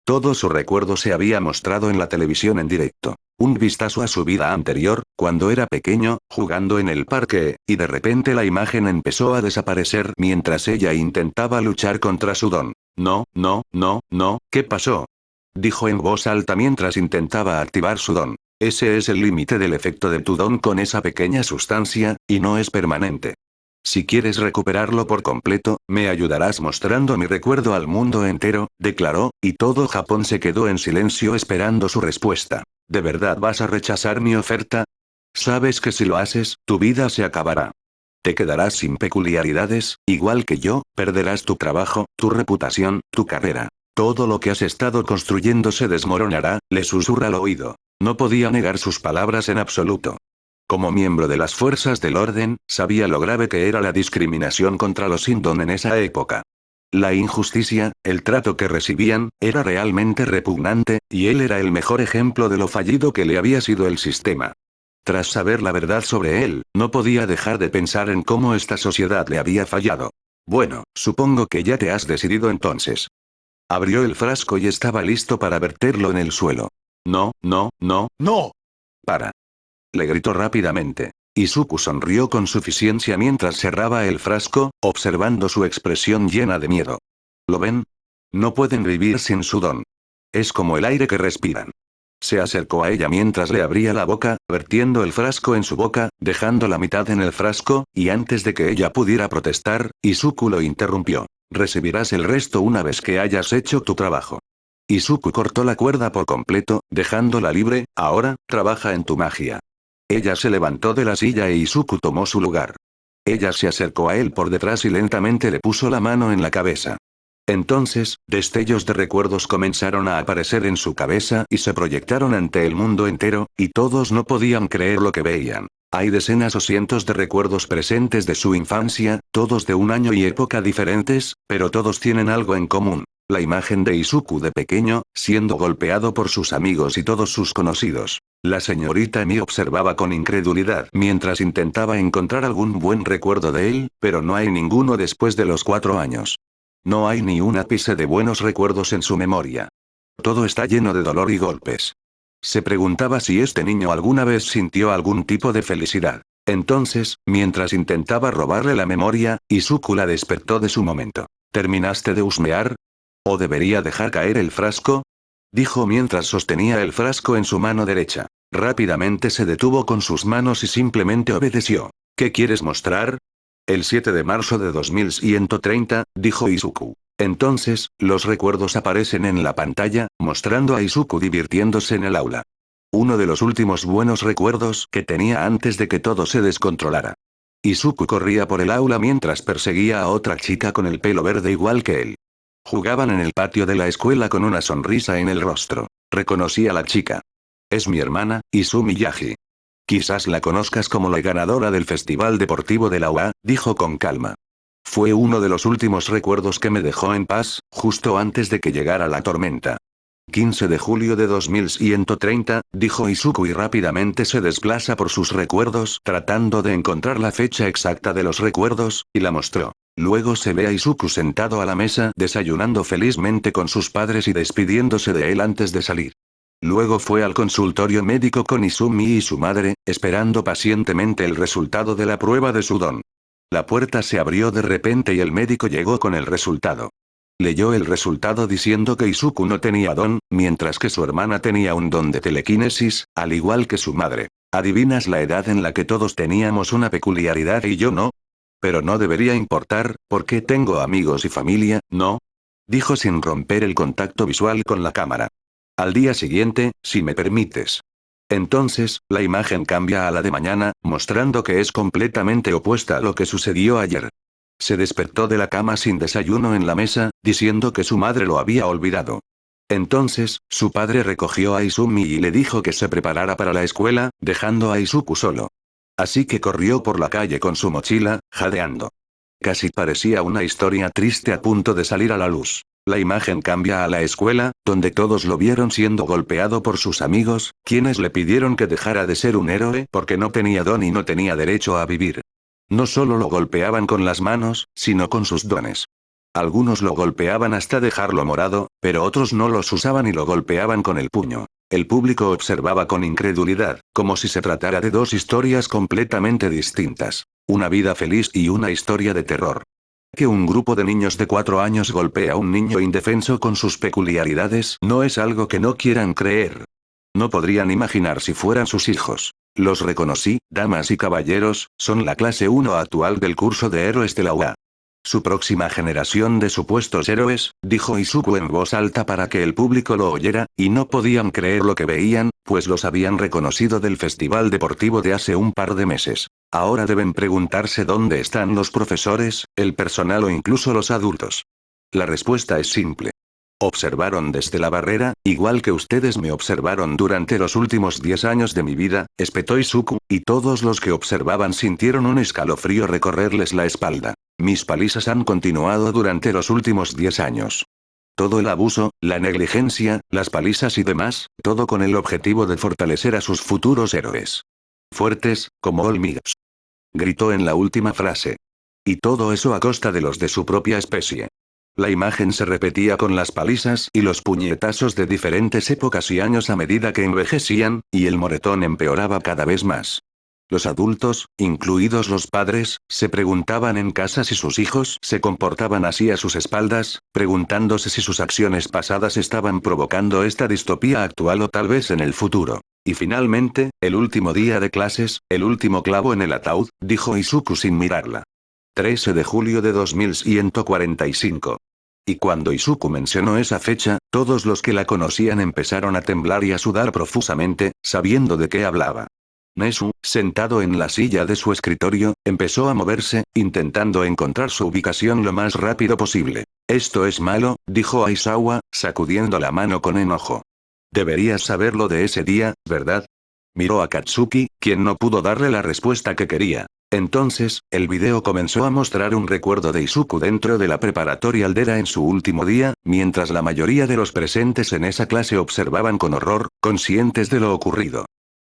Todo su recuerdo se había mostrado en la televisión en directo. Un vistazo a su vida anterior, cuando era pequeño, jugando en el parque, y de repente la imagen empezó a desaparecer mientras ella intentaba luchar contra su don. No, no, no, no, ¿qué pasó? Dijo en voz alta mientras intentaba activar su don. Ese es el límite del efecto de tu don con esa pequeña sustancia, y no es permanente. Si quieres recuperarlo por completo, me ayudarás mostrando mi recuerdo al mundo entero, declaró, y todo Japón se quedó en silencio esperando su respuesta. ¿De verdad vas a rechazar mi oferta? Sabes que si lo haces, tu vida se acabará. Te quedarás sin peculiaridades, igual que yo, perderás tu trabajo, tu reputación, tu carrera. Todo lo que has estado construyendo se desmoronará, le susurra al oído. No podía negar sus palabras en absoluto. Como miembro de las fuerzas del orden, sabía lo grave que era la discriminación contra los Indon en esa época. La injusticia, el trato que recibían, era realmente repugnante, y él era el mejor ejemplo de lo fallido que le había sido el sistema. Tras saber la verdad sobre él, no podía dejar de pensar en cómo esta sociedad le había fallado. Bueno, supongo que ya te has decidido entonces. Abrió el frasco y estaba listo para verterlo en el suelo. No, no, no, no. Para. Le gritó rápidamente. Izuku sonrió con suficiencia mientras cerraba el frasco, observando su expresión llena de miedo. ¿Lo ven? No pueden vivir sin su don. Es como el aire que respiran. Se acercó a ella mientras le abría la boca, vertiendo el frasco en su boca, dejando la mitad en el frasco, y antes de que ella pudiera protestar, Izuku lo interrumpió. Recibirás el resto una vez que hayas hecho tu trabajo. Izuku cortó la cuerda por completo, dejándola libre. Ahora, trabaja en tu magia. Ella se levantó de la silla e Izuku tomó su lugar. Ella se acercó a él por detrás y lentamente le puso la mano en la cabeza. Entonces, destellos de recuerdos comenzaron a aparecer en su cabeza y se proyectaron ante el mundo entero, y todos no podían creer lo que veían. Hay decenas o cientos de recuerdos presentes de su infancia, todos de un año y época diferentes, pero todos tienen algo en común. La imagen de Izuku de pequeño, siendo golpeado por sus amigos y todos sus conocidos. La señorita Mi observaba con incredulidad mientras intentaba encontrar algún buen recuerdo de él, pero no hay ninguno después de los 4 años. No hay ni un ápice de buenos recuerdos en su memoria. Todo está lleno de dolor y golpes. Se preguntaba si este niño alguna vez sintió algún tipo de felicidad. Entonces, mientras intentaba robarle la memoria, Izuku la despertó de su momento. ¿Terminaste de husmear? ¿O debería dejar caer el frasco? Dijo mientras sostenía el frasco en su mano derecha. Rápidamente se detuvo con sus manos y simplemente obedeció. ¿Qué quieres mostrar? El 7 de marzo de 2130, dijo Izuku. Entonces, los recuerdos aparecen en la pantalla, mostrando a Izuku divirtiéndose en el aula. Uno de los últimos buenos recuerdos que tenía antes de que todo se descontrolara. Izuku corría por el aula mientras perseguía a otra chica con el pelo verde igual que él. Jugaban en el patio de la escuela con una sonrisa en el rostro. Reconocí a la chica. Es mi hermana, Izumi Yaji. Quizás la conozcas como la ganadora del Festival Deportivo de la UA, dijo con calma. Fue uno de los últimos recuerdos que me dejó en paz, justo antes de que llegara la tormenta. 15 de julio de 2130, dijo Izuku y rápidamente se desplaza por sus recuerdos tratando de encontrar la fecha exacta de los recuerdos, y la mostró. Luego se ve a Izuku sentado a la mesa desayunando felizmente con sus padres y despidiéndose de él antes de salir. Luego fue al consultorio médico con Izumi y su madre, esperando pacientemente el resultado de la prueba de su don. La puerta se abrió de repente y el médico llegó con el resultado. Leyó el resultado diciendo que Izuku no tenía don, mientras que su hermana tenía un don de telequinesis, al igual que su madre. ¿Adivinas la edad en la que todos teníamos una peculiaridad y yo no? Pero no debería importar, porque tengo amigos y familia, ¿no? Dijo sin romper el contacto visual con la cámara. Al día siguiente, si me permites. Entonces, la imagen cambia a la de mañana, mostrando que es completamente opuesta a lo que sucedió ayer. Se despertó de la cama sin desayuno en la mesa, diciendo que su madre lo había olvidado. Entonces, su padre recogió a Izumi y le dijo que se preparara para la escuela, dejando a Izuku solo. Así que corrió por la calle con su mochila, jadeando. Casi parecía una historia triste a punto de salir a la luz. La imagen cambia a la escuela, donde todos lo vieron siendo golpeado por sus amigos, quienes le pidieron que dejara de ser un héroe porque no tenía don y no tenía derecho a vivir. No solo lo golpeaban con las manos, sino con sus dones. Algunos lo golpeaban hasta dejarlo morado, pero otros no los usaban y lo golpeaban con el puño. El público observaba con incredulidad, como si se tratara de dos historias completamente distintas. Una vida feliz y una historia de terror. Que un grupo de niños de 4 años golpee a un niño indefenso con sus peculiaridades no es algo que no quieran creer. No podrían imaginar si fueran sus hijos. Los reconocí, damas y caballeros, son la clase 1 actual del curso de héroes de la UA. Su próxima generación de supuestos héroes, dijo Izuku en voz alta para que el público lo oyera, y no podían creer lo que veían, pues los habían reconocido del festival deportivo de hace un par de meses. Ahora deben preguntarse dónde están los profesores, el personal o incluso los adultos. La respuesta es simple. Observaron desde la barrera, igual que ustedes me observaron durante los últimos 10 años de mi vida, espetó Izuku, y todos los que observaban sintieron un escalofrío recorrerles la espalda. Mis palizas han continuado durante los últimos 10 años. Todo el abuso, la negligencia, las palizas y demás, todo con el objetivo de fortalecer a sus futuros héroes. Fuertes, como hormigas. Gritó en la última frase. Y todo eso a costa de los de su propia especie. La imagen se repetía con las palizas y los puñetazos de diferentes épocas y años a medida que envejecían, y el moretón empeoraba cada vez más. Los adultos, incluidos los padres, se preguntaban en casa si sus hijos se comportaban así a sus espaldas, preguntándose si sus acciones pasadas estaban provocando esta distopía actual o tal vez en el futuro. Y finalmente, el último día de clases, el último clavo en el ataúd, dijo Izuku sin mirarla. 13 de julio de 2145. Y cuando Izuku mencionó esa fecha, todos los que la conocían empezaron a temblar y a sudar profusamente, sabiendo de qué hablaba. Nezu, sentado en la silla de su escritorio, empezó a moverse, intentando encontrar su ubicación lo más rápido posible. Esto es malo, dijo Aizawa, sacudiendo la mano con enojo. Deberías saberlo de ese día, ¿verdad? Miró a Katsuki, quien no pudo darle la respuesta que quería. Entonces, el video comenzó a mostrar un recuerdo de Izuku dentro de la preparatoria Aldera en su último día, mientras la mayoría de los presentes en esa clase observaban con horror, conscientes de lo ocurrido.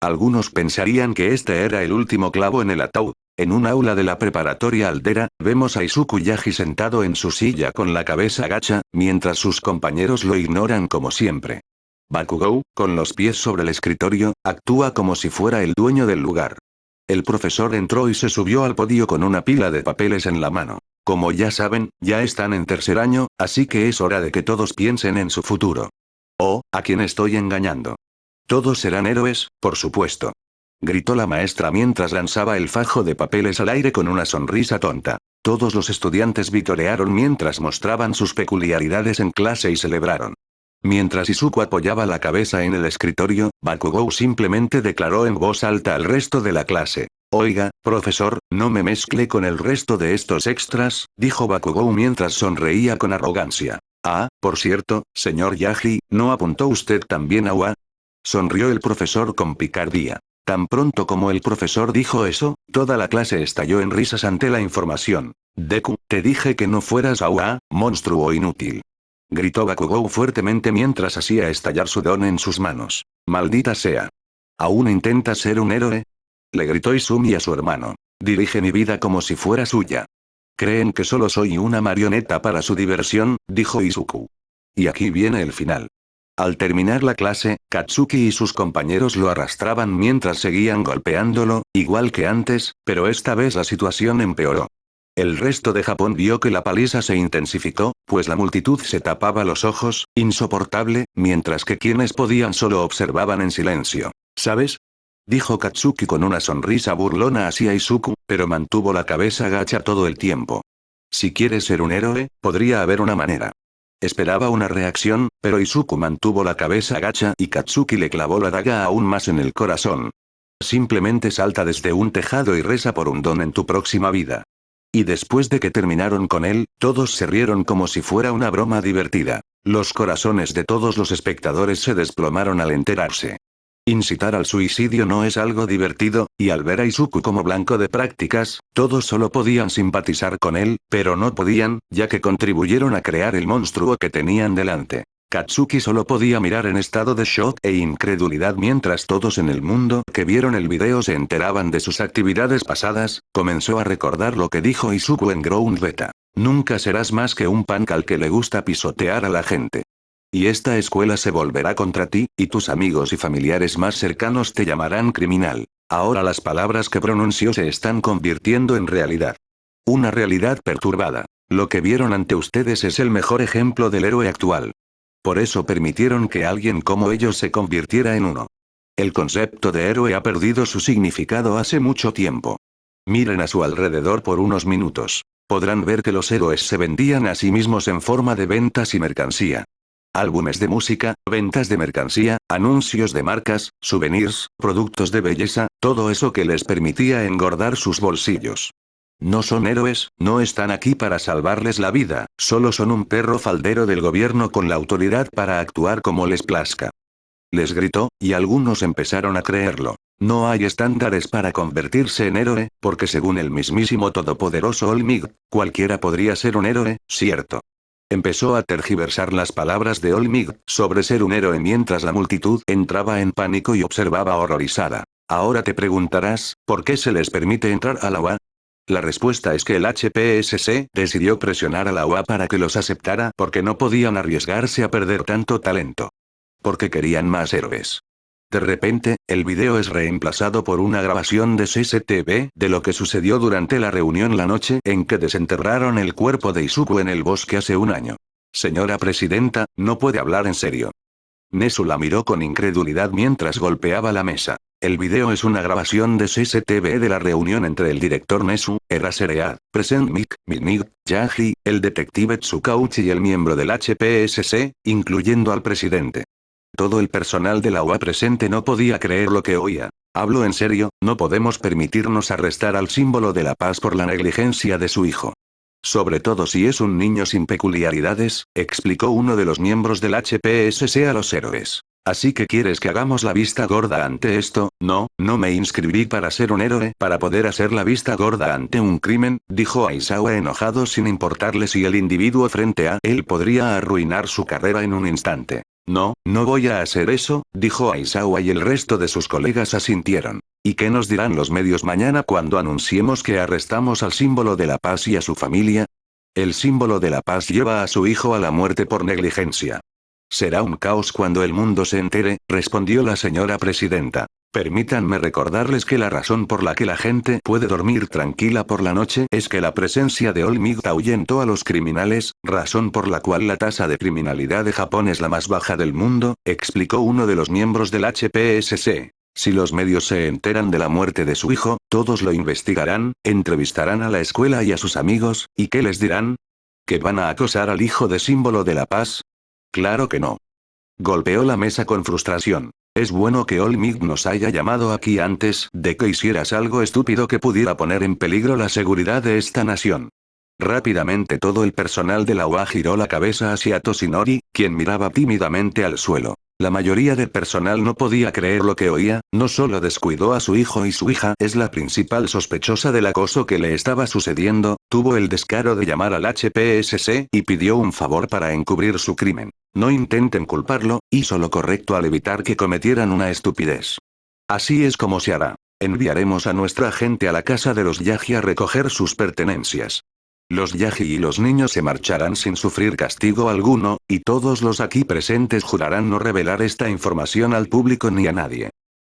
Algunos pensarían que este era el último clavo en el ataúd. En un aula de la preparatoria Aldera, vemos a Izuku Yagi sentado en su silla con la cabeza gacha, mientras sus compañeros lo ignoran como siempre. Bakugou, con los pies sobre el escritorio, actúa como si fuera el dueño del lugar. El profesor entró y se subió al podio con una pila de papeles en la mano. Como ya saben, ya están en tercer año, así que es hora de que todos piensen en su futuro. Oh, ¿a quién estoy engañando? Todos serán héroes, por supuesto. Gritó la maestra mientras lanzaba el fajo de papeles al aire con una sonrisa tonta. Todos los estudiantes vitorearon mientras mostraban sus peculiaridades en clase y celebraron. Mientras Izuku apoyaba la cabeza en el escritorio, Bakugou simplemente declaró en voz alta al resto de la clase. Oiga, profesor, no me mezcle con el resto de estos extras, dijo Bakugou mientras sonreía con arrogancia. Ah, por cierto, señor Yagi, ¿no apuntó usted también a UA? Sonrió el profesor con picardía. Tan pronto como el profesor dijo eso, toda la clase estalló en risas ante la información. Deku, te dije que no fueras a UA, monstruo inútil. Gritó Bakugou fuertemente mientras hacía estallar su don en sus manos. Maldita sea. ¿Aún intentas ser un héroe? Le gritó Izumi a su hermano. Dirige mi vida como si fuera suya. Creen que solo soy una marioneta para su diversión, dijo Izuku. Y aquí viene el final. Al terminar la clase, Katsuki y sus compañeros lo arrastraban mientras seguían golpeándolo, igual que antes, pero esta vez la situación empeoró. El resto de Japón vio que la paliza se intensificó, pues la multitud se tapaba los ojos, insoportable, mientras que quienes podían solo observaban en silencio. ¿Sabes? Dijo Katsuki con una sonrisa burlona hacia Izuku, pero mantuvo la cabeza gacha todo el tiempo. Si quieres ser un héroe, podría haber una manera. Esperaba una reacción, pero Izuku mantuvo la cabeza gacha y Katsuki le clavó la daga aún más en el corazón. Simplemente salta desde un tejado y reza por un don en tu próxima vida. Y después de que terminaron con él, todos se rieron como si fuera una broma divertida. Los corazones de todos los espectadores se desplomaron al enterarse. Incitar al suicidio no es algo divertido, y al ver a Izuku como blanco de prácticas, todos solo podían simpatizar con él, pero no podían, ya que contribuyeron a crear el monstruo que tenían delante. Katsuki solo podía mirar en estado de shock e incredulidad mientras todos en el mundo que vieron el video se enteraban de sus actividades pasadas. Comenzó a recordar lo que dijo Izuku en Ground Beta. Nunca serás más que un punk al que le gusta pisotear a la gente. Y esta escuela se volverá contra ti, y tus amigos y familiares más cercanos te llamarán criminal. Ahora las palabras que pronunció se están convirtiendo en realidad. Una realidad perturbada. Lo que vieron ante ustedes es el mejor ejemplo del héroe actual. Por eso permitieron que alguien como ellos se convirtiera en uno. El concepto de héroe ha perdido su significado hace mucho tiempo. Miren a su alrededor por unos minutos. Podrán ver que los héroes se vendían a sí mismos en forma de ventas y mercancía. Álbumes de música, ventas de mercancía, anuncios de marcas, souvenirs, productos de belleza, todo eso que les permitía engordar sus bolsillos. No son héroes, no están aquí para salvarles la vida, solo son un perro faldero del gobierno con la autoridad para actuar como les plazca. Les gritó, y algunos empezaron a creerlo. No hay estándares para convertirse en héroe, porque según el mismísimo todopoderoso Olmig, cualquiera podría ser un héroe, ¿cierto? Empezó a tergiversar las palabras de Olmig sobre ser un héroe mientras la multitud entraba en pánico y observaba horrorizada. Ahora te preguntarás, ¿por qué se les permite entrar a la UA? La respuesta es que el HPSC decidió presionar a la UA para que los aceptara porque no podían arriesgarse a perder tanto talento. Porque querían más héroes. De repente, el video es reemplazado por una grabación de CCTV de lo que sucedió durante la reunión la noche en que desenterraron el cuerpo de Izuku en el bosque hace un año. Señora presidenta, no puede hablar en serio. Nezu la miró con incredulidad mientras golpeaba la mesa. El video es una grabación de CCTV de la reunión entre el director Nezu, Eraseread, Present Mic, Minig, Yaji, el detective Tsukauchi y el miembro del HPSC, incluyendo al presidente. Todo el personal de la UA presente no podía creer lo que oía. Hablo en serio, no podemos permitirnos arrestar al símbolo de la paz por la negligencia de su hijo. Sobre todo si es un niño sin peculiaridades, explicó uno de los miembros del HPSC a los héroes. Así que quieres que hagamos la vista gorda ante esto. No, no me inscribí para ser un héroe, para poder hacer la vista gorda ante un crimen, dijo Aizawa enojado sin importarle si el individuo frente a él podría arruinar su carrera en un instante. No, no voy a hacer eso, dijo Aizawa y el resto de sus colegas asintieron. ¿Y qué nos dirán los medios mañana cuando anunciemos que arrestamos al símbolo de la paz y a su familia? El símbolo de la paz lleva a su hijo a la muerte por negligencia. Será un caos cuando el mundo se entere, respondió la señora presidenta. Permítanme recordarles que la razón por la que la gente puede dormir tranquila por la noche es que la presencia de Olmig ahuyentó a los criminales, razón por la cual la tasa de criminalidad de Japón es la más baja del mundo, explicó uno de los miembros del HPSC. Si los medios se enteran de la muerte de su hijo, todos lo investigarán, entrevistarán a la escuela y a sus amigos, ¿y qué les dirán? ¿Que van a acosar al hijo de símbolo de la paz? Claro que no. Golpeó la mesa con frustración. Es bueno que Olmig nos haya llamado aquí antes de que hicieras algo estúpido que pudiera poner en peligro la seguridad de esta nación. Rápidamente todo el personal de la UA giró la cabeza hacia Toshinori, quien miraba tímidamente al suelo. La mayoría del personal no podía creer lo que oía, no solo descuidó a su hijo y su hija es la principal sospechosa del acoso que le estaba sucediendo, tuvo el descaro de llamar al HPSC y pidió un favor para encubrir su crimen. No intenten culparlo, hizo lo correcto al evitar que cometieran una estupidez. Así es como se hará. Enviaremos a nuestra gente a la casa de los Yagi a recoger sus pertenencias. Los Yagi y los niños se marcharán sin sufrir castigo alguno, y todos los aquí presentes jurarán no revelar esta información al público ni a nadie.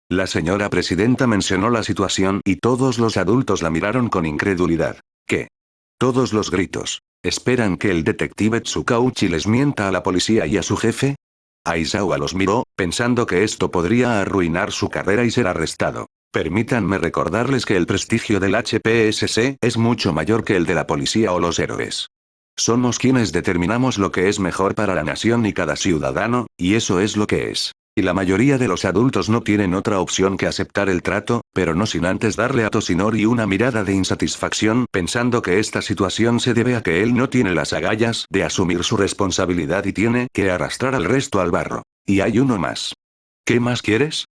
La señora presidenta mencionó la situación y todos los adultos la miraron con incredulidad. ¿Qué? Todos los gritos. ¿Esperan que el detective Tsukauchi les mienta a la policía y a su jefe? Aizawa los miró, pensando que esto podría arruinar su carrera y ser arrestado. Permítanme recordarles que el prestigio del HPSC es mucho mayor que el de la policía o los héroes. Somos quienes determinamos lo que es mejor para la nación y cada ciudadano, y eso es lo que es. Y la mayoría de los adultos no tienen otra opción que aceptar el trato, pero no sin antes darle a Toshinori una mirada de insatisfacción pensando que esta situación se debe a que él no tiene las agallas de asumir su responsabilidad y tiene que arrastrar al resto al barro. Y hay uno más. ¿Qué más quieres?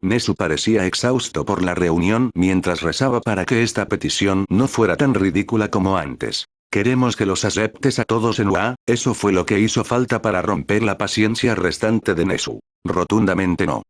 Nezu parecía exhausto por la reunión mientras rezaba para que esta petición no fuera tan ridícula como antes. Queremos que los aceptes a todos en UA, eso fue lo que hizo falta para romper la paciencia restante de Nezu. Rotundamente no.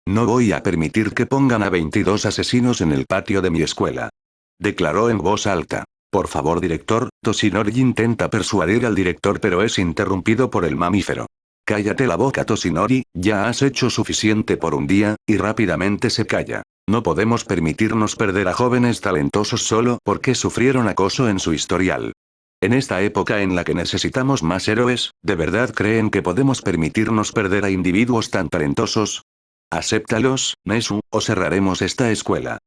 No voy a permitir que pongan a 22 asesinos en el patio de mi escuela. Declaró en voz alta. Por favor, director. Toshinori intenta persuadir al director pero es interrumpido por el mamífero. Cállate la boca, Toshinori, ya has hecho suficiente por un día, y rápidamente se calla. No podemos permitirnos perder a jóvenes talentosos solo porque sufrieron acoso en su historial. En esta época en la que necesitamos más héroes, ¿de verdad creen que podemos permitirnos perder a individuos tan talentosos? Acéptalos, Nezu, o cerraremos esta escuela.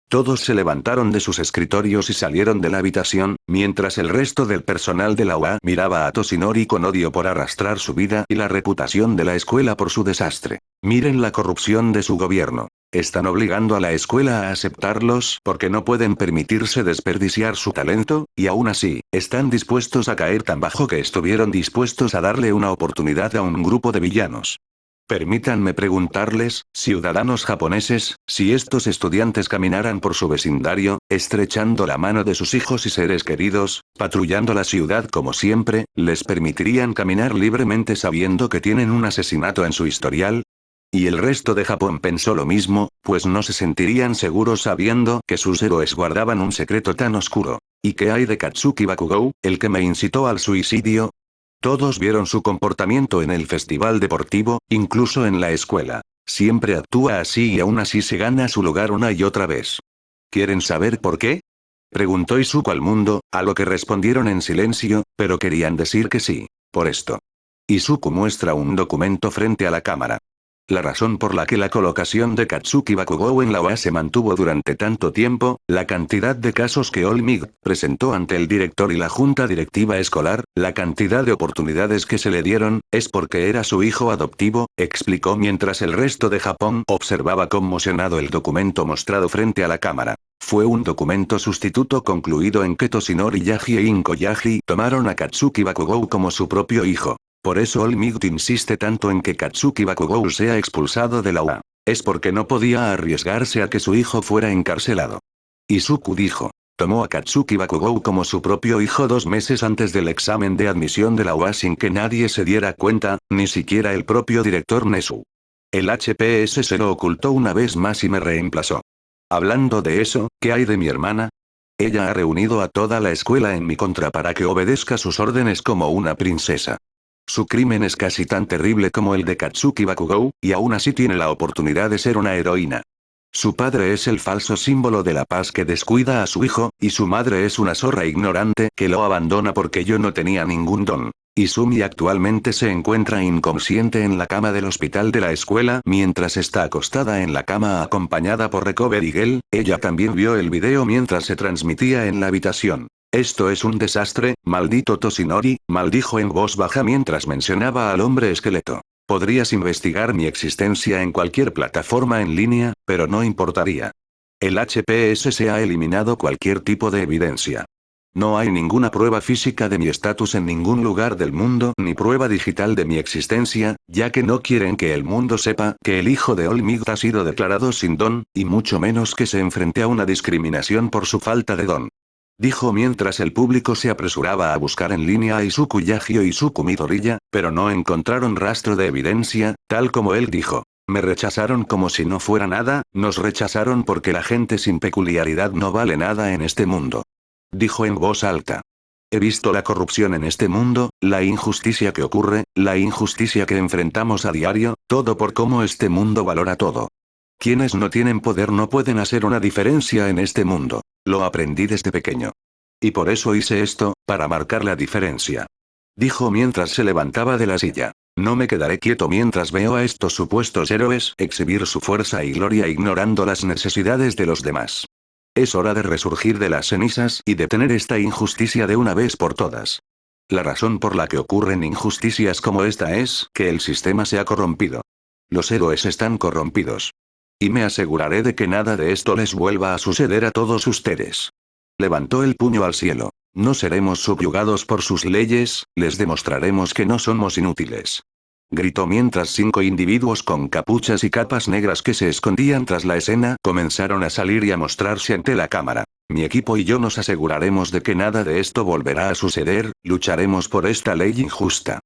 Todos se levantaron de sus escritorios y salieron de la habitación, mientras el resto del personal de la UA miraba a Toshinori con odio por arrastrar su vida y la reputación de la escuela por su desastre. Miren la corrupción de su gobierno. Están obligando a la escuela a aceptarlos porque no pueden permitirse desperdiciar su talento, y aún así, están dispuestos a caer tan bajo que estuvieron dispuestos a darle una oportunidad a un grupo de villanos. Permítanme preguntarles, ciudadanos japoneses, si estos estudiantes caminaran por su vecindario, estrechando la mano de sus hijos y seres queridos, patrullando la ciudad como siempre, ¿les permitirían caminar libremente sabiendo que tienen un asesinato en su historial? Y el resto de Japón pensó lo mismo, pues no se sentirían seguros sabiendo que sus héroes guardaban un secreto tan oscuro. ¿Y qué hay de Katsuki Bakugou, el que me incitó al suicidio? Todos vieron su comportamiento en el festival deportivo, incluso en la escuela. Siempre actúa así y aún así se gana su lugar una y otra vez. ¿Quieren saber por qué? Preguntó Izuku al mundo, a lo que respondieron en silencio, pero querían decir que sí. Por esto. Izuku muestra un documento frente a la cámara. La razón por la que la colocación de Katsuki Bakugou en la OA se mantuvo durante tanto tiempo, la cantidad de casos que All Might presentó ante el director y la junta directiva escolar, la cantidad de oportunidades que se le dieron, es porque era su hijo adoptivo, explicó mientras el resto de Japón observaba conmocionado el documento mostrado frente a la cámara. Fue un documento sustituto concluido en que Toshinori Yagi e Inko Yagi tomaron a Katsuki Bakugou como su propio hijo. Por eso All Might insiste tanto en que Katsuki Bakugou sea expulsado de la UA. Es porque no podía arriesgarse a que su hijo fuera encarcelado. Izuku dijo. Tomó a Katsuki Bakugou como su propio hijo 2 meses antes del examen de admisión de la UA sin que nadie se diera cuenta, ni siquiera el propio director Nezu. El HPS se lo ocultó una vez más y me reemplazó. Hablando de eso, ¿qué hay de mi hermana? Ella ha reunido a toda la escuela en mi contra para que obedezca sus órdenes como una princesa. Su crimen es casi tan terrible como el de Katsuki Bakugou, y aún así tiene la oportunidad de ser una heroína. Su padre es el falso símbolo de la paz que descuida a su hijo, y su madre es una zorra ignorante que lo abandona porque yo no tenía ningún don. Izumi actualmente se encuentra inconsciente en la cama del hospital de la escuela mientras está acostada en la cama acompañada por Recovery Girl. Ella también vio el video mientras se transmitía en la habitación. Esto es un desastre, maldito Toshinori, maldijo en voz baja mientras mencionaba al hombre esqueleto. Podrías investigar mi existencia en cualquier plataforma en línea, pero no importaría. El HPS se ha eliminado cualquier tipo de evidencia. No hay ninguna prueba física de mi estatus en ningún lugar del mundo ni prueba digital de mi existencia, ya que no quieren que el mundo sepa que el hijo de All Might ha sido declarado sin don, y mucho menos que se enfrente a una discriminación por su falta de don. Dijo mientras el público se apresuraba a buscar en línea a Izuku Yagi o Izuku Midoriya, pero no encontraron rastro de evidencia, tal como él dijo. Me rechazaron como si no fuera nada, nos rechazaron porque la gente sin peculiaridad no vale nada en este mundo. Dijo en voz alta. He visto la corrupción en este mundo, la injusticia que ocurre, la injusticia que enfrentamos a diario, todo por cómo este mundo valora todo. Quienes no tienen poder no pueden hacer una diferencia en este mundo. Lo aprendí desde pequeño. Y por eso hice esto, para marcar la diferencia. Dijo mientras se levantaba de la silla. No me quedaré quieto mientras veo a estos supuestos héroes exhibir su fuerza y gloria ignorando las necesidades de los demás. Es hora de resurgir de las cenizas y detener esta injusticia de una vez por todas. La razón por la que ocurren injusticias como esta es que el sistema se ha corrompido. Los héroes están corrompidos. Y me aseguraré de que nada de esto les vuelva a suceder a todos ustedes. Levantó el puño al cielo. No seremos subyugados por sus leyes, les demostraremos que no somos inútiles. Gritó mientras 5 individuos con capuchas y capas negras que se escondían tras la escena comenzaron a salir y a mostrarse ante la cámara. Mi equipo y yo nos aseguraremos de que nada de esto volverá a suceder, lucharemos por esta ley injusta.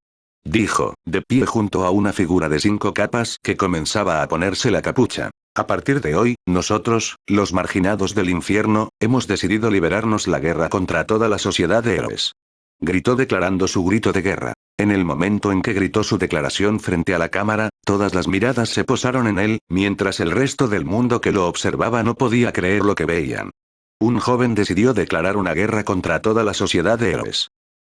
Dijo, de pie junto a una figura de 5 capas que comenzaba a ponerse la capucha. A partir de hoy, nosotros, los marginados del infierno, hemos decidido liberarnos la guerra contra toda la sociedad de héroes. Gritó declarando su grito de guerra. En el momento en que gritó su declaración frente a la cámara, todas las miradas se posaron en él, mientras el resto del mundo que lo observaba no podía creer lo que veían. Un joven decidió declarar una guerra contra toda la sociedad de héroes.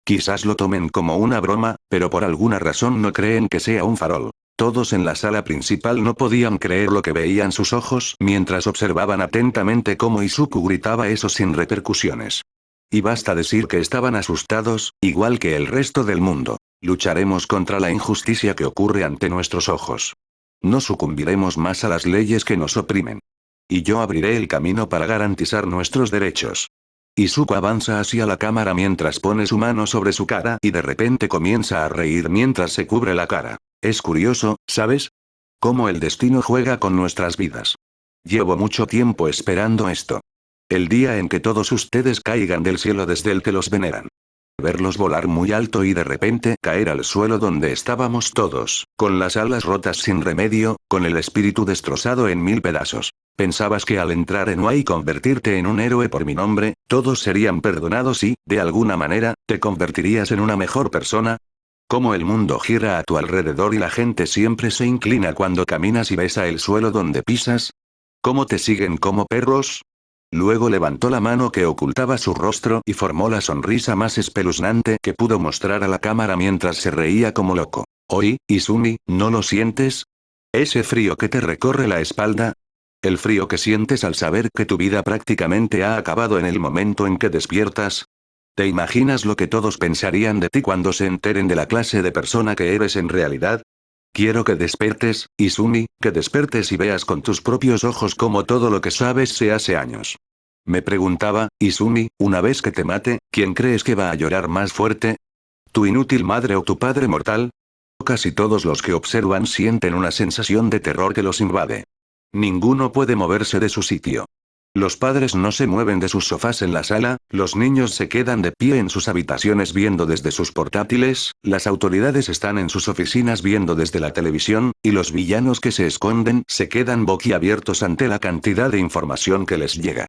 Quizás lo tomen como una broma, pero por alguna razón no creen que sea un farol. Todos en la sala principal no podían creer lo que veían sus ojos mientras observaban atentamente cómo Izuku gritaba eso sin repercusiones. Y basta decir que estaban asustados, igual que el resto del mundo. Lucharemos contra la injusticia que ocurre ante nuestros ojos. No sucumbiremos más a las leyes que nos oprimen. Y yo abriré el camino para garantizar nuestros derechos. Izuku avanza hacia la cámara mientras pone su mano sobre su cara y de repente comienza a reír mientras se cubre la cara. Es curioso, ¿sabes? Cómo el destino juega con nuestras vidas. Llevo mucho tiempo esperando esto. El día en que todos ustedes caigan del cielo desde el que los veneran. Verlos volar muy alto y de repente caer al suelo donde estábamos todos, con las alas rotas sin remedio, con el espíritu destrozado en 1000 pedazos. ¿Pensabas que al entrar en UA y convertirte en un héroe por mi nombre, todos serían perdonados y, de alguna manera, te convertirías en una mejor persona? ¿Cómo el mundo gira a tu alrededor y la gente siempre se inclina cuando caminas y besa el suelo donde pisas? ¿Cómo te siguen como perros? Luego levantó la mano que ocultaba su rostro y formó la sonrisa más espeluznante que pudo mostrar a la cámara mientras se reía como loco. Oye, Izumi, ¿no lo sientes? ¿Ese frío que te recorre la espalda? ¿El frío que sientes al saber que tu vida prácticamente ha acabado en el momento en que despiertas? ¿Te imaginas lo que todos pensarían de ti cuando se enteren de la clase de persona que eres en realidad? Quiero que despertes, Izumi, que despertes y veas con tus propios ojos cómo todo lo que sabes se hace años. Me preguntaba, Izumi, una vez que te mate, ¿quién crees que va a llorar más fuerte? ¿Tu inútil madre o tu padre mortal? Casi todos los que observan sienten una sensación de terror que los invade. Ninguno puede moverse de su sitio. Los padres no se mueven de sus sofás en la sala, los niños se quedan de pie en sus habitaciones viendo desde sus portátiles, las autoridades están en sus oficinas viendo desde la televisión, y los villanos que se esconden se quedan boquiabiertos ante la cantidad de información que les llega.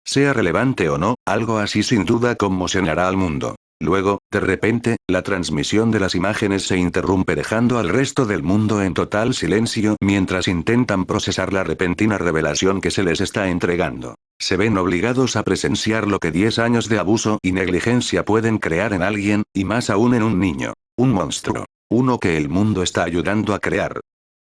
Sea relevante o no, algo así sin duda conmocionará al mundo. Luego, de repente, la transmisión de las imágenes se interrumpe dejando al resto del mundo en total silencio mientras intentan procesar la repentina revelación que se les está entregando. Se ven obligados a presenciar lo que 10 años de abuso y negligencia pueden crear en alguien, y más aún en un niño. Un monstruo. Uno que el mundo está ayudando a crear.